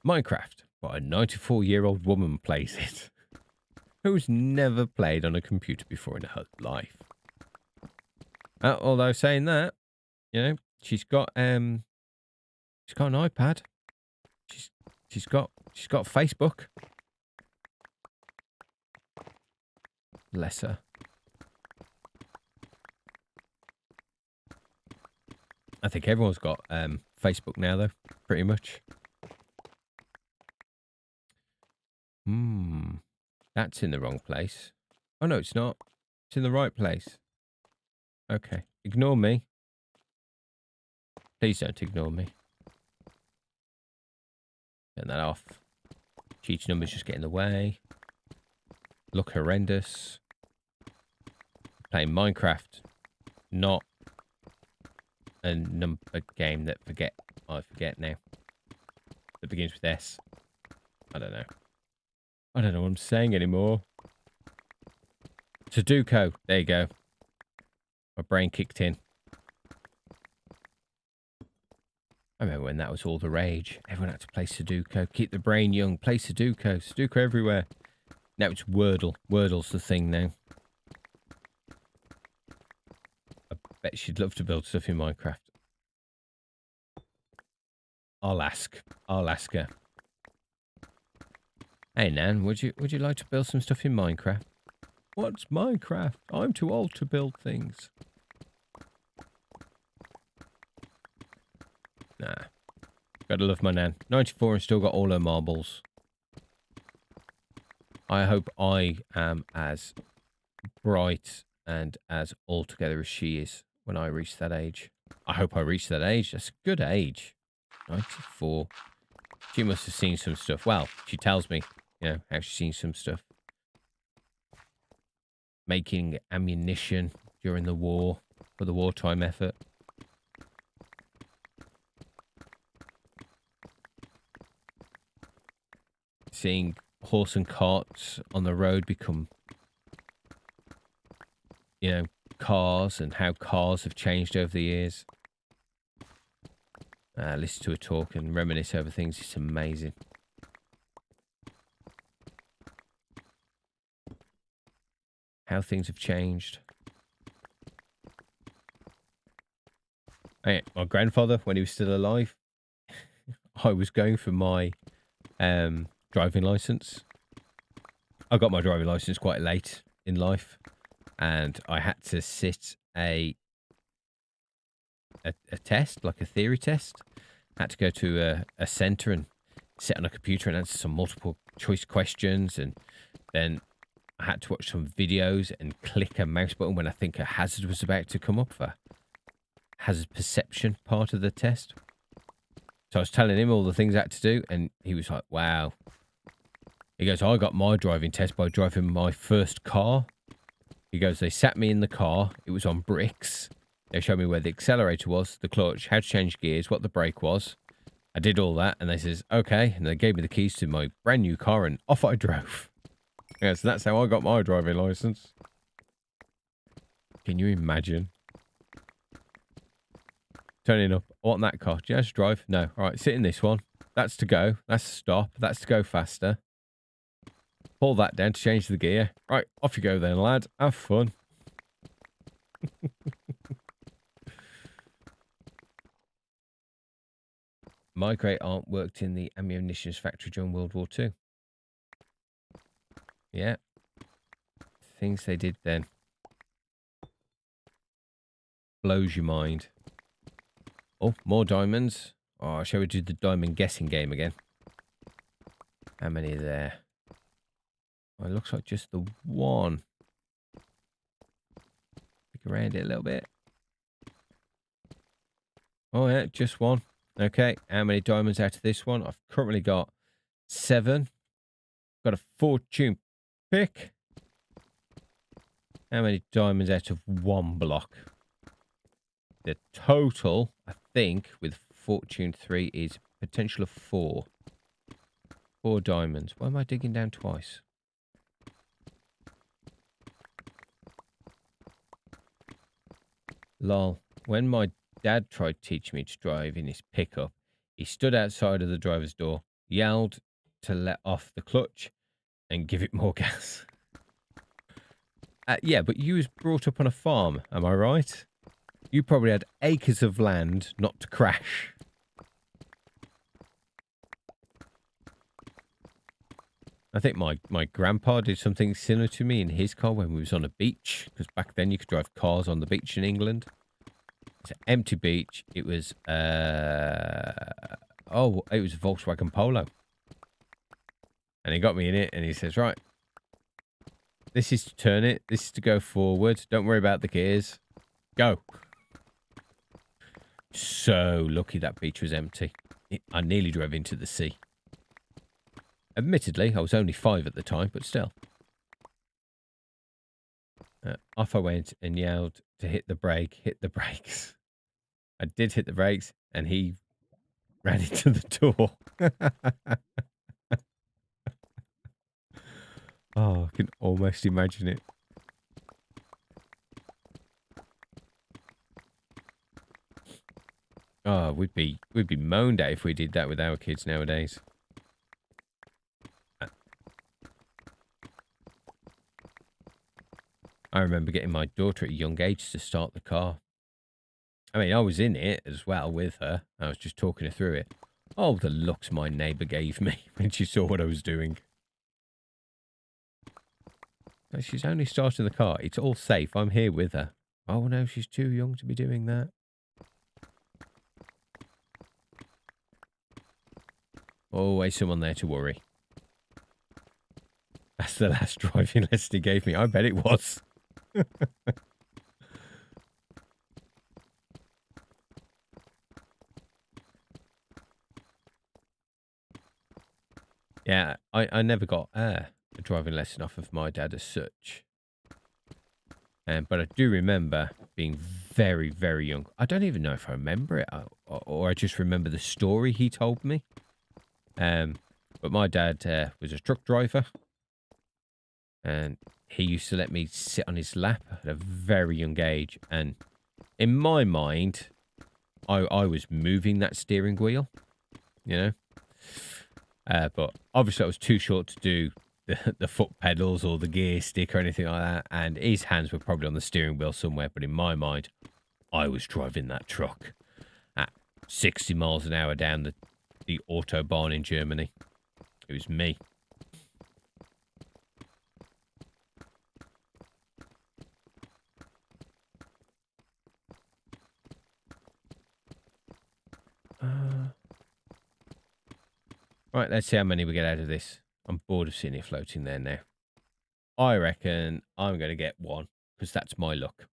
Minecraft, but a 94-year-old woman plays it. Who's never played on a computer before in her life. Although saying that, she's got an iPad. She's got Facebook. Bless her. I think everyone's got Facebook now, though, pretty much. That's in the wrong place. Oh, no, it's not. It's in the right place. Okay. Ignore me. Please don't ignore me. Turn that off. Cheat numbers just get in the way. Look horrendous. playing Minecraft, not a number game that I forget now. That begins with S. I don't know. I don't know what I'm saying anymore. Sudoku. There you go. My brain kicked in. I remember when that was all the rage. Everyone had to play Sudoku. Keep the brain young. Play Sudoku. Sudoku everywhere. Now it's Wordle. Wordle's the thing now. I bet she'd love to build stuff in Minecraft. I'll ask. I'll ask her. Hey Nan, would you like to build some stuff in Minecraft? What's Minecraft? I'm too old to build things. Nah. Gotta love my Nan. 94 and still got all her marbles. I hope I am as bright and as all together as she is when I reach that age. I hope I reach that age. That's a good age. 94. She must have seen some stuff. Well, she tells me, you know, how she's seen some stuff. Making ammunition during the war for the wartime effort. Seeing horse and carts on the road become, you know, cars, and how cars have changed over the years. Listen to her talk and reminisce over things. It's amazing. How things have changed. Hey, my grandfather, when he was still alive, I was going for my driving license. I got my driving license quite late in life, and I had to sit a test, like a theory test. I had to go to a centre and sit on a computer and answer some multiple choice questions, and then I had to watch some videos and click a mouse button when I think a hazard was about to come up for hazard perception part of the test. So I was telling him all the things I had to do, and he was like, wow. He goes, I got my driving test by driving my first car. He goes, they sat me in the car. It was on bricks. They showed me where the accelerator was, the clutch, how to change gears, what the brake was. I did all that, and they says, okay. And they gave me the keys to my brand new car, and off I drove. Yeah, so that's how I got my driving license. Can you imagine? Turning up, I want that car. Do you know how to drive? No. All right, sit in this one. That's to go. That's to stop. That's to go faster. Pull that down to change the gear. Right, off you go then, lad. Have fun. My great aunt worked in the ammunition factory during World War II. Yeah. Things they did then. Blows your mind. Oh, more diamonds. Oh, shall we do the diamond guessing game again? How many are there? Oh, it looks like just the one. Pick around it a little bit. Oh, yeah, just one. Okay, how many diamonds out of this one? I've currently got 7. Got a fortune pick. How many diamonds out of 1 block? The total, I think, with fortune 3 is potential of 4. 4 diamonds. Why am I digging down twice? Lol. When my dad tried to teach me to drive in his pickup, he stood outside of the driver's door, yelled to let off the clutch and give it more gas. Yeah, but you was brought up on a farm, am I right? You probably had acres of land not to crash. I think my grandpa did something similar to me in his car when we was on a beach, because back then you could drive cars on the beach in England. It's an empty beach. It was it was a Volkswagen Polo. And he got me in it and he says, right, this is to turn it, this is to go forward. Don't worry about the gears. Go. So lucky that beach was empty. I nearly drove into the sea. Admittedly, I was only 5 at the time, but still. Off I went and yelled to hit the brake, hit the brakes. I did hit the brakes, and he ran into the door. Oh, I can almost imagine it. Oh, we'd be moaned at if we did that with our kids nowadays. I remember getting my daughter at a young age to start the car. I mean, I was in it as well with her. I was just talking her through it. Oh, the looks my neighbour gave me when she saw what I was doing. She's only starting the car. It's all safe. I'm here with her. Oh, no, she's too young to be doing that. Always someone there to worry. That's the last driving lesson he gave me. I bet it was. Yeah, I never got a driving lesson off of my dad as such. But I do remember being very, very young. I don't even know if I remember it or I just remember the story he told me. But my dad was a truck driver. And he used to let me sit on his lap at a very young age. And in my mind, I was moving that steering wheel, you know. But obviously I was too short to do the foot pedals or the gear stick or anything like that. And his hands were probably on the steering wheel somewhere. But in my mind, I was driving that truck at 60 miles an hour down the Autobahn in Germany. It was me. Right, let's see how many we get out of this. I'm bored of seeing it floating there now. I reckon I'm going to get one, because that's my luck.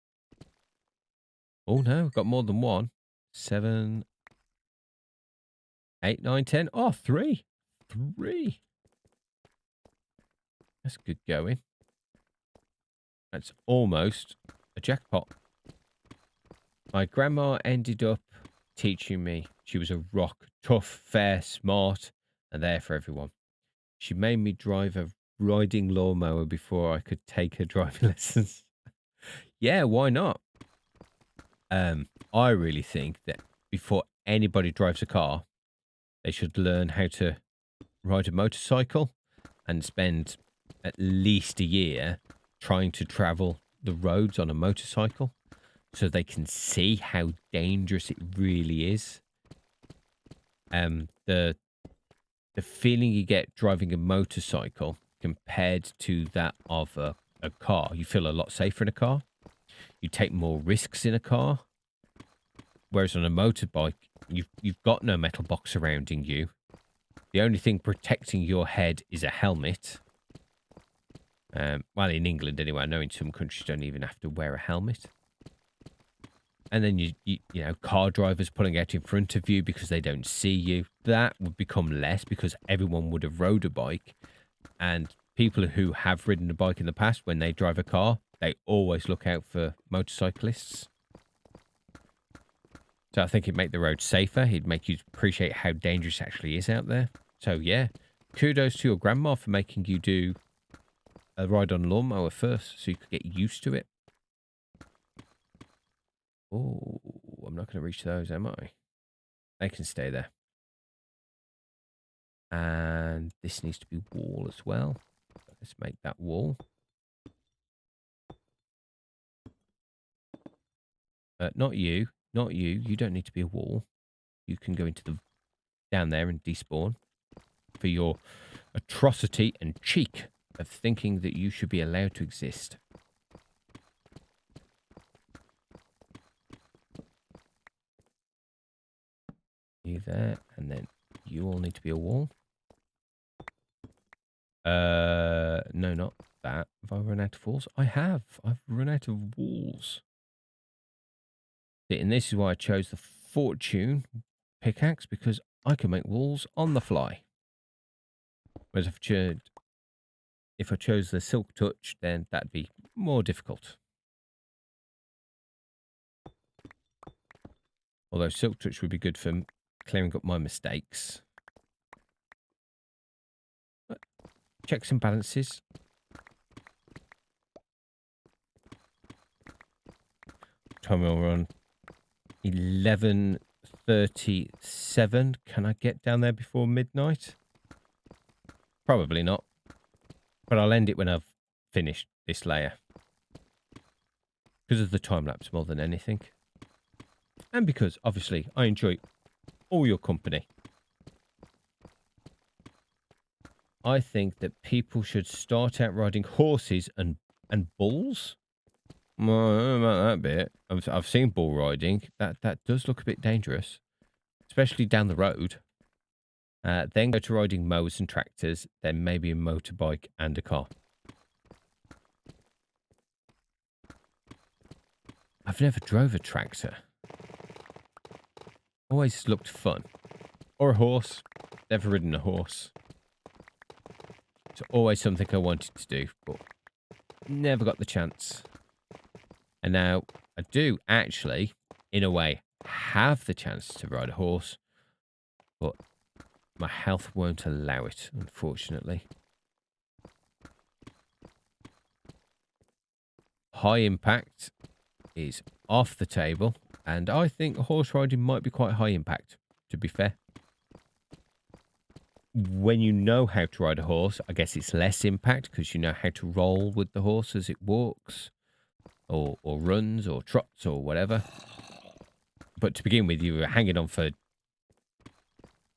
Oh, no, got more than one. 7, 8, 9, 10. Oh, 3. 3. That's good going. That's almost a jackpot. My grandma ended up teaching me. She was a rock, tough, fair, smart, and there for everyone. She made me drive a riding lawnmower before I could take her driving lessons. Yeah, why not? I really think that before anybody drives a car, they should learn how to ride a motorcycle and spend at least a year trying to travel the roads on a motorcycle so they can see how dangerous it really is. The feeling you get driving a motorcycle compared to that of a car, you feel a lot safer in a car. You take more risks in a car. Whereas on a motorbike, you've got no metal box surrounding you. The only thing protecting your head is a helmet. Well, in England anyway, I know in some countries don't even have to wear a helmet. And then you know, car drivers pulling out in front of you because they don't see you. That would become less because everyone would have rode a bike. And people who have ridden a bike in the past, when they drive a car, they always look out for motorcyclists. So I think it'd make the road safer. It'd make you appreciate how dangerous it actually is out there. So yeah, kudos to your grandma for making you do a ride on lawnmower first so you could get used to it. Oh, I'm not going to reach those, am I? They can stay there. And this needs to be wall as well. Let's make that wall. Not you. Not you. You don't need to be a wall. You can go into the down there and despawn for your atrocity and cheek of thinking that you should be allowed to exist. You there, and then you all need to be a wall. No, not that. Have I run out of walls? I have. I've run out of walls. And this is why I chose the Fortune pickaxe, because I can make walls on the fly. Whereas if I chose the Silk Touch, then that'd be more difficult. Although Silk Touch would be good for clearing up my mistakes. But checks and balances. Time we're on 11:37. Can I get down there before midnight? Probably not. But I'll end it when I've finished this layer. Because of the time lapse more than anything. And because, obviously, I enjoy all your company. I think that people should start out riding horses and bulls. Well, I don't know about that bit. I've seen bull riding. That does look a bit dangerous. Especially down the road. Then go to riding mowers and tractors. Then maybe a motorbike and a car. I've never drove a tractor. Always looked fun. Or a horse. Never ridden a horse. It's always something I wanted to do, but never got the chance. And now I do actually, in a way, have the chance to ride a horse, but my health won't allow it, unfortunately. High impact is off the table, and I think horse riding might be quite high impact, to be fair. When you know how to ride a horse, I guess it's less impact because you know how to roll with the horse as it walks or runs or trots or whatever. But to begin with, you were hanging on for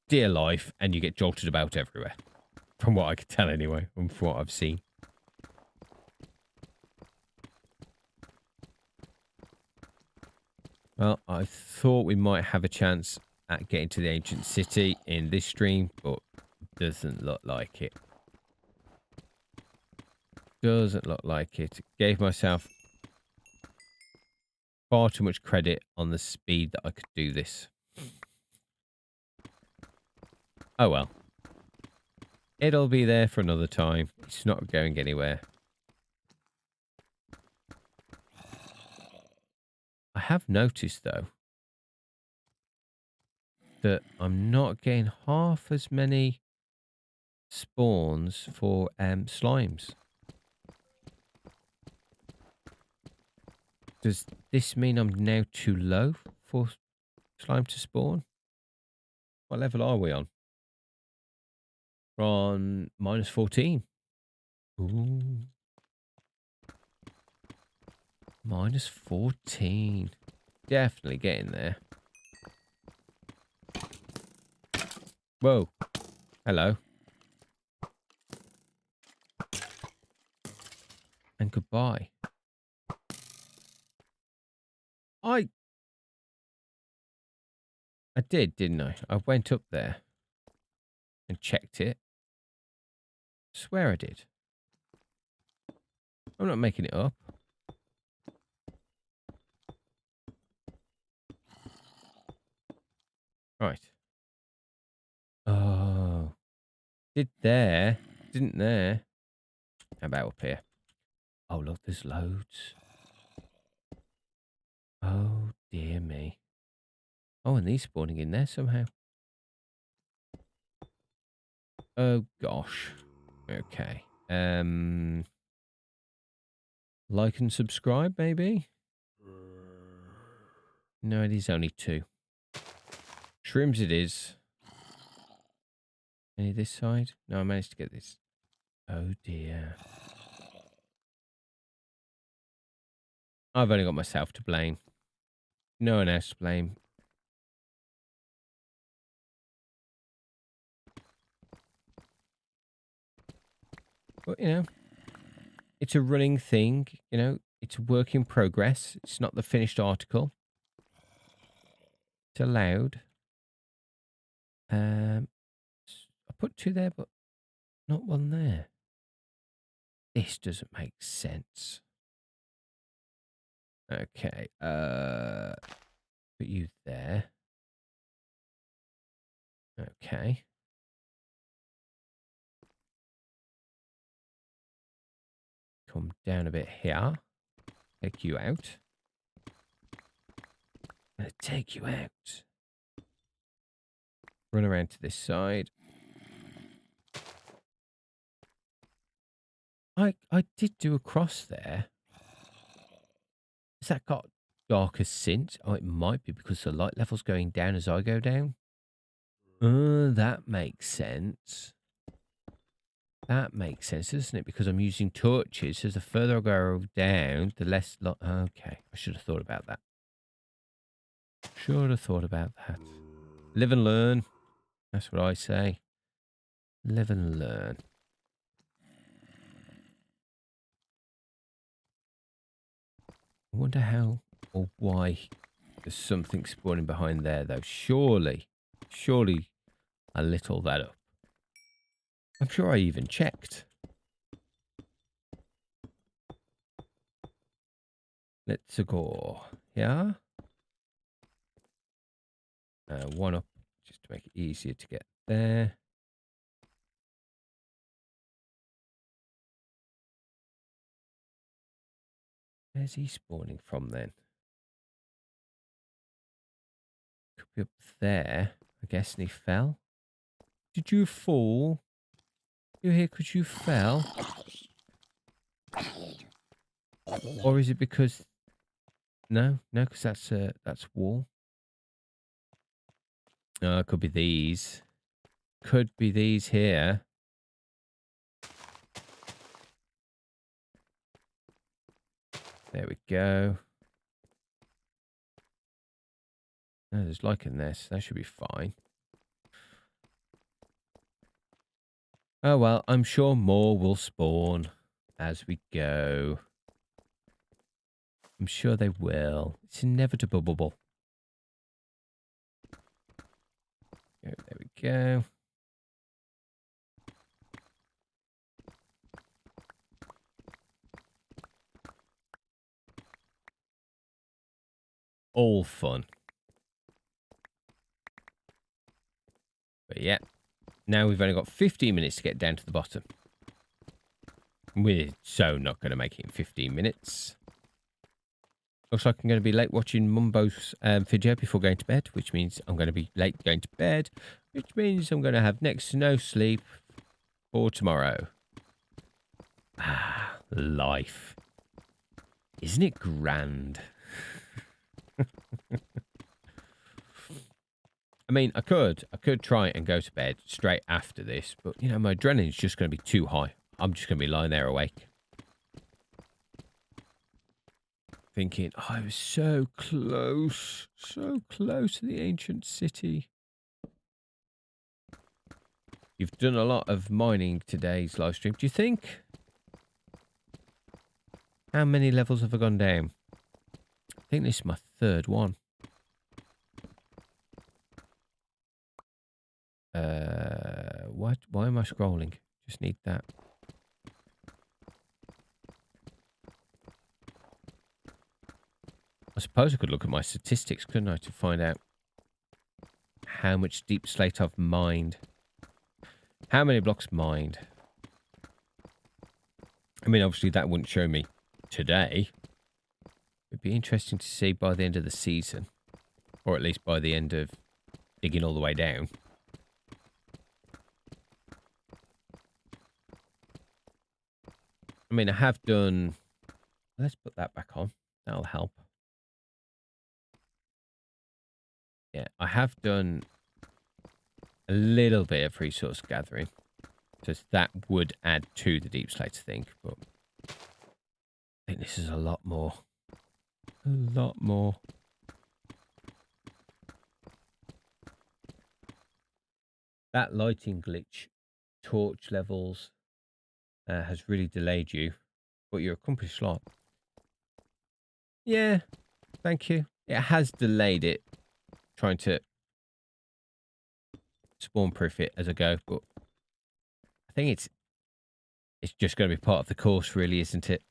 dear life and you get jolted about everywhere. From what I can tell anyway, and from what I've seen. Well, I thought we might have a chance at getting to the ancient city in this stream, but doesn't look like it. Doesn't look like it. Gave myself far too much credit on the speed that I could do this. Oh well. It'll be there for another time. It's not going anywhere. I have noticed, though, that I'm not getting half as many spawns for slimes. Does this mean I'm now too low for slime to spawn? What level are we on? We're on -14. Ooh. -14. Definitely getting there. Whoa. Hello. And goodbye. I did, didn't I? I went up there and checked it. Swear I did. I'm not making it up. Right. Oh. Did there. Didn't there. How about up here? Oh, look, there's loads. Oh, dear me. Oh, and these spawning in there somehow. Oh, gosh. Okay. Like and subscribe, maybe? No, it is only 2. Shrooms it is. Any this side? No, I managed to get this. Oh, dear. I've only got myself to blame. No one else to blame. But, you know, it's a running thing. You know, it's a work in progress. It's not the finished article. It's allowed. I put 2 there, but not 1 there. This doesn't make sense. Okay. Put you there. Okay. come down a bit here. Take you out. I'm going to take you out. Run around to this side. I did do a cross there. Has that got darker since? Oh, it might be because the light level's going down as I go down. That makes sense. That makes sense, doesn't it? Because I'm using torches. So the further I go down, the less... Okay, I should have thought about that. Should have thought about that. Live and learn. That's what I say. Live and learn. I wonder how or why there's something spawning behind there, though. Surely I lit all that up. I'm sure I even checked. Let's go. Yeah. One up, just to make it easier to get there. Where's he spawning from then? Could be up there, I guess, and he fell. Did you fall? You here because you fell? Or is it because... No, because that's wall. It could be these. Could be these here. There we go. No, there's like in this. That should be fine. Oh well, I'm sure more will spawn as we go. I'm sure they will. It's inevitable. There we go. All fun. But yeah, now we've only got 15 minutes to get down to the bottom. We're so not going to make it in 15 minutes. Looks like I'm going to be late watching Mumbo's video before going to bed, which means I'm going to be late going to bed, which means I'm going to have next to no sleep for tomorrow. Ah, life. Isn't it grand? I mean, I could try and go to bed straight after this, but, you know, my adrenaline's just going to be too high. I'm just going to be lying there awake. Thinking, oh, I was so close to the ancient city. You've done a lot of mining today's live stream. Do you think? How many levels have I gone down? I think this is my third one. Why am I scrolling? Just need that. I suppose I could look at my statistics, couldn't I, to find out how much deep slate I've mined. How many blocks mined? I mean, obviously that wouldn't show me today. It'd be interesting to see by the end of the season, or at least by the end of digging all the way down. I mean, I have done... Let's put that back on. That'll help. Yeah, I have done a little bit of resource gathering. So that would add to the deep slate, I think. But I think this is a lot more. A lot more. That lighting glitch, torch levels, has really delayed you. But you're accomplished a lot. Yeah, thank you. It has delayed it. Trying to spawn proof it as I go, but I think it's just going to be part of the course, really, isn't it?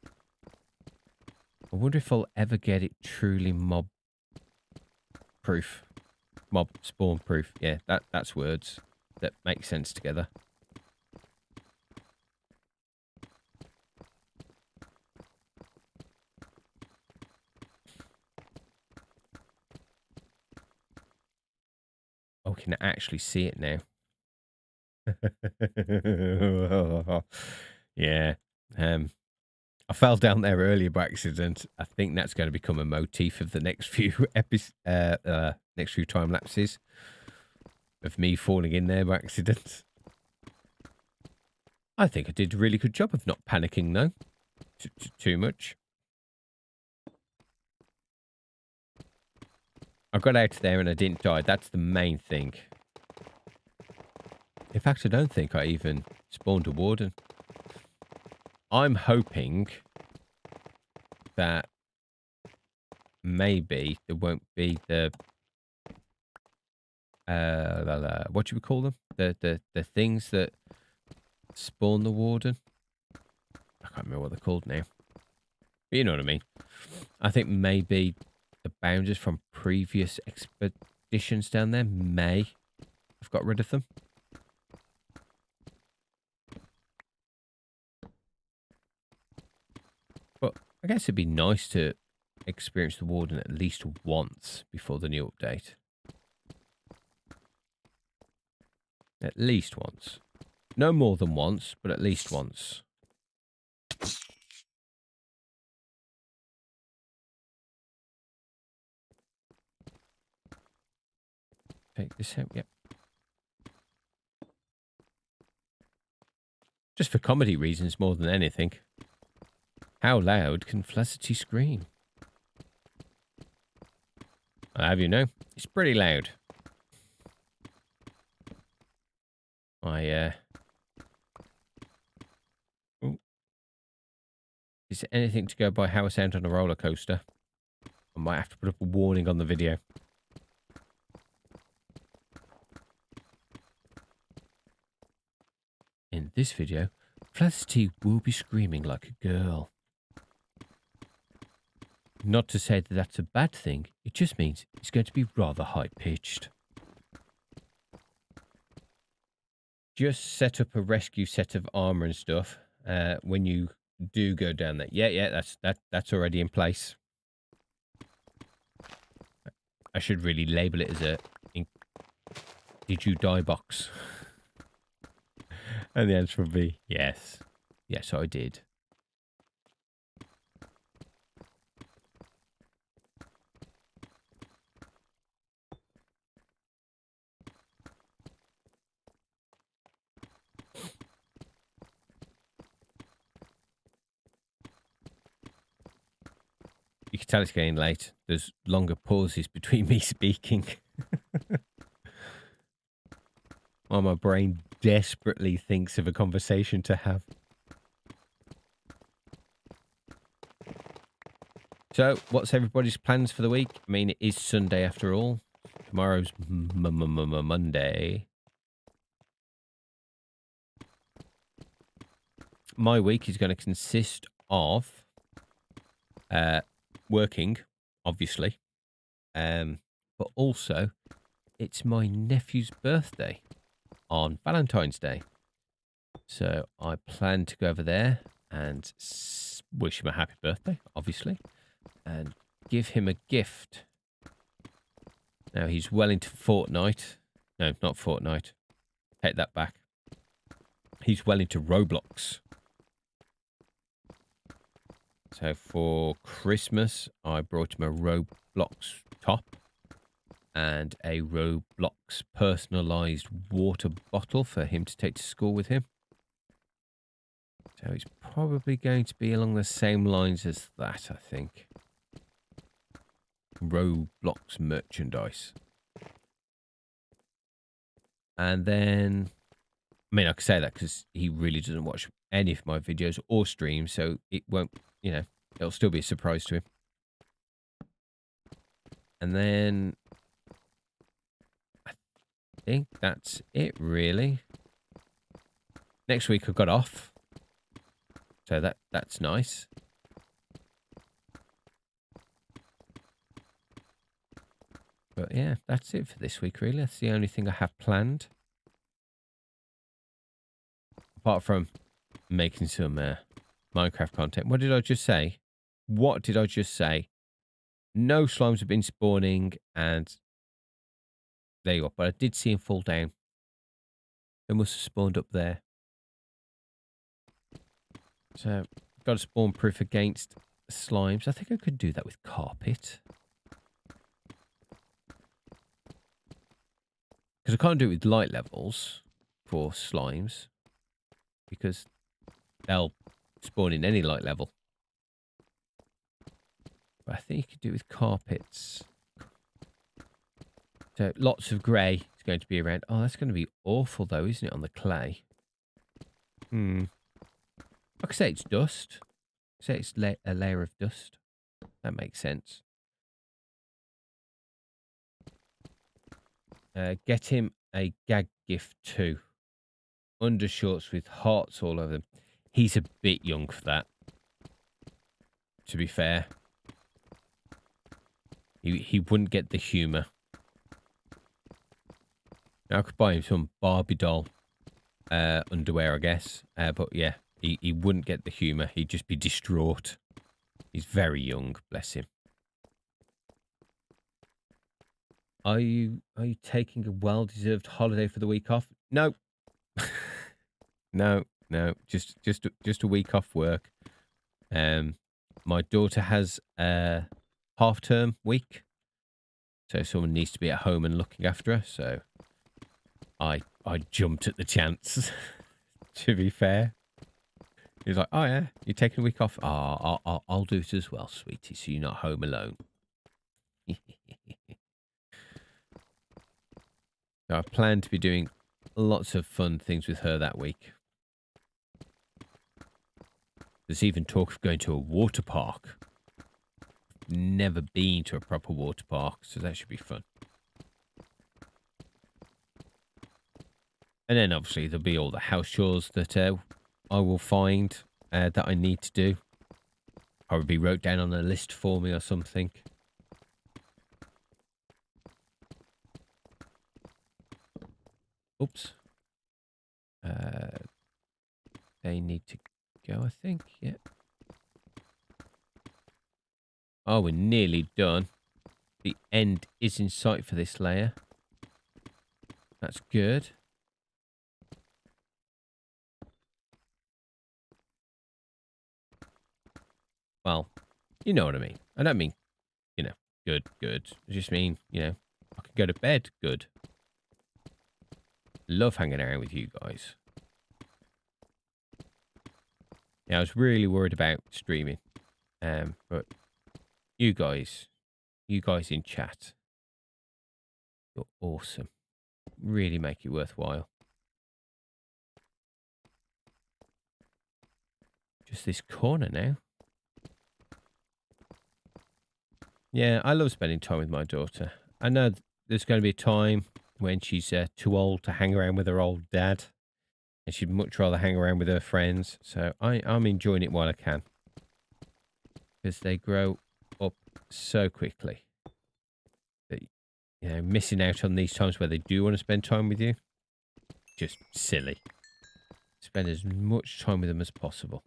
I wonder if I'll ever get it truly mob proof, mob spawn proof. Yeah, that's words that make sense together. can actually see it now. Yeah. I fell down there earlier by accident. I think that's going to become a motif of the next few next few time lapses of me falling in there by accident. I think I did a really good job of not panicking, though. Too much. I got out there and I didn't die. That's the main thing. In fact, I don't think I even spawned a warden. I'm hoping that maybe there won't be the what do we call them? The things that spawn the warden. I can't remember what they're called now. But you know what I mean. I think maybe the boundaries from previous expeditions down there may have got rid of them. But I guess it'd be nice to experience the warden at least once before the new update. At least once. No more than once, but at least once. Take this out, yep. Just for comedy reasons more than anything. How loud can Flazzerty scream? I'll have you know, it's pretty loud. Is there anything to go by how I sound on a roller coaster? I might have to put up a warning on the video. In this video, Flazzerty will be screaming like a girl. Not to say that that's a bad thing, it just means it's going to be rather high-pitched. Just set up a rescue set of armor and stuff when you do go down there. Yeah, that's already in place. I should really label it as a did you die box? And the answer would be yes. Yes, I did. You can tell it's getting late. There's longer pauses between me speaking. While my brain desperately thinks of a conversation to have. So, what's everybody's plans for the week? I mean, it is Sunday after all. Tomorrow's Monday. My week is going to consist of working, obviously, but also it's my nephew's birthday on Valentine's Day. So I plan to go over there and wish him a happy birthday, obviously, and give him a gift. Now, he's well into Fortnite. No, not Fortnite. Take that back. He's well into Roblox. So for Christmas, I brought him a Roblox top and a Roblox personalized water bottle for him to take to school with him. So it's probably going to be along the same lines as that, I think. Roblox merchandise. And then, I mean, I could say that because he really doesn't watch any of my videos or streams, so it won't, you know, it'll still be a surprise to him. And then I think that's it, really. Next week I've got off, so that's nice. But yeah, that's it for this week, really. That's the only thing I have planned. Apart from making some Minecraft content. What did I just say? What did I just say? No slimes have been spawning, and There you go. But I did see him fall down. They must have spawned up there. So, got a spawn proof against slimes. I think I could do that with carpet. Because I can't do it with light levels for slimes. Because they'll spawn in any light level. But I think you could do it with carpets. So lots of grey is going to be around. Oh, that's going to be awful though, isn't it, on the clay? I could say it's dust. Say it's a layer of dust. That makes sense. Get him a gag gift too. Undershorts with hearts all over them. He's a bit young for that. To be fair. He wouldn't get the humour. Now, I could buy him some Barbie doll underwear, I guess. But yeah, he wouldn't get the humour. He'd just be distraught. He's very young, bless him. Are you taking a well-deserved holiday for the week off? No. No. Just a week off work. My daughter has a half-term week. So someone needs to be at home and looking after her. So I jumped at the chance, to be fair. He was like, oh yeah, you're taking a week off? Oh, I'll do it as well, sweetie, so you're not home alone. So I plan to be doing lots of fun things with her that week. There's even talk of going to a water park. Never been to a proper water park, so that should be fun. And then obviously there'll be all the house chores that I will find that I need to do. Probably wrote down on a list for me or something. Oops. They need to go, I think. Yeah. Oh, we're nearly done. The end is in sight for this layer. That's good. Well, you know what I mean. I don't mean, you know, good. I just mean, you know, I could go to bed good. Love hanging around with you guys. Yeah, I was really worried about streaming. But you guys in chat, you're awesome. Really make it worthwhile. Just this corner now. Yeah, I love spending time with my daughter. I know there's going to be a time when she's too old to hang around with her old dad. And she'd much rather hang around with her friends. So I'm enjoying it while I can. Because they grow up so quickly. That, you know, missing out on these times where they do want to spend time with you. Just silly. Spend as much time with them as possible.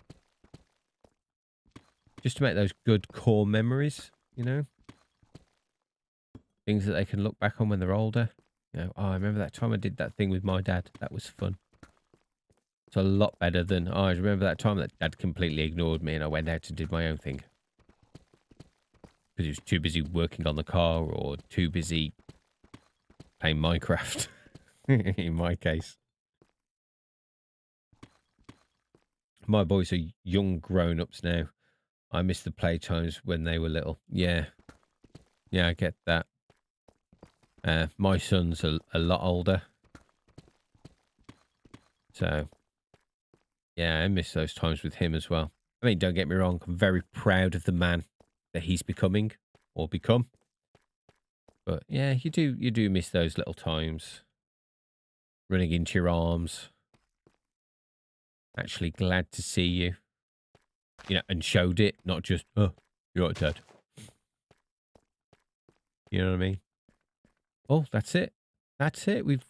Just to make those good core memories, you know. Things that they can look back on when they're older. You know, oh, I remember that time I did that thing with my dad. That was fun. It's a lot better than, oh, I remember that time that dad completely ignored me and I went out and did my own thing. Because he was too busy working on the car or too busy playing Minecraft. In my case. My boys are young grown-ups now. I miss the playtimes when they were little. Yeah. Yeah, I get that. My son's a lot older. So, yeah, I miss those times with him as well. I mean, don't get me wrong. I'm very proud of the man that he's becoming or become. But, yeah, you do miss those little times. Running into your arms. Actually glad to see you. You know, and showed it. Not just, oh, you're right, Dad. You know what I mean? Oh, that's it. That's it. We've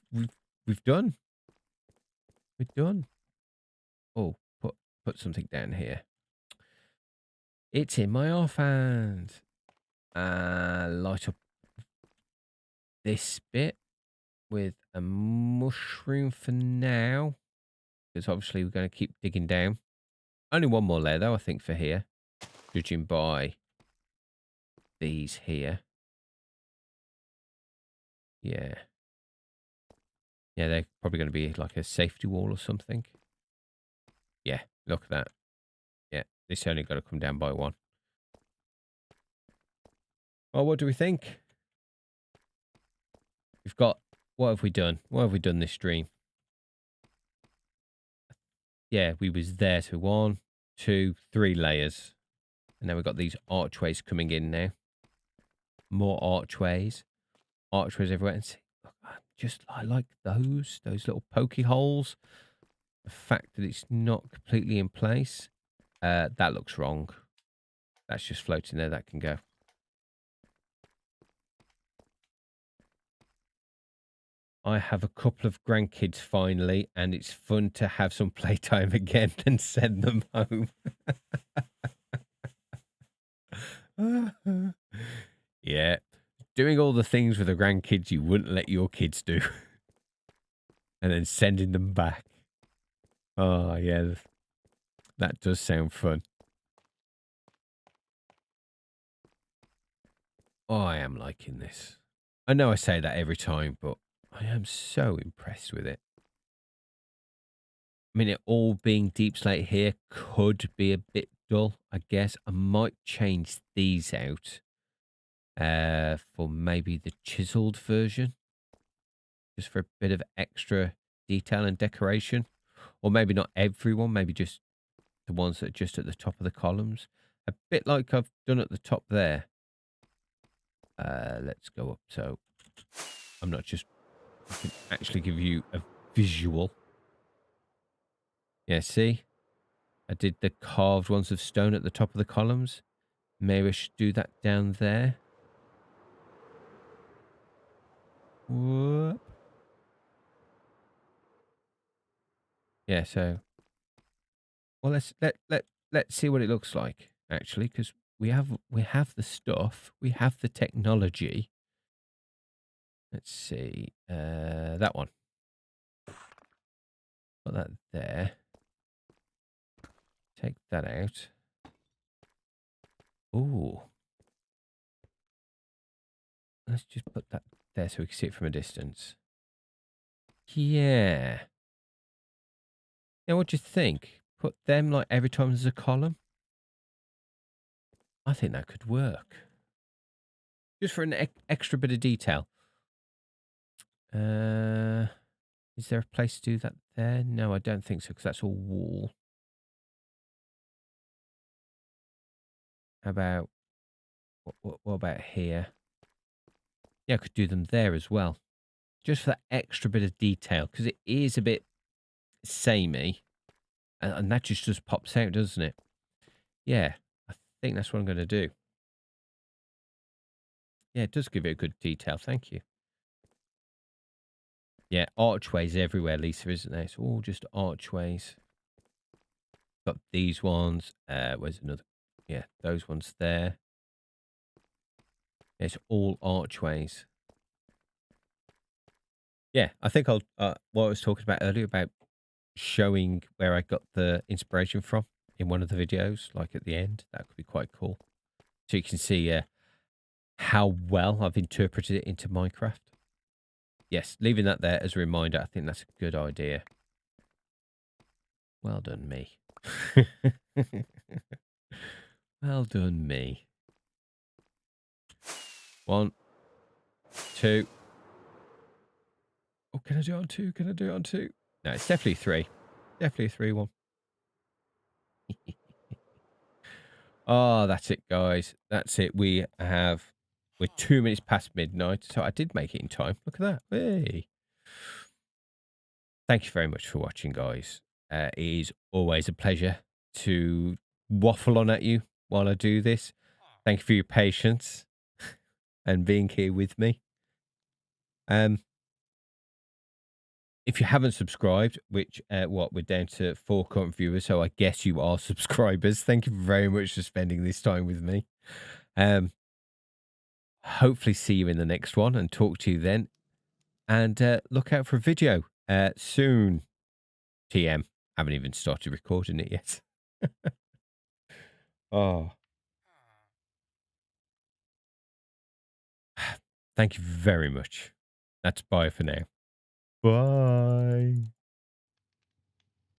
done. We're done. Oh, put something down here. It's in my offhand. Light up this bit. with a mushroom for now. Because obviously we're going to keep digging down. Only one more layer though, I think, for here. Judging by these here. Yeah. Yeah, they're probably going to be like a safety wall or something. Yeah, look at that. Yeah, this only got to come down by one. Well, what do we think? We've got... What have we done? What have we done this stream? Yeah, we was there. So 1, 2, 3 layers. And then we've got these archways coming in now. More archways. Archways everywhere. And see, look, I like those little pokey holes. The fact that it's not completely in place. That looks wrong. That's just floating there. That can go. I have a couple of grandkids finally, and it's fun to have some playtime again and send them home. Yeah. Doing all the things with the grandkids you wouldn't let your kids do. And then sending them back. Oh, yeah. That does sound fun. Oh, I am liking this. I know I say that every time, but I am so impressed with it. I mean, it all being deep slate here could be a bit dull, I guess. I might change these out for maybe the chiseled version. Just for a bit of extra detail and decoration. Or maybe not everyone, maybe just the ones that are just at the top of the columns. A bit like I've done at the top there. Let's go up. So I'm not just... I can actually give you a visual. Yeah, see? I did the carved ones of stone at the top of the columns. Maybe I should do that down there. Whoop. Yeah, so... Well, let's see what it looks like, actually, because we have the stuff. We have the technology. Let's see. That one. Put that there. Take that out. Ooh. Let's just put that there so we can see it from a distance. Yeah. Now, what do you think? Put them like every time there's a column? I think that could work. Just for an extra bit of detail. Is there a place to do that there? No, I don't think so, because that's all wall. How about... What about here? Yeah, I could do them there as well. Just for that extra bit of detail, because it is a bit samey. And that just pops out, doesn't it? Yeah, I think that's what I'm going to do. Yeah, it does give it a good detail. Thank you. Yeah, archways everywhere, Lisa, isn't there? It's all just archways. Got these ones. Where's another? Yeah, those ones there. It's all archways. Yeah, I think I'll... what I was talking about earlier about showing where I got the inspiration from in one of the videos, like at the end. That could be quite cool. So you can see how well I've interpreted it into Minecraft. Yes, leaving that there as a reminder, I think that's a good idea. Well done, me. Well done, me. 1, 2. Oh, can I do it on 2? Can I do it on 2? No, it's definitely 3. Definitely a 3-1. Oh, that's it, guys. That's it. We're 2 minutes past midnight, so I did make it in time. Look at that. Hey. Thank you very much for watching, guys. It is always a pleasure to waffle on at you while I do this. Thank you for your patience and being here with me. If you haven't subscribed, which we're down to 4 current viewers, so I guess you are subscribers. Thank you very much for spending this time with me. Hopefully see you in the next one and talk to you then. And look out for a video soon. TM. Haven't even started recording it yet. Oh. Thank you very much. That's bye for now. Bye.